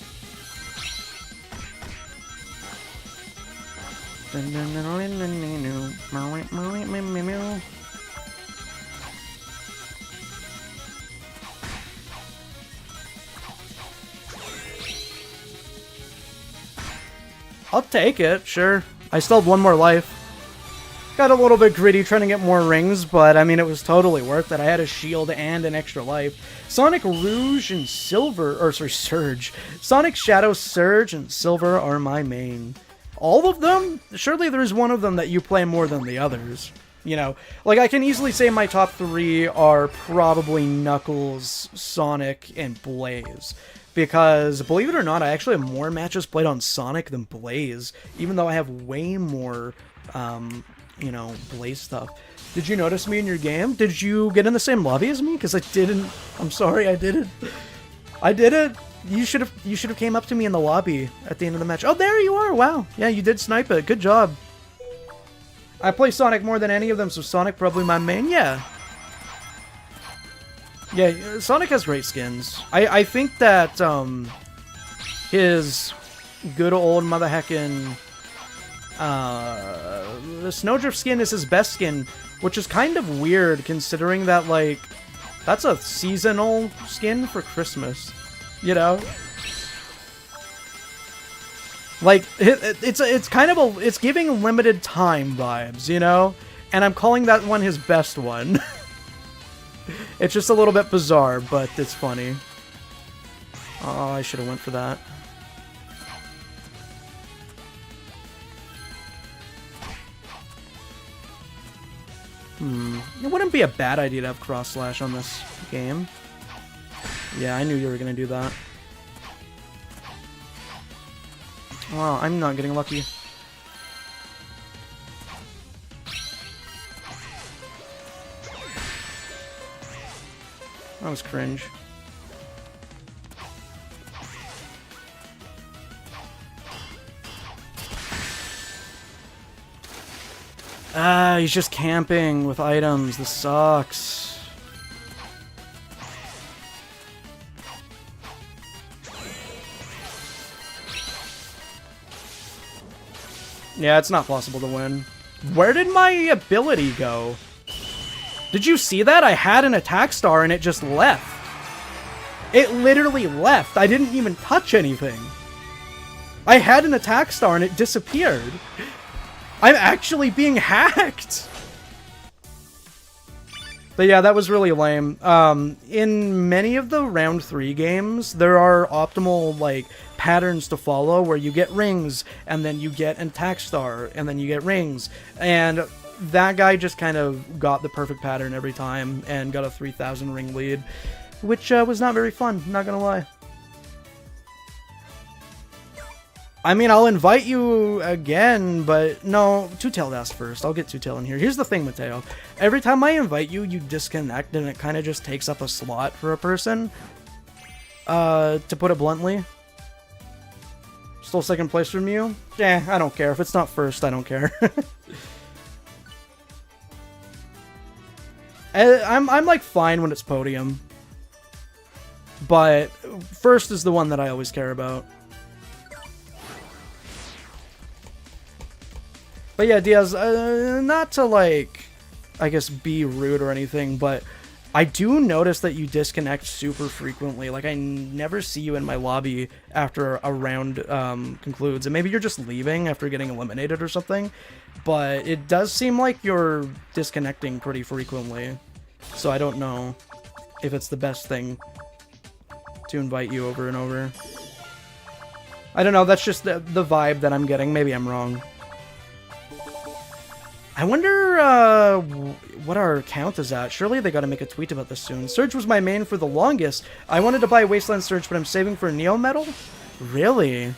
S1: I'll take it, sure. I still have 1 more life. Got a little bit greedy trying to get more rings, but I mean, it was totally worth it. I had a shield and an extra life. Sonic Rouge and Silver, or sorry, Surge. Sonic Shadow, Surge, and Silver are my main. All of them? Surely there's one of them that you play more than the others. You know, like I can easily say my top 3 are probably Knuckles, Sonic, and Blaze. Because, believe it or not, I actually have more matches played on Sonic than Blaze, even though I have way more, you know, Blaze stuff. Did you notice me in your game? Did you get in the same lobby as me? Because I didn't. I'm sorry, I didn't. I did it. You should have came up to me in the lobby at the end of the match. Oh, there you are. Wow. Yeah, you did snipe it. Good job. I play Sonic more than any of them, so Sonic probably my main. Yeah. Yeah, Sonic has great skins. I think that his good old mother heckin' the Snowdrift skin is his best skin, which is kind of weird considering that, like, that's a seasonal skin for Christmas, you know? Like, it's kind of it's giving limited time vibes, you know? And I'm calling that one his best one. It's just a little bit bizarre, but it's funny. Oh, I should have went for that. It wouldn't be a bad idea to have cross slash on this game. Yeah, I knew you were gonna do that. Wow, I'm not getting lucky. That was cringe. Ah, he's just camping with items. This sucks. Yeah, it's not possible to win. Where did my ability go? Did you see that? I had an attack star and it just left. It literally left. I didn't even touch anything. I had an attack star and it disappeared. I'm actually being hacked. But yeah, that was really lame. In many of the round 3 games, there are optimal, like, patterns to follow where you get rings, and then you get an attack star, and then you get rings. And that guy just kind of got the perfect pattern every time and got a 3,000 ring lead, which was not very fun, not gonna lie. I mean, I'll invite you again, but no, Two-Tailed asked first. I'll get Two-Tailed in here. Here's the thing, Mateo. Every time I invite you, you disconnect, and it kind of just takes up a slot for a person. To put it bluntly. Still second place from you? Yeah, I don't care. If it's not first, I don't care. I'm like fine when it's podium. But first is the one that I always care about. But yeah, Diaz, not to, like, I guess be rude or anything, but I do notice that you disconnect super frequently. Like, I never see you in my lobby after a round concludes. And maybe you're just leaving after getting eliminated or something. But it does seem like you're disconnecting pretty frequently. So I don't know if it's the best thing to invite you over and over. I don't know, that's just the vibe that I'm getting. Maybe I'm wrong. I wonder what our count is at. Surely they gotta make a tweet about this soon. Surge was my main for the longest. I wanted to buy Wasteland Surge, but I'm saving for Neo Metal? Really?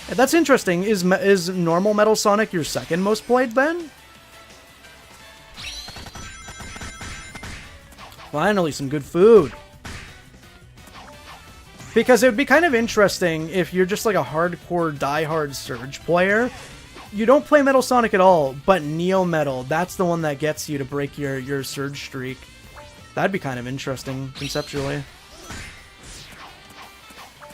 S1: That's interesting. Is normal Metal Sonic your second most played then? Finally, some good food. Because it would be kind of interesting if you're just like a hardcore die-hard Surge player. You don't play Metal Sonic at all, but Neo Metal, that's the one that gets you to break your Surge streak. That'd be kind of interesting, conceptually.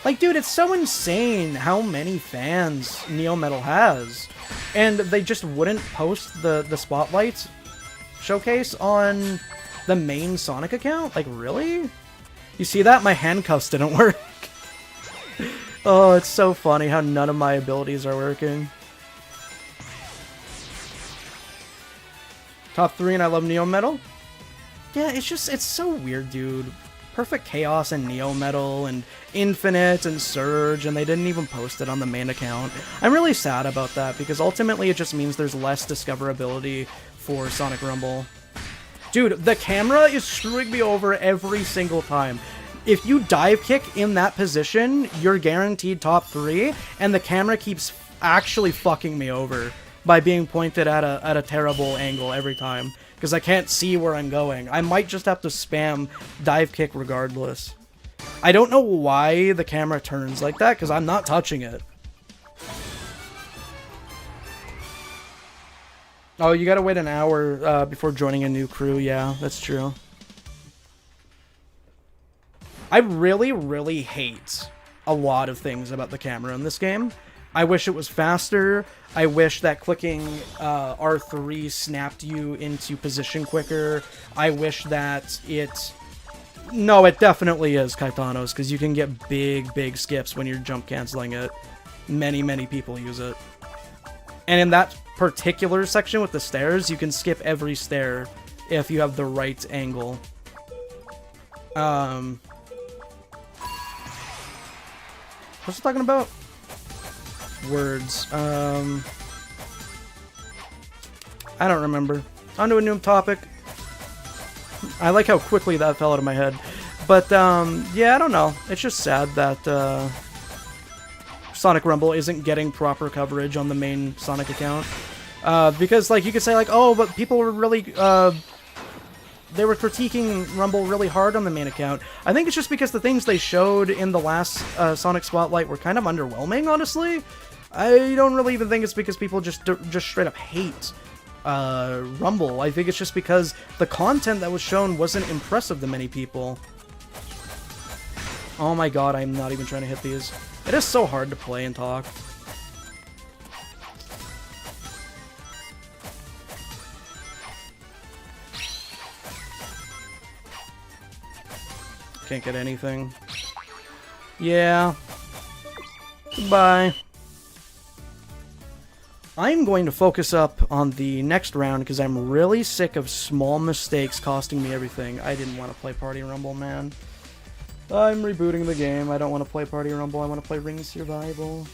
S1: Like, dude, it's so insane how many fans Neo Metal has. And they just wouldn't post the Spotlight showcase on the main Sonic account? Like, really? You see that? My handcuffs didn't work. Oh, it's so funny how none of my abilities are working. Top 3 and I love Neo Metal? Yeah, it's so weird, dude. Perfect Chaos and Neo Metal and Infinite and Surge, and they didn't even post it on the main account. I'm really sad about that, because ultimately it just means there's less discoverability for Sonic Rumble. Dude, the camera is screwing me over every single time. If you dive kick in that position, you're guaranteed top 3, and the camera keeps actually fucking me over by being pointed at a terrible angle every time, because I can't see where I'm going. I might just have to spam dive kick regardless. I don't know why the camera turns like that, because I'm not touching it. Oh, you gotta wait an hour before joining a new crew. Yeah, that's true. I really, really hate a lot of things about the camera in this game. I wish it was faster. I wish that clicking R3 snapped you into position quicker. I wish that it... No, it definitely is Caetano's, because you can get big skips when you're jump canceling it. Many people use it. And in that particular section with the stairs, you can skip every stair if you have the right angle. What's it talking about? Words. I don't remember. On to a new topic. I like how quickly that fell out of my head. But, yeah, I don't know. It's just sad that, Sonic Rumble isn't getting proper coverage on the main Sonic account. Because, like, you could say, like, oh, but people were really, they were critiquing Rumble really hard on the main account. I think it's just because the things they showed in the last Sonic Spotlight were kind of underwhelming, honestly. I don't really even think it's because people just straight up hate Rumble. I think it's just because the content that was shown wasn't impressive to many people. Oh my god, I'm not even trying to hit these. It is so hard to play and talk. Can't get anything. Yeah. Goodbye. I'm going to focus up on the next round because I'm really sick of small mistakes costing me everything. I didn't want to play Party Rumble, man. I'm rebooting the game. I don't want to play Party Rumble. I want to play Ring Survival.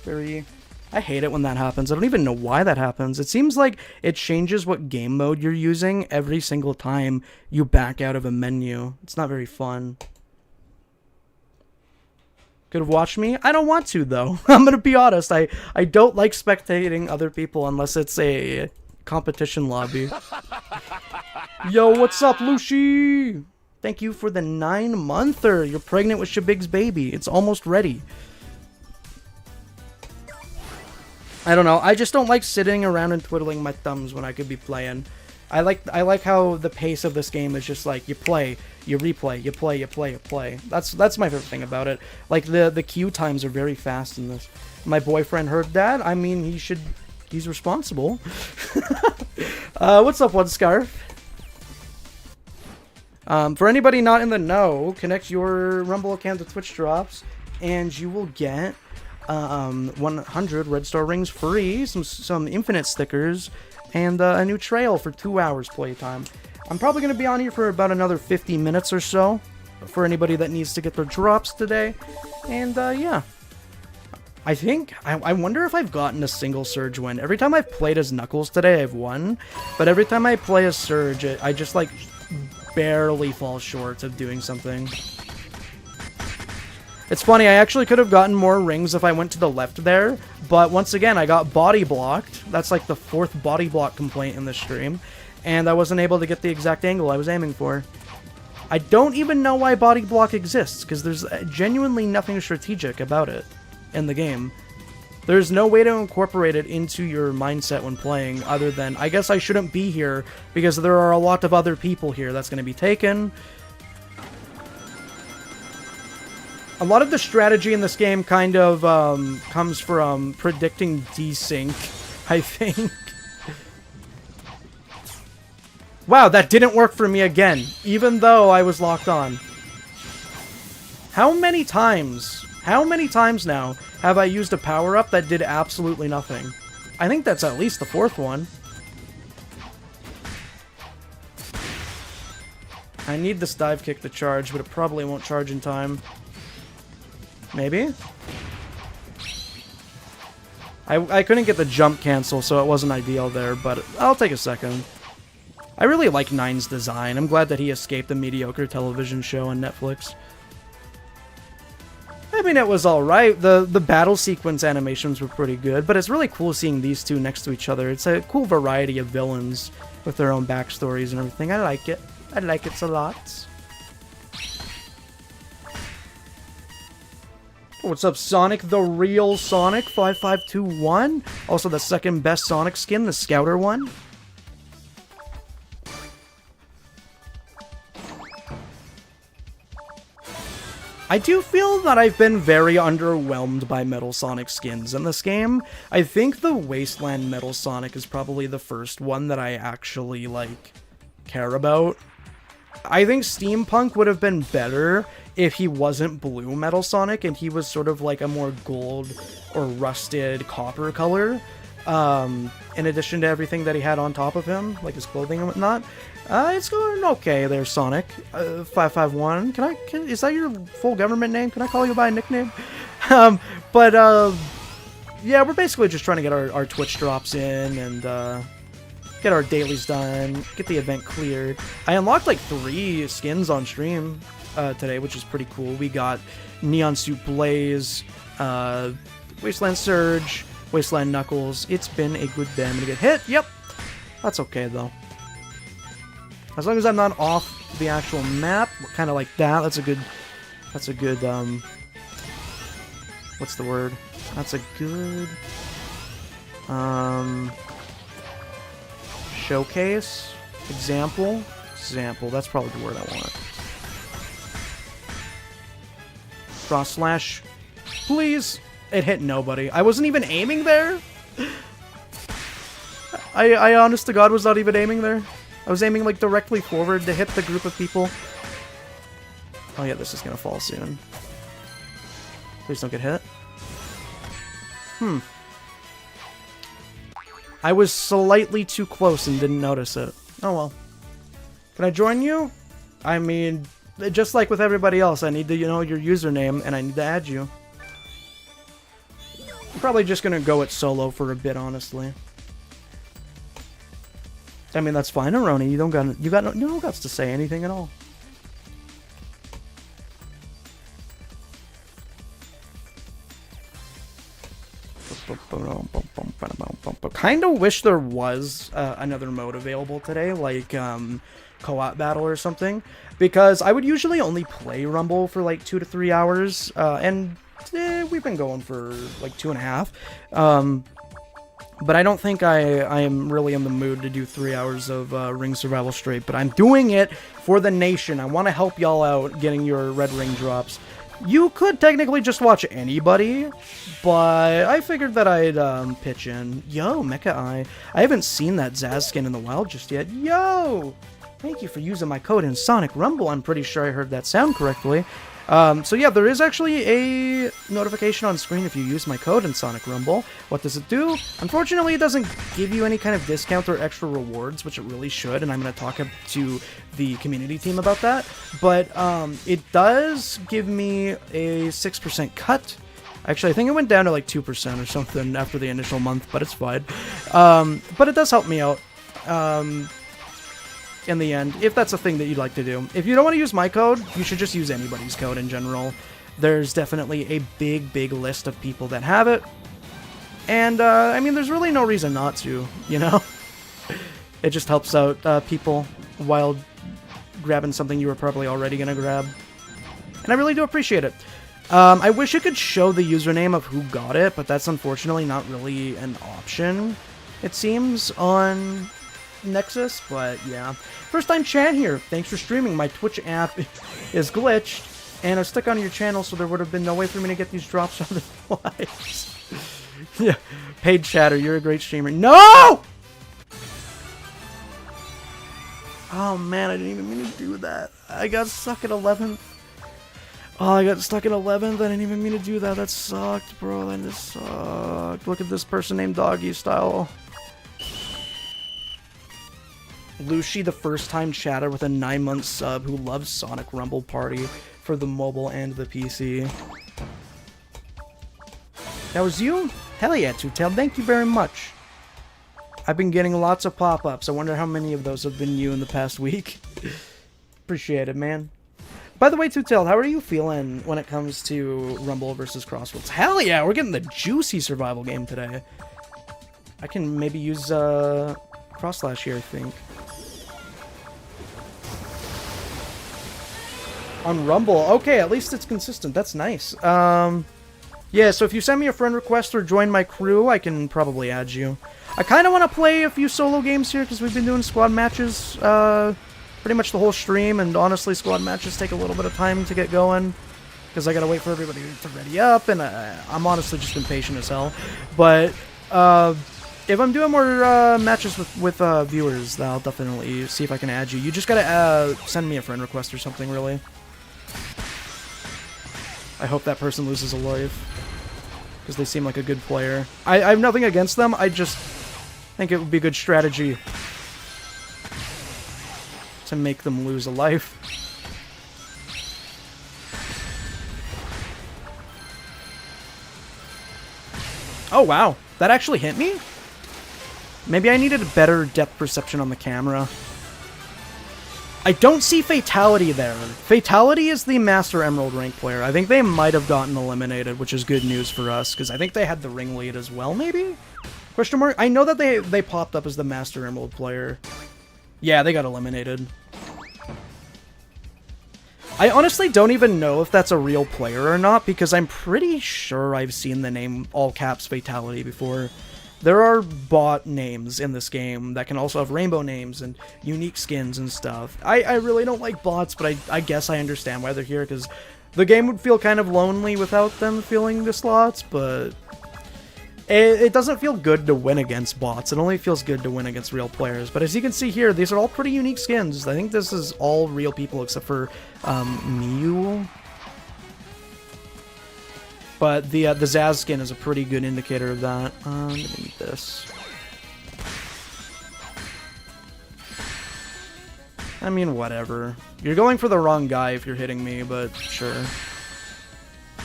S1: I hate it when that happens. I don't even know why that happens. It seems like it changes what game mode you're using every single time you back out of a menu. It's not very fun. Could have watched me? I don't want to, though. I'm gonna be honest. I don't like spectating other people unless it's a competition lobby. Yo, what's up, Lucy? Thank you for the 9-monther. You're pregnant with Shabig's baby. It's almost ready. I don't know. I just don't like sitting around and twiddling my thumbs when I could be playing. I like how the pace of this game is just like you play, you replay, you play, you play, you play. That's my favorite thing about it. Like the queue times are very fast in this. My boyfriend heard that. I mean, he's responsible. What's up, One Scarf? For anybody not in the know, connect your Rumble account to Twitch drops, and you will get 100 red star rings free, some infinite stickers, and a new trail for 2 hours playtime. I'm probably going to be on here for about another 50 minutes or so, for anybody that needs to get their drops today. And yeah. I wonder if I've gotten a single Surge win. Every time I've played as Knuckles today, I've won. But every time I play as Surge, I just, like, barely fall short of doing something. It's funny, I actually could have gotten more rings if I went to the left there. But once again, I got body blocked. That's, like, the 4th body block complaint in this stream. And I wasn't able to get the exact angle I was aiming for. I don't even know why body block exists, because there's genuinely nothing strategic about it in the game. There's no way to incorporate it into your mindset when playing, other than, I guess I shouldn't be here, because there are a lot of other people here that's going to be taken. A lot of the strategy in this game kind of comes from predicting desync, I think. Wow, that didn't work for me again, even though I was locked on. How many times now have I used a power-up that did absolutely nothing? I think that's at least the 4th one. I need this dive kick to charge, but it probably won't charge in time. Maybe? I couldn't get the jump cancel, so it wasn't ideal there, but I'll take a second. I really like Nine's design. I'm glad that he escaped a mediocre television show on Netflix. I mean, it was alright. The battle sequence animations were pretty good, but it's really cool seeing these two next to each other. It's a cool variety of villains with their own backstories and everything. I like it. I like it a lot. What's up, Sonic? The real Sonic 5521. Also, the second best Sonic skin, the Scouter one. I do feel that I've been very underwhelmed by Metal Sonic skins in this game. I think the Wasteland Metal Sonic is probably the first one that I actually, like, care about. I think Steampunk would have been better if he wasn't blue Metal Sonic and he was sort of like a more gold or rusted copper color. In addition to everything that he had on top of him, like his clothing and whatnot. It's going okay there, Sonic. 551. Is that your full government name? Can I call you by a nickname? Yeah, we're basically just trying to get our Twitch drops in and get our dailies done, get the event cleared. I unlocked like 3 skins on stream today, which is pretty cool. We got Neon Suit Blaze, Wasteland Surge, Wasteland Knuckles. It's been a good day. I'm gonna get hit. Yep. That's okay, though. As long as I'm not off the actual map, kind of like that. That's a good, what's the word? That's a good, showcase? Example? That's probably the word I want. Cross slash. Please. It hit nobody. I wasn't even aiming there. I honest to God was not even aiming there. I was aiming like directly forward to hit the group of people. Oh yeah, this is gonna fall soon. Please don't get hit. I was slightly too close and didn't notice it. Oh well. Can I join you? I mean, just like with everybody else, I need to know your username and I need to add you. I'm probably just gonna go it solo for a bit, honestly. I mean, that's fine, Aroni. You got no guts to say anything at all. Kind of wish there was another mode available today, like co-op battle or something, because I would usually only play Rumble for like 2 to 3 hours, and we've been going for like 2.5. But I don't think I am really in the mood to do 3 hours of ring survival straight, but I'm doing it for the nation. I want to help y'all out getting your red ring drops. You could technically just watch anybody, but I figured that I'd pitch in. Yo, Mecha Eye. I haven't seen that Zaz skin in the wild just yet. Yo! Thank you for using my code in Sonic Rumble. I'm pretty sure I heard that sound correctly. So yeah, there is actually a notification on screen if you use my code in Sonic Rumble. What does it do? Unfortunately, it doesn't give you any kind of discount or extra rewards, which it really should, and I'm going to talk to the community team about that. But it does give me a 6% cut. Actually, I think it went down to like 2% or something after the initial month, but it's fine. But it does help me out. In the end, if that's a thing that you'd like to do. If you don't want to use my code, you should just use anybody's code in general. There's definitely a big list of people that have it. And, I mean, there's really no reason not to, you know? It just helps out people while grabbing something you were probably already going to grab. And I really do appreciate it. I wish it could show the username of who got it, but that's unfortunately not really an option, it seems, on Nexus, but yeah. First time chat here. Thanks for streaming. My Twitch app is glitched, and I was stuck on your channel, so there would have been no way for me to get these drops otherwise. Yeah. Paid chatter, you're a great streamer. No! Oh man, I didn't even mean to do that. I got stuck at 11th. Oh, I got stuck at 11th. I didn't even mean to do that. That sucked, bro. That just sucked. Look at this person named Doggy Style. Lucy, the first-time chatter with a 9-month sub who loves Sonic Rumble Party for the mobile and the PC. That was you? Hell yeah, Two-Tailed. Thank you very much. I've been getting lots of pop-ups. I wonder how many of those have been you in the past week. Appreciate it, man. By the way, Two-Tailed, how are you feeling when it comes to Rumble versus Crossworlds? Hell yeah, we're getting the juicy survival game today. I can maybe use Cross-Slash here, I think. On Rumble. Okay, at least it's consistent. That's nice. Yeah, so if you send me a friend request or join my crew, I can probably add you. I kind of want to play a few solo games here, because we've been doing squad matches pretty much the whole stream, and honestly, squad matches take a little bit of time to get going, because I gotta wait for everybody to ready up, and I'm honestly just impatient as hell. But if I'm doing more matches with viewers, then I'll definitely see if I can add you. You just gotta send me a friend request or something, really. I hope that person loses a life, because they seem like a good player. I have nothing against them, I just think it would be a good strategy to make them lose a life. Oh wow, that actually hit me? Maybe I needed a better depth perception on the camera. I don't see Fatality there. Fatality is the Master Emerald rank player. I think they might have gotten eliminated, which is good news for us, because I think they had the ring lead as well, maybe? Question mark? I know that they popped up as the Master Emerald player. Yeah, they got eliminated. I honestly don't even know if that's a real player or not, because I'm pretty sure I've seen the name all caps Fatality before. There are bot names in this game that can also have rainbow names and unique skins and stuff. I really don't like bots, but I guess I understand why they're here, because the game would feel kind of lonely without them filling the slots, but it doesn't feel good to win against bots. It only feels good to win against real players. But as you can see here, these are all pretty unique skins. I think this is all real people except for Mew. But the Zaz skin is a pretty good indicator of that. I'm gonna need this. I mean, whatever. You're going for the wrong guy if you're hitting me, but sure.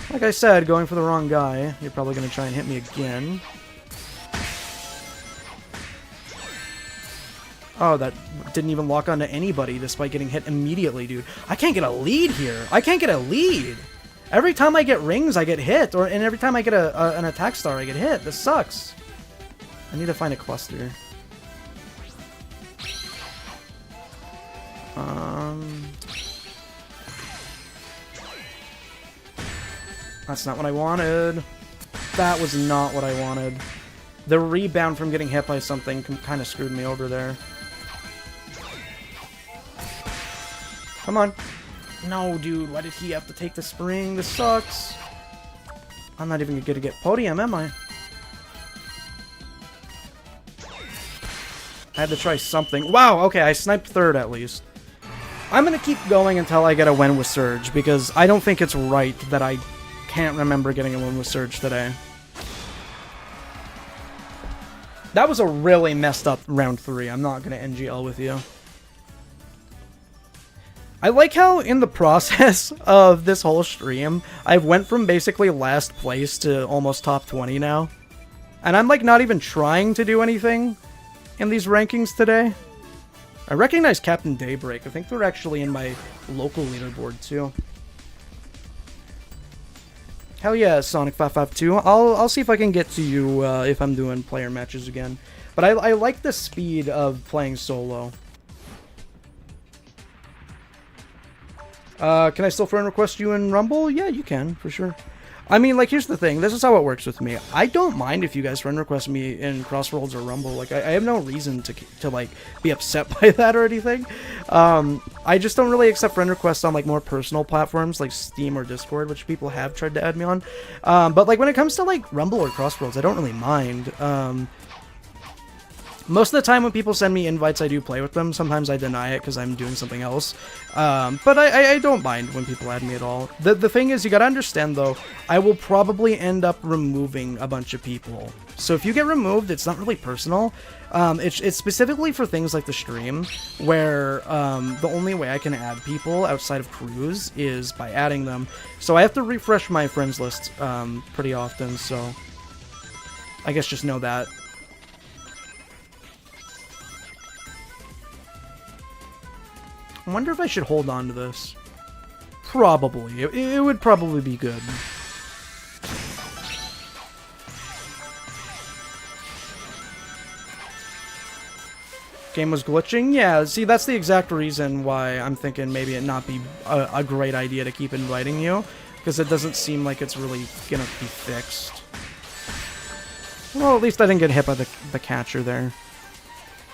S1: Like I said, going for the wrong guy. You're probably gonna try and hit me again. Oh, that didn't even lock onto anybody despite getting hit immediately, dude. I can't get a lead here. I can't get a lead. Every time I get rings, I get hit, and every time I get an attack star, I get hit. This sucks. I need to find a cluster. That's not what I wanted. That was not what I wanted. The rebound from getting hit by something kind of screwed me over there. Come on. No, dude, why did he have to take the spring? This sucks. I'm not even gonna get podium, am I? I had to try something. Wow, okay, I sniped third at least. I'm gonna keep going until I get a win with Surge, because I don't think it's right that I can't remember getting a win with Surge today. That was a really messed up round 3. I'm not gonna NGL with you. I like how in the process of this whole stream, I've went from basically last place to almost top 20 now. And I'm like not even trying to do anything in these rankings today. I recognize Captain Daybreak. I think they're actually in my local leaderboard too. Hell yeah, Sonic552. I'll see if I can get to you if I'm doing player matches again. But I like the speed of playing solo. Can I still friend request you in Rumble? Yeah, you can, for sure. I mean, like, here's the thing. This is how it works with me. I don't mind if you guys friend request me in Crossroads or Rumble. Like, I have no reason to like, be upset by that or anything. I just don't really accept friend requests on, like, more personal platforms like Steam or Discord, which people have tried to add me on. But, like, when it comes to, like, Rumble or Crossroads, I don't really mind. Most of the time when people send me invites, I do play with them. Sometimes I deny it because I'm doing something else. But I don't mind when people add me at all. The thing is, you gotta understand, though, I will probably end up removing a bunch of people. So if you get removed, it's not really personal. It's specifically for things like the stream, where the only way I can add people outside of crews is by adding them. So I have to refresh my friends list pretty often, so I guess just know that. I wonder if I should hold on to this. Probably. It would probably be good. Game was glitching? Yeah, see, that's the exact reason why I'm thinking maybe it not be a great idea to keep inviting you. Because it doesn't seem like it's really gonna be fixed. Well, at least I didn't get hit by the catcher there.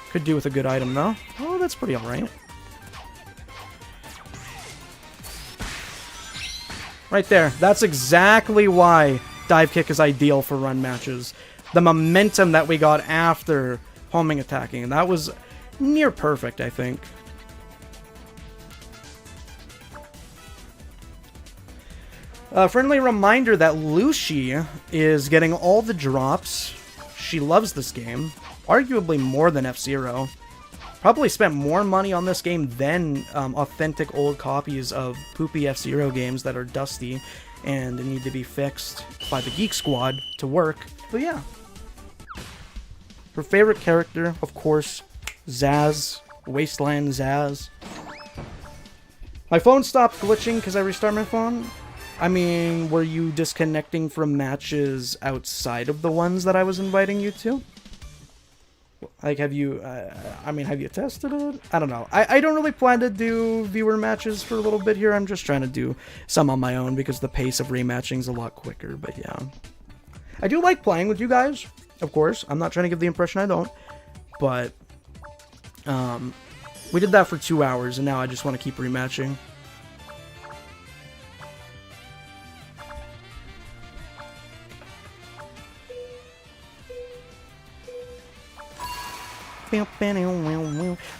S1: Could do with a good item, though. Oh, that's pretty alright. Right there. That's exactly why dive kick is ideal for run matches. The momentum that we got after homing attacking. That was near perfect, I think. A friendly reminder that Lucy is getting all the drops. She loves this game. Arguably more than F-Zero. Probably spent more money on this game than authentic old copies of poopy F-Zero games that are dusty and need to be fixed by the Geek Squad to work. But yeah. Her favorite character, of course, Zaz. Wasteland Zaz. My phone stopped glitching because I restarted my phone. I mean, were you disconnecting from matches outside of the ones that I was inviting you to? Like, have you, I mean, have you tested it? I don't know. I don't really plan to do viewer matches for a little bit here. I'm just trying to do some on my own because the pace of rematching is a lot quicker, but yeah. I do like playing with you guys, of course. I'm not trying to give the impression I don't, but, we did that for 2 hours, and now I just want to keep rematching.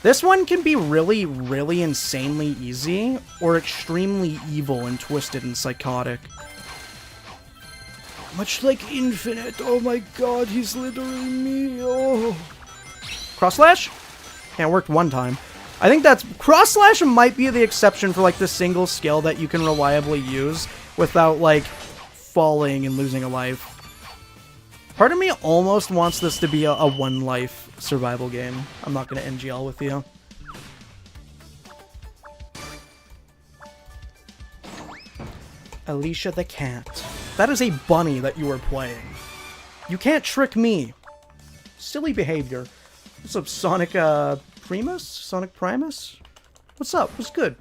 S1: This one can be really, really insanely easy, or extremely evil and twisted and psychotic. Much like Infinite. Oh my god, he's literally me. Oh. Cross slash? Yeah, it worked one time. I think that's... Cross slash might be the exception for, like, the single skill that you can reliably use without, like, falling and losing a life. Part of me almost wants this to be a one-life survival game. I'm not going to NGL with you. Alicia the cat. That is a bunny that you are playing. You can't trick me. Silly behavior. What's up, Sonic Primus? Sonic Primus? What's up? What's good?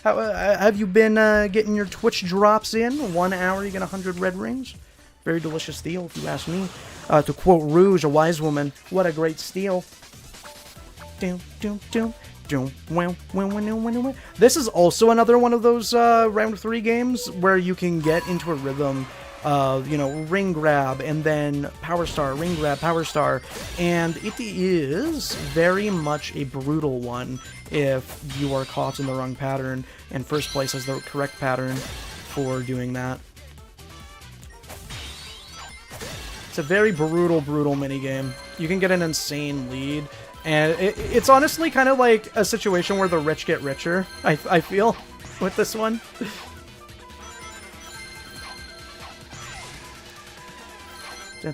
S1: How have you been getting your Twitch drops in? 1 hour, you get 100 red rings. Very delicious deal, if you ask me. To quote Rouge, a wise woman, what a great steal. This is also another one of those round 3 games where you can get into a rhythm of, you know, ring grab and then power star, ring grab, power star, and it is very much a brutal one if you are caught in the wrong pattern, and first place is the correct pattern for doing that. It's a very brutal minigame. You can get an insane lead, and it's honestly kind of like a situation where the rich get richer, I feel, with this one. I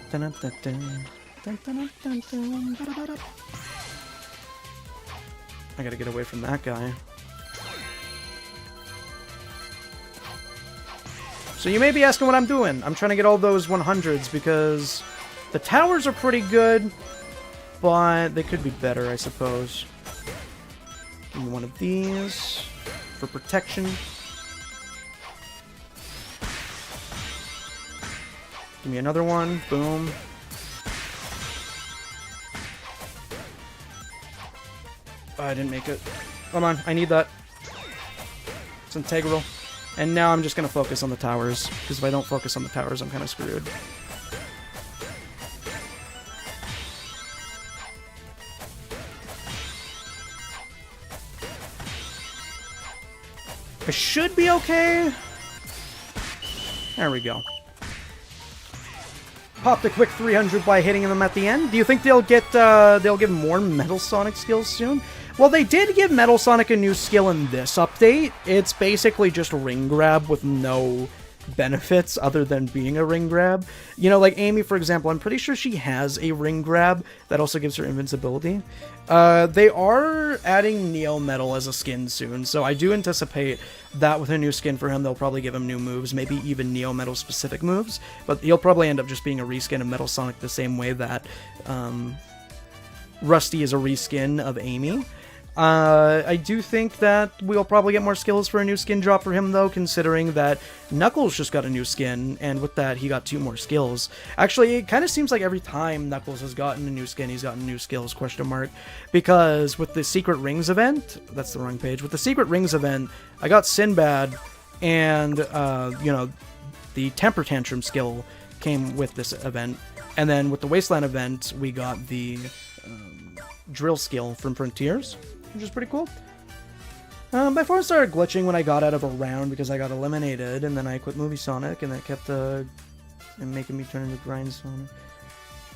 S1: gotta get away from that guy. So you may be asking what I'm doing. I'm trying to get all those 100s because the towers are pretty good, but they could be better, I suppose. Give me one of these for protection. Give me another one. Boom. Oh, I didn't make it. Come on, I need that. It's integral. And now I'm just going to focus on the towers, because if I don't focus on the towers, I'm kind of screwed. I should be okay. There we go. Popped a quick 300 by hitting them at the end. Do you think they'll get more Metal Sonic skills soon? Well, they did give Metal Sonic a new skill in this update. It's basically just ring grab with no benefits other than being a ring grab. You know, like Amy, for example, I'm pretty sure she has a ring grab that also gives her invincibility. They are adding Neo Metal as a skin soon, so I do anticipate that with a new skin for him, they'll probably give him new moves, maybe even Neo Metal specific moves, but he'll probably end up just being a reskin of Metal Sonic the same way that Rusty is a reskin of Amy. I do think that we'll probably get more skills for a new skin drop for him, though, considering that Knuckles just got a new skin, and with that, he got 2 more skills. Actually, it kind of seems like every time Knuckles has gotten a new skin, he's gotten new skills, question mark, because with the Secret Rings event, that's the wrong page, with the Secret Rings event, I got Sinbad, and, you know, the Temper Tantrum skill came with this event, and then with the Wasteland event, we got the Drill skill from Frontiers, which is pretty cool. My phone started glitching when I got out of a round because I got eliminated, and then I quit Movie Sonic, and that kept making me turn into Grind Sonic.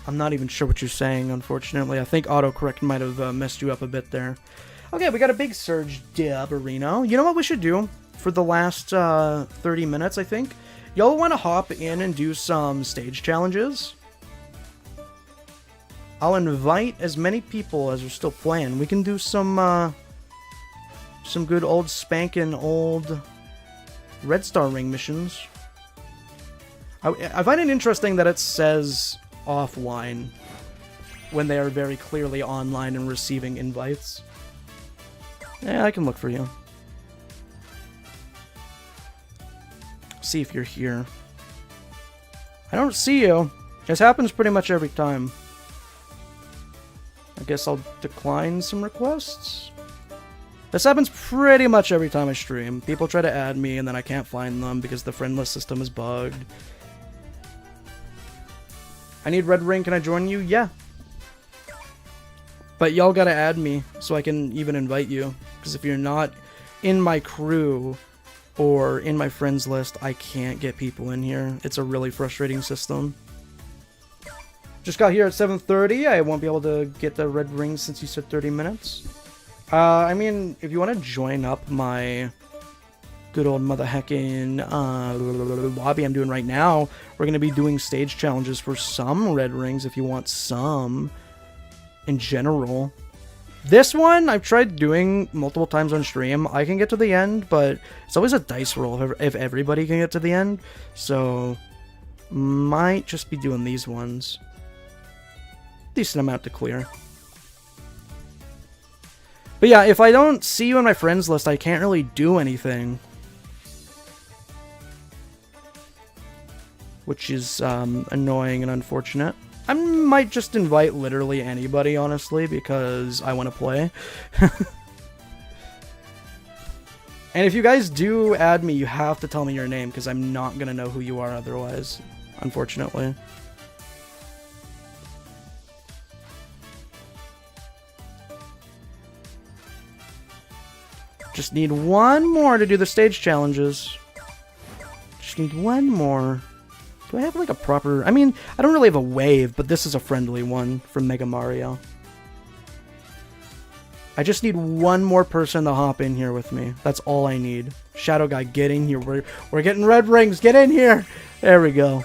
S1: I'm not even sure what you're saying, unfortunately. I think autocorrect might have messed you up a bit there. Okay, we got a big Surge dub, Reno. You know what we should do for the last 30 minutes, I think? Y'all want to hop in and do some stage challenges? I'll invite as many people as are still playing. We can do some good old spankin' old Red Star Ring missions. I find it interesting that it says offline when they are very clearly online and receiving invites. Yeah, I can look for you. See if you're here. I don't see you. This happens pretty much every time. I guess I'll decline some requests. This happens pretty much every time I stream. People try to add me and then I can't find them because the friend list system is bugged. I need Red Ring, can I join you? Yeah. But y'all gotta add me so I can even invite you. Because if you're not in my crew or in my friends list, I can't get people in here. It's a really frustrating system. Just got here at 7:30. I won't be able to get the red ring since you said 30 minutes. I mean, if you want to join up my good old mother heckin' lobby I'm doing right now, we're going to be doing stage challenges for some red rings if you want some in general. This one, I've tried doing multiple times on stream. I can get to the end, but it's always a dice roll if everybody can get to the end. So, might just be doing these ones. Decent amount to clear. But yeah, if I don't see you in my friends list, I can't really do anything. Which is annoying and unfortunate. I might just invite literally anybody, honestly, because I want to play. And if you guys do add me, you have to tell me your name, because I'm not going to know who you are otherwise, unfortunately. Just need one more to do the stage challenges. Just need one more. Do I have like a proper... I mean, I don't really have a wave, but this is a friendly one from Mega Mario. I just need one more person to hop in here with me. That's all I need. Shadow Guy, get in here. We're getting red rings. Get in here. There we go.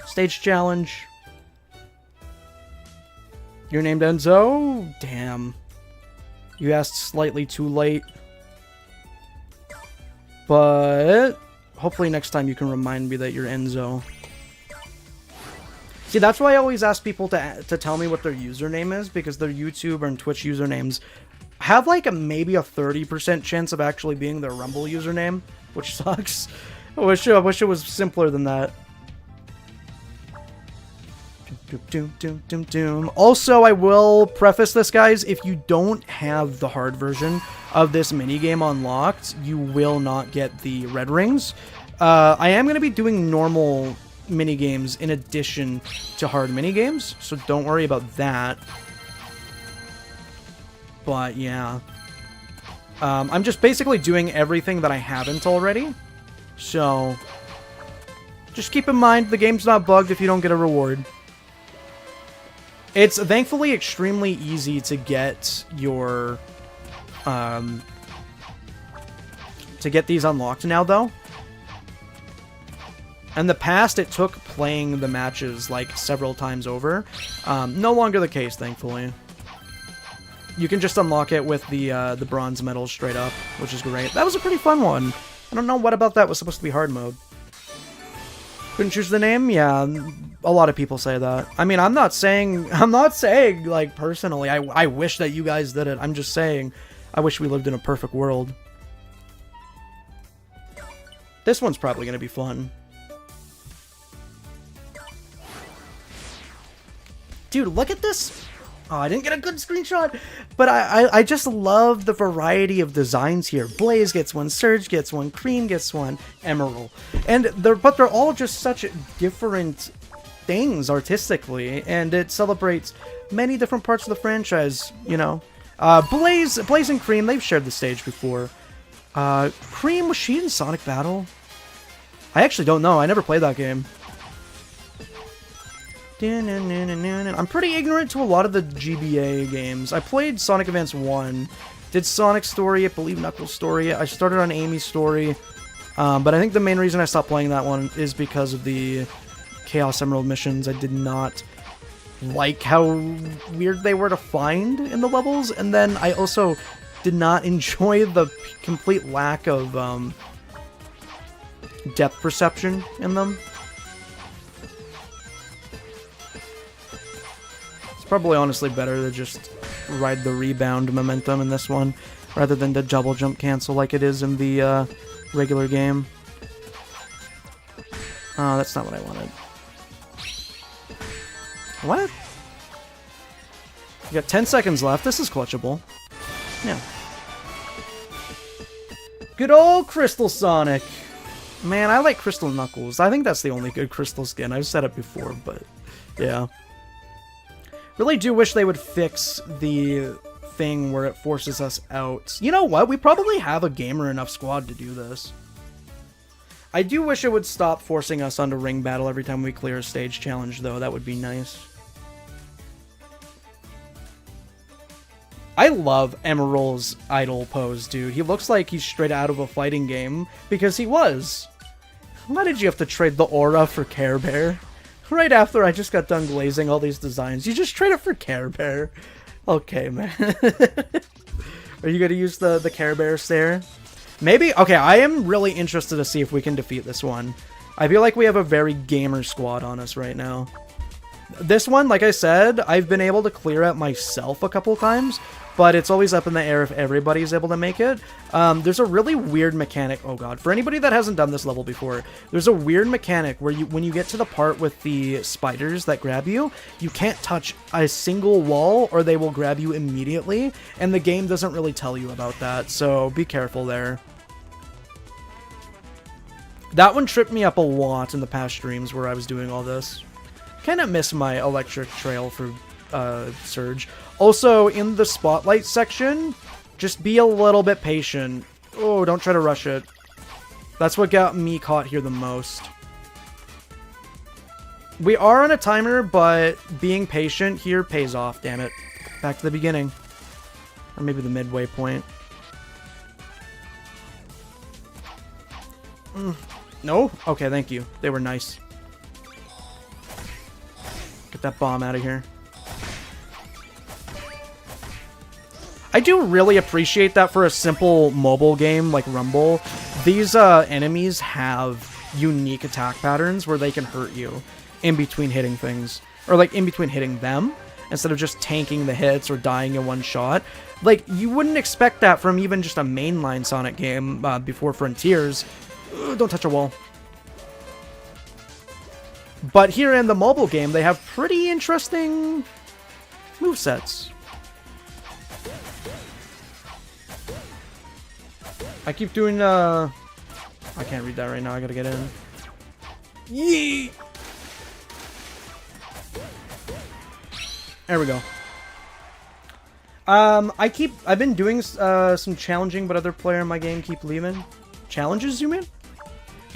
S1: Stage challenge. You're named Enzo? Damn. You asked slightly too late. But hopefully next time you can remind me that you're Enzo. See, that's why I always ask people to tell me what their username is, because their YouTube and Twitch usernames have like maybe a 30% chance of actually being their Rumble username, which sucks. I wish it was simpler than that. Also, I will preface this, guys, if you don't have the hard version of this minigame unlocked, you will not get the red rings. I am going to be doing normal minigames in addition to hard minigames, so don't worry about that. But yeah, I'm just basically doing everything that I haven't already, so just keep in mind the game's not bugged if you don't get a reward. It's thankfully extremely easy to get your to get these unlocked now, though. In the past, it took playing the matches like several times over. No longer the case, thankfully. You can just unlock it with the bronze medals straight up, which is great. That was a pretty fun one. I don't know what about that was supposed to be hard mode. Couldn't choose the name? Yeah, a lot of people say that. I mean, I'm not saying like personally, I wish that you guys did it. I'm just saying, I wish we lived in a perfect world. This one's probably gonna be fun. Dude, look at this. Oh, I didn't get a good screenshot, but I just love the variety of designs here. Blaze gets one, Surge gets one, Cream gets one, Emerald. But they're all just such different things artistically, and it celebrates many different parts of the franchise, you know. Blaze and Cream, they've shared the stage before. Cream, was she in Sonic Battle? I actually don't know. I never played that game. I'm pretty ignorant to a lot of the GBA games. I played Sonic Advance 1, did Sonic Story, I believe Knuckles Story, I started on Amy's Story, but I think the main reason I stopped playing that one is because of the Chaos Emerald missions. I did not like how weird they were to find in the levels, and then I also did not enjoy the complete lack of depth perception in them. Probably honestly better to just ride the rebound momentum in this one rather than to double jump cancel like it is in the regular game. Oh, that's not what I wanted. What? You got 10 seconds left. This is clutchable. Yeah. Good old Crystal Sonic. Man, I like Crystal Knuckles. I think that's the only good Crystal skin. I've said it before, but yeah. Really do wish they would fix the thing where it forces us out. You know what? We probably have a gamer enough squad to do this. I do wish it would stop forcing us onto ring battle every time we clear a stage challenge, though. That would be nice. I love Emerald's idol pose, dude. He looks like he's straight out of a fighting game, because he was. Why did you have to trade the aura for Care Bear? Right after I just got done glazing all these designs, you just trade it for Care Bear. Okay, man. Are you gonna use the Care Bear stare? Maybe? Okay, I am really interested to see if we can defeat this one. I feel like we have a very gamer squad on us right now. This one, like I said, I've been able to clear it myself a couple times, but it's always up in the air if everybody's able to make it. There's a really weird mechanic. Oh god, for anybody that hasn't done this level before, there's a weird mechanic where when you get to the part with the spiders that grab you, you can't touch a single wall or they will grab you immediately, and the game doesn't really tell you about that, so be careful there. That one tripped me up a lot in the past streams where I was doing all this. Kind of miss my electric trail for Surge. Also, in the spotlight section, just be a little bit patient. Oh, don't try to rush it. That's what got me caught here the most. We are on a timer, but being patient here pays off, damn it. Back to the beginning. Or maybe the midway point. No? Okay, thank you. They were nice. Get that bomb out of here. I do really appreciate that for a simple mobile game like Rumble. These enemies have unique attack patterns where they can hurt you in between hitting things. Or like in between hitting them, instead of just tanking the hits or dying in one shot. Like, you wouldn't expect that from even just a mainline Sonic game before Frontiers. Don't touch a wall. But here in the mobile game, they have pretty interesting movesets. I keep doing, I can't read that right now, I gotta get in. Yee! There we go. I've been doing some challenging, but other player in my game keep leaving. Challenges, you mean?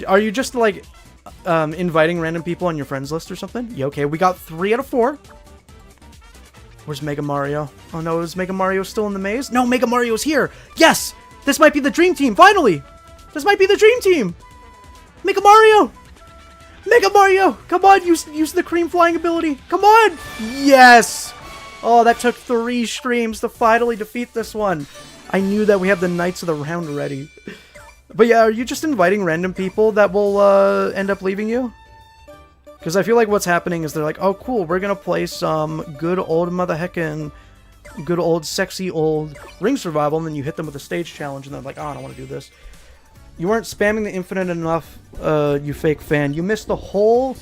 S1: Are you just, like, inviting random people on your friends list or something? Yeah, okay, we got 3 out of 4. Where's Mega Mario? Oh no, is Mega Mario still in the maze? No, Mega Mario's here! Yes! This might be the dream team, finally! This might be the dream team! Mega Mario! Mega Mario! Come on, use the cream flying ability! Come on! Yes! Oh, that took 3 streams to finally defeat this one. I knew that we have the Knights of the Round ready. But yeah, are you just inviting random people that will end up leaving you? Because I feel like what's happening is they're like, oh cool, we're gonna play some good old mother heckin', good old sexy old Ring Survival, and then you hit them with a stage challenge and they're like, oh, I don't want to do this. You weren't spamming the infinite enough, you fake fan. You missed the whole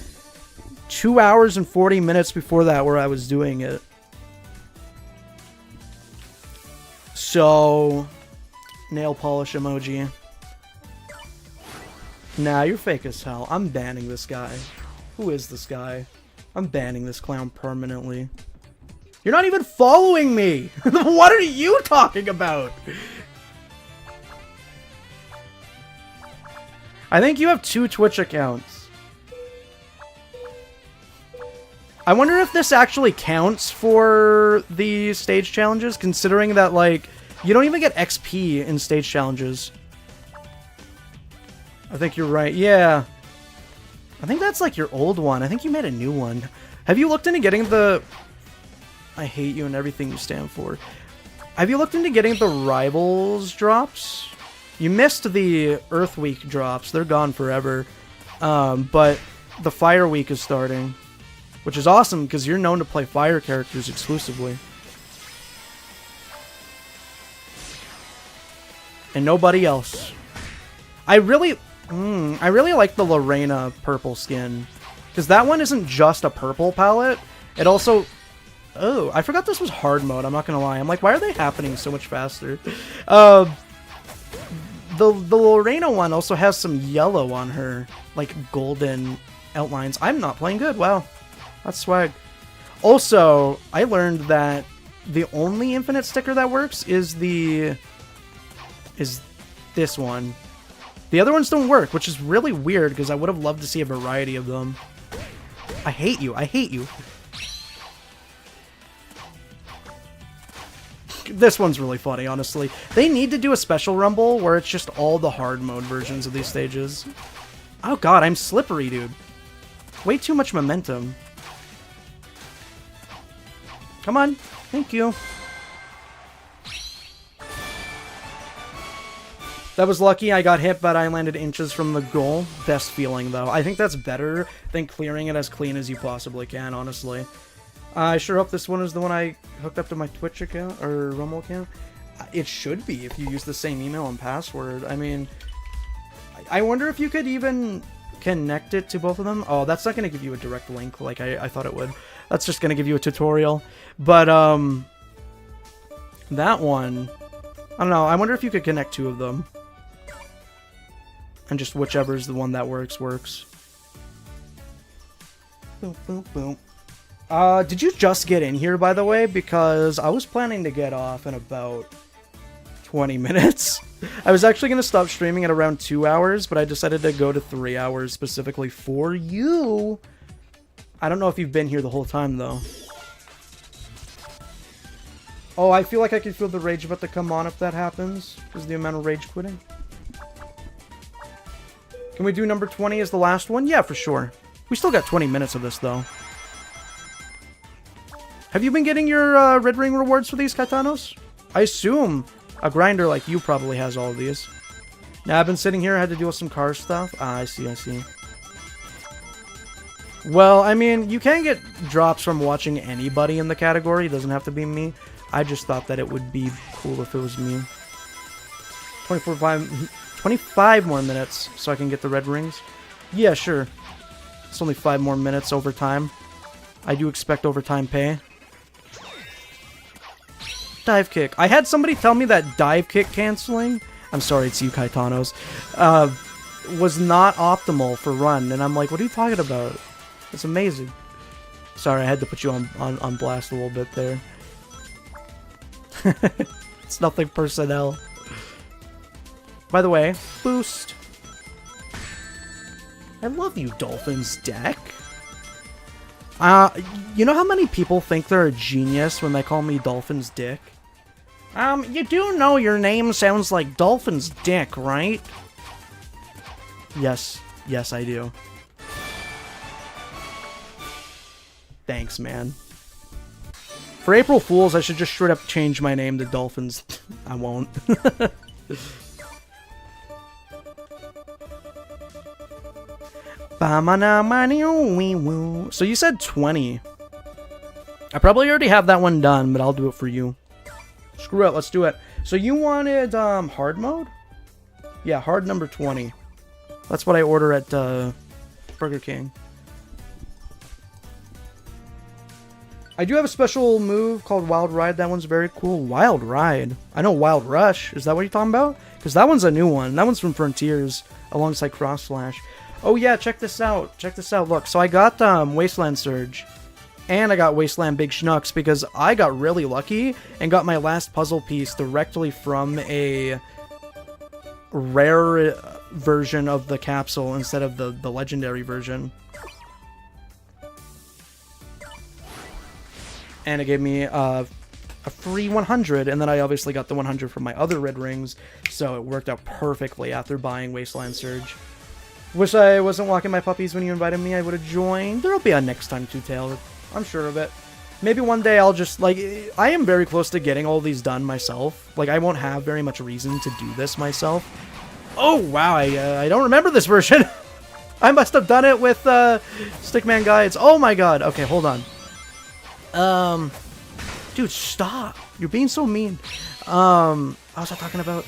S1: 2 hours and 40 minutes before that where I was doing it. So, nail polish emoji. Nah, you're fake as hell. I'm banning this guy. Who is this guy? I'm banning this clown permanently. You're not even following me! What are you talking about? I think you have 2 Twitch accounts. I wonder if this actually counts for the stage challenges, considering that, like, you don't even get XP in stage challenges. I think you're right. Yeah. I think that's like your old one. I think you made a new one. Have you looked into getting the... I hate you and everything you stand for. Have you looked into getting the Rivals drops? You missed the Earth Week drops. They're gone forever. But the Fire Week is starting. Which is awesome, because you're known to play fire characters exclusively. And nobody else. I really like the Lorena purple skin. Because that one isn't just a purple palette. It also... Oh, I forgot this was hard mode, I'm not gonna lie. I'm like, why are they happening so much faster? The Lorena one also has some yellow on her. Like, golden outlines. I'm not playing good, wow. That's swag. Also, I learned that the only infinite sticker that works is this one. The other ones don't work, which is really weird because I would have loved to see a variety of them. I hate you. I hate you. This one's really funny, honestly. They need to do a special Rumble where it's just all the hard mode versions of these stages. Oh god, I'm slippery, dude. Way too much momentum. Come on. Thank you. That was lucky. I got hit, but I landed inches from the goal. Best feeling, though. I think that's better than clearing it as clean as you possibly can, honestly. I sure hope this one is the one I hooked up to my Twitch account or Rumble account. It should be if you use the same email and password. I mean, I wonder if you could even connect it to both of them. Oh, that's not going to give you a direct link like I thought it would. That's just going to give you a tutorial. But, that one, I don't know. I wonder if you could connect two of them. And just whichever is the one that works. Boom, boom, boom. Did you just get in here, by the way? Because I was planning to get off in about 20 minutes. I was actually going to stop streaming at around 2 hours, but I decided to go to 3 hours specifically for you. I don't know if you've been here the whole time, though. Oh, I feel like I can feel the rage about to come on if that happens. Because the amount of rage quitting. Can we do number 20 as the last one? Yeah, for sure. We still got 20 minutes of this, though. Have you been getting your red ring rewards for these Kaitanos? I assume a grinder like you probably has all of these. Now, I've been sitting here, I had to deal with some car stuff. Ah, I see. Well, I mean, you can get drops from watching anybody in the category. It doesn't have to be me. I just thought that it would be cool if it was me. 25 more minutes so I can get the red rings. Yeah, sure. It's only 5 more minutes overtime. I do expect overtime pay. Dive kick. I had somebody tell me that dive kick canceling, I'm sorry, it's you Kaitanos, was not optimal for run. And I'm like, what are you talking about? It's amazing. Sorry, I had to put you on blast a little bit there. It's nothing personnel. By the way, boost. I love you, Dolphyn's deck. You know how many people think they're a genius when they call me Dolphyn's dick? You do know your name sounds like Dolphyn's dick, right? Yes, I do. Thanks, man. For April Fools, I should just straight up change my name to Dolphins. I won't. So you said 20. I probably already have that one done, but I'll do it for you. Screw it, let's do it. So you wanted hard mode? Yeah, hard number 20. That's what I order at Burger King. I do have a special move called Wild Ride. That one's very cool. Wild Ride. I know Wild Rush. Is that what you're talking about? Because that one's a new one. That one's from Frontiers alongside Cross Slash. Oh yeah, check this out. Check this out. Look, so I got Wasteland Surge. And I got Wasteland Big Schnucks because I got really lucky and got my last puzzle piece directly from a rare version of the capsule instead of the legendary version. And it gave me a free 100, and then I obviously got the 100 from my other red rings, so it worked out perfectly after buying Wasteland Surge. Wish I wasn't walking my puppies when you invited me. I would have joined. There'll be a next time, Two-Tail. I'm sure of it. Maybe one day I'll just, like, I am very close to getting all these done myself. Like, I won't have very much reason to do this myself. Oh, wow, I don't remember this version. I must have done it with Stickman Guides. Oh my god. Okay, hold on. Dude, stop. You're being so mean. What was I talking about?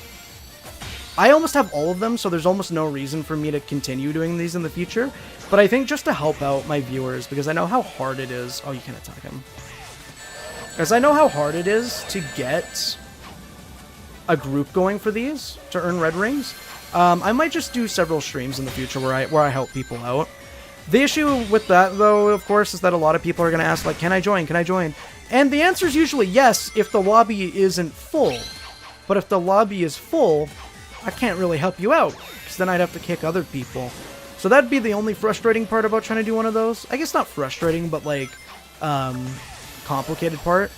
S1: I almost have all of them, so there's almost no reason for me to continue doing these in the future. But I think just to help out my viewers, because I know how hard it is. Oh, you can't attack him. Because I know how hard it is to get a group going for these, to earn red rings. I might just do several streams in the future where I help people out. The issue with that, though, of course, is that a lot of people are going to ask, like, can I join? Can I join? And the answer is usually yes if the lobby isn't full. But if the lobby is full, I can't really help you out, because then I'd have to kick other people. So that'd be the only frustrating part about trying to do one of those. I guess not frustrating, but, like, complicated part.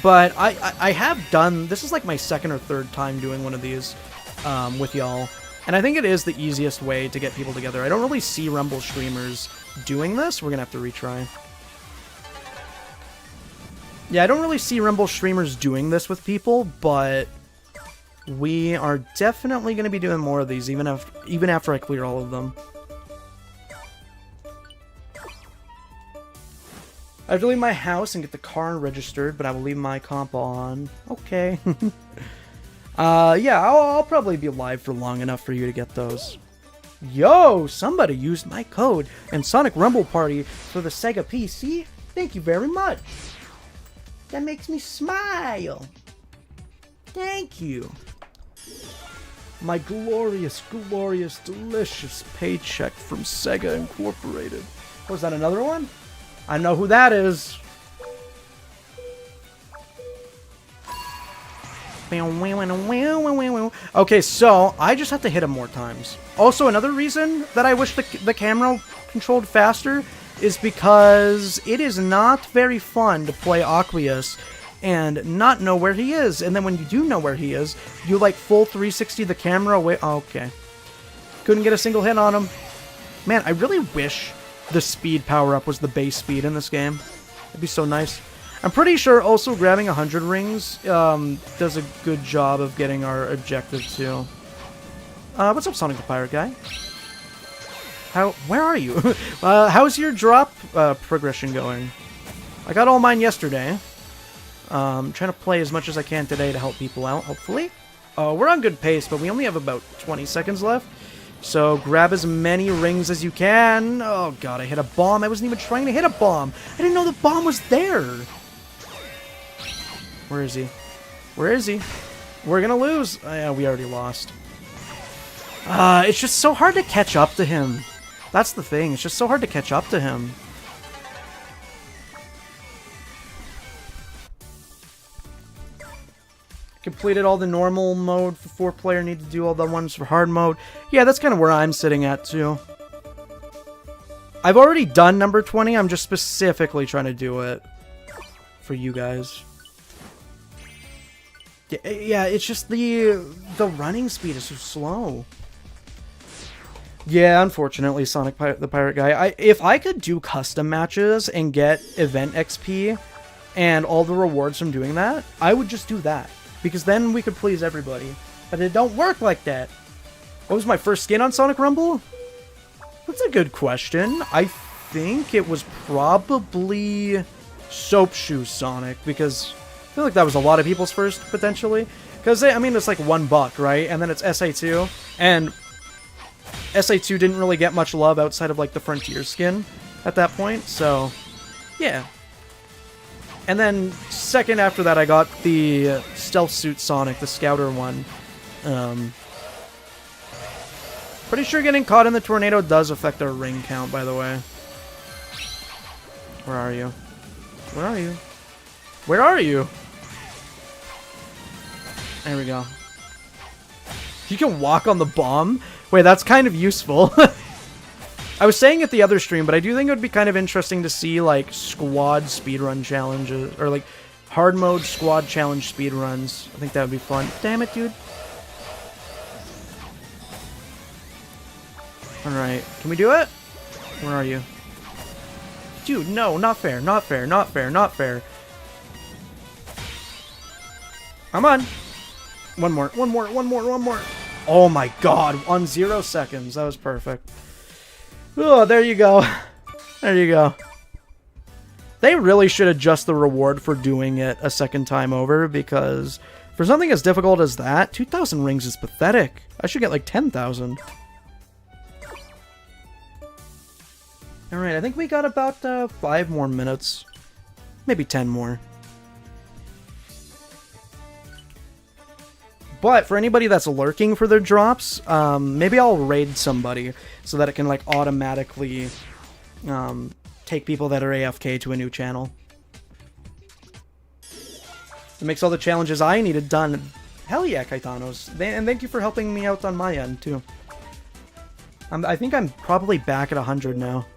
S1: But I have done, this is like my second or third time doing one of these with y'all. And I think it is the easiest way to get people together. I don't really see Rumble streamers doing this. We're going to have to retry. Yeah, I don't really see Rumble streamers doing this with people, but we are definitely going to be doing more of these, even after I clear all of them. I have to leave my house and get the car registered, but I will leave my comp on. Okay. Yeah, I'll probably be live for long enough for you to get those. Yo, somebody used my code in Sonic Rumble Party for the Sega PC. Thank you very much. That makes me smile. Thank you. My glorious, glorious, delicious paycheck from Sega Incorporated. Was that another one? I know who that is. Okay, so I just have to hit him more times. Also, another reason that I wish the camera controlled faster is because it is not very fun to play Aqueous and not know where he is. And then when you do know where he is, you like full 360 the camera away. Oh, okay. Couldn't get a single hit on him. Man, I really wish the speed power-up was the base speed in this game. It'd be so nice. I'm pretty sure also grabbing 100 rings does a good job of getting our objective too. What's up, Sonic the Pirate guy? Where are you? How's your drop progression going? I got all mine yesterday. Trying to play as much as I can today to help people out, hopefully. We're on good pace, but we only have about 20 seconds left. So grab as many rings as you can. Oh god, I hit a bomb. I wasn't even trying to hit a bomb. I didn't know the bomb was there. Where is he? Where is he? We're gonna lose. Yeah, we already lost. It's just so hard to catch up to him. That's the thing. It's just so hard to catch up to him. Completed all the normal mode for 4-player. Need to do all the ones for hard mode. Yeah, that's kind of where I'm sitting at, too. I've already done number 20. I'm just specifically trying to do it for you guys. Yeah, it's just the running speed is so slow. Yeah, unfortunately, Sonic the Pirate guy. If I could do custom matches and get event XP and all the rewards from doing that, I would just do that. Because then we could please everybody. But it don't work like that. What was my first skin on Sonic Rumble? That's a good question. I think it was probably Soap Shoe Sonic, because I feel like that was a lot of people's first, potentially. Because, I mean, it's like $1, right? And then it's SA2. And SA2 didn't really get much love outside of, like, the Frontier skin at that point. So, yeah. And then, second after that, I got the Stealth Suit Sonic, the Scouter one. Pretty sure getting caught in the tornado does affect our ring count, by the way. Where are you? Where are you? Where are you? There we go. You can walk on the bomb? Wait, that's kind of useful. I was saying it the other stream, but I do think it would be kind of interesting to see, like, squad speedrun challenges, or, like, hard mode squad challenge speedruns. I think that would be fun. Damn it, dude. Alright, can we do it? Where are you? Dude, no, not fair, not fair, not fair, not fair. Come on. One more, one more, one more, one more. Oh my god, on 0 seconds. That was perfect. Oh, there you go. There you go. They really should adjust the reward for doing it a second time over, because for something as difficult as that, 2,000 rings is pathetic. I should get like 10,000. Alright, I think we got about 5 more minutes. Maybe 10 more. But for anybody that's lurking for their drops, maybe I'll raid somebody so that it can like automatically take people that are AFK to a new channel. It makes all the challenges I needed done. Hell yeah, Kaitanos. And thank you for helping me out on my end, too. I think I'm probably back at 100 now.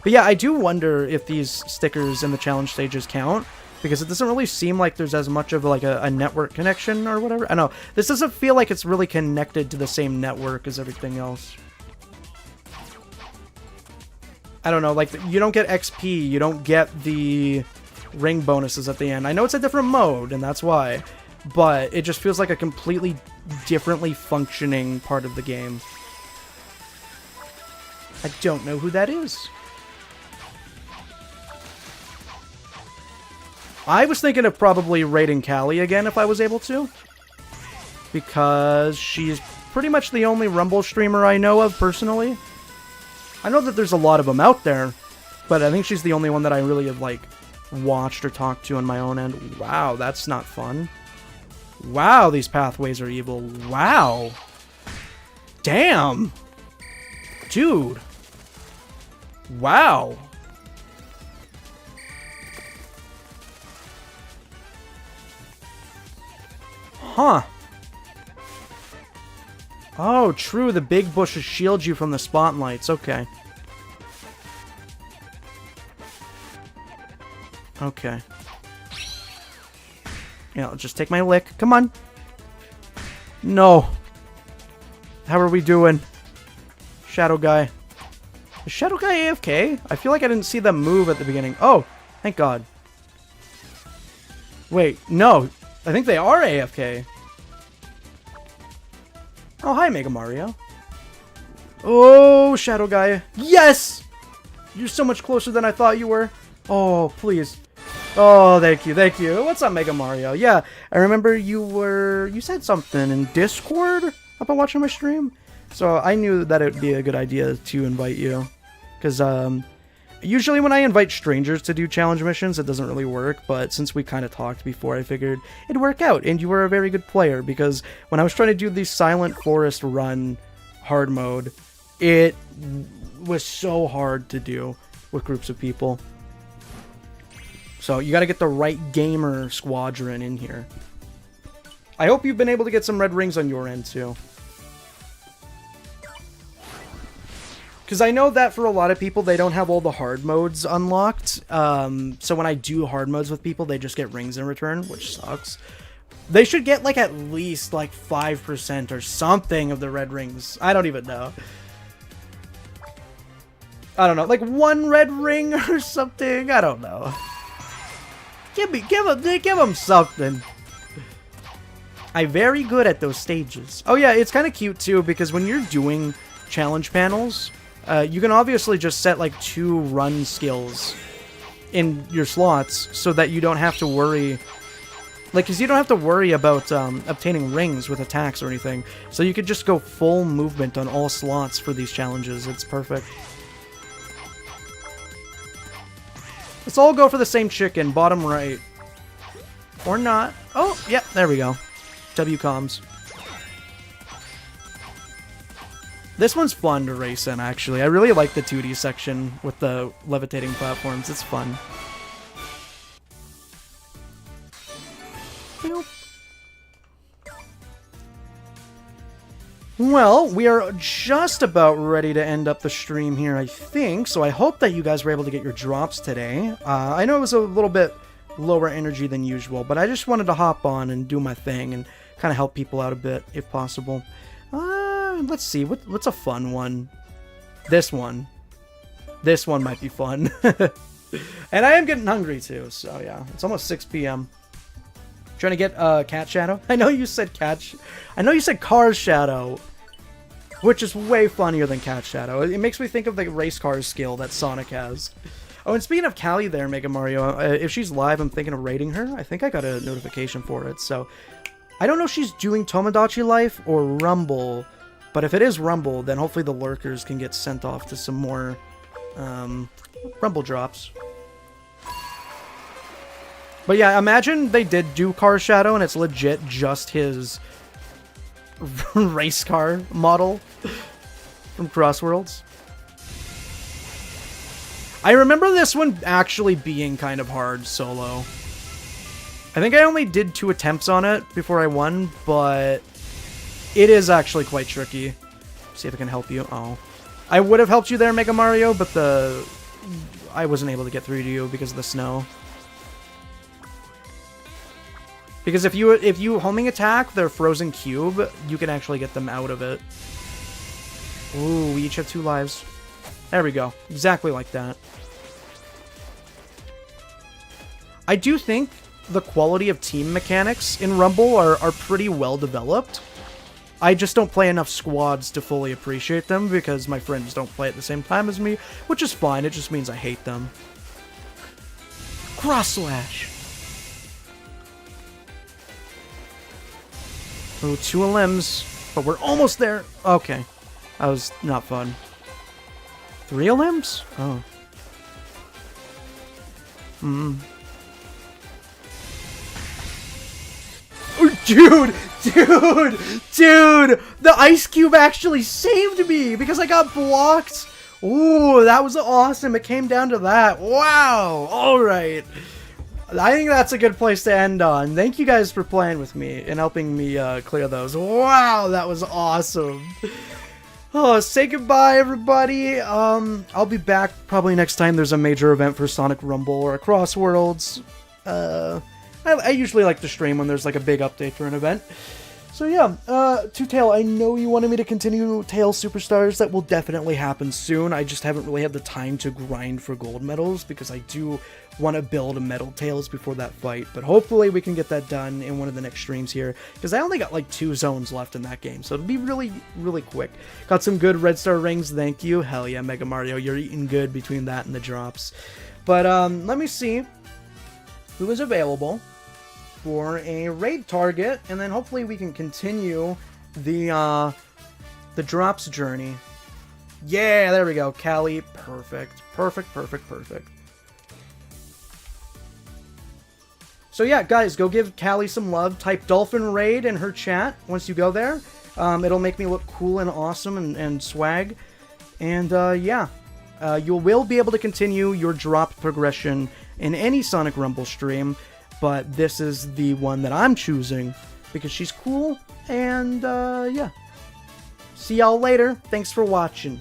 S1: But yeah, I do wonder if these stickers in the challenge stages count, because it doesn't really seem like there's as much of like a network connection or whatever. I know, this doesn't feel like it's really connected to the same network as everything else. I don't know, like, you don't get XP, you don't get the ring bonuses at the end. I know it's a different mode, and that's why, but it just feels like a completely differently functioning part of the game. I don't know who that is. I was thinking of probably raiding Callie again if I was able to. Because she's pretty much the only Rumble streamer I know of, personally. I know that there's a lot of them out there, but I think she's the only one that I really have, like, watched or talked to on my own end. Wow, that's not fun. Wow, these pathways are evil. Wow. Damn. Dude. Wow. Huh. Oh, true. The big bushes shield you from the spotlights. Okay. Okay. Yeah, I'll just take my lick. Come on. No. How are we doing? Shadow guy. Is Shadow guy AFK? I feel like I didn't see them move at the beginning. Oh, thank God. Wait, no. I think they are AFK. Oh, hi, Mega Mario. Oh, Shadow guy. Yes! You're so much closer than I thought you were. Oh, please. Oh, thank you, thank you. What's up, Mega Mario? Yeah, I remember you said something in Discord about watching my stream. So I knew that it would be a good idea to invite you. Because, usually when I invite strangers to do challenge missions, it doesn't really work. But since we kind of talked before, I figured it'd work out. And you were a very good player. Because when I was trying to do the Silent Forest Run hard mode, it was so hard to do with groups of people. So you got to get the right gamer squadron in here. I hope you've been able to get some red rings on your end too. Because I know that for a lot of people, they don't have all the hard modes unlocked. So when I do hard modes with people, they just get rings in return, which sucks. They should get like at least like 5% or something of the red rings. I don't even know. I don't know, like 1 red ring or something. I don't know. Give them something. I'm very good at those stages. Oh yeah, it's kind of cute too, because when you're doing challenge panels, you can obviously just set like 2 run skills in your slots so that you don't have to worry. Like, because you don't have to worry about obtaining rings with attacks or anything. So you could just go full movement on all slots for these challenges. It's perfect. Let's all go for the same chicken, bottom right. Or not. Oh, yeah, there we go. W-comms. This one's fun to race in, actually. I really like the 2D section with the levitating platforms. It's fun. Boop. Well, we are just about ready to end up the stream here, I think. So I hope that you guys were able to get your drops today. I know it was a little bit lower energy than usual, but I just wanted to hop on and do my thing and kind of help people out a bit, if possible. Let's see. What's a fun one? This one. This one might be fun. And I am getting hungry, too. So, yeah. It's almost 6 p.m. Trying to get Cat Shadow. I know you said I know you said Cars Shadow, which is way funnier than Cat Shadow. It makes me think of the race cars skill that Sonic has. Oh, and speaking of Callie there, Mega Mario, if she's live, I'm thinking of raiding her. I think I got a notification for it, so I don't know if she's doing Tomodachi Life or Rumble, but if it is Rumble, then hopefully the lurkers can get sent off to some more Rumble drops. But yeah, imagine they did do Car Shadow and it's legit just his race car model from Crossworlds. I remember this one actually being kind of hard solo. I think I only did 2 attempts on it before I won, but it is actually quite tricky. See if I can help you. Oh. I would have helped you there, Mega Mario, but I wasn't able to get through to you because of the snow. Because if you homing attack their frozen cube, you can actually get them out of it. Ooh, we each have 2 lives. There we go. Exactly like that. I do think the quality of team mechanics in Rumble are pretty well developed. I just don't play enough squads to fully appreciate them because my friends don't play at the same time as me, which is fine. It just means I hate them. Cross slash. Oh, 2 limbs. But we're almost there. Okay. That was not fun. 3 limbs? Oh. Oh, dude! The ice cube actually saved me because I got blocked. Ooh, that was awesome. It came down to that. Wow. All right. I think that's a good place to end on. Thank you guys for playing with me and helping me clear those. Wow, that was awesome. Oh, say goodbye, everybody. I'll be back probably next time there's a major event for Sonic Rumble or Across Worlds. I usually like to stream when there's like a big update for an event. So yeah, Two-Tail, I know you wanted me to continue Tail Superstars. That will definitely happen soon. I just haven't really had the time to grind for gold medals because I do want to build a Metal Tails before that fight. But hopefully we can get that done in one of the next streams here because I only got like 2 zones left in that game. So it'll be really, really quick. Got some good Red Star rings. Thank you. Hell yeah, Mega Mario. You're eating good between that and the drops. But let me see who is available for a raid target, and then hopefully we can continue the drops journey. Yeah, there we go. Callie, perfect. Perfect. So yeah, guys, go give Callie some love. Type Dolphyn raid in her chat once you go there. It'll make me look cool and awesome and swag. And yeah, you will be able to continue your drop progression in any Sonic Rumble stream. But this is the one that I'm choosing because she's cool, and yeah. See y'all later. Thanks for watching.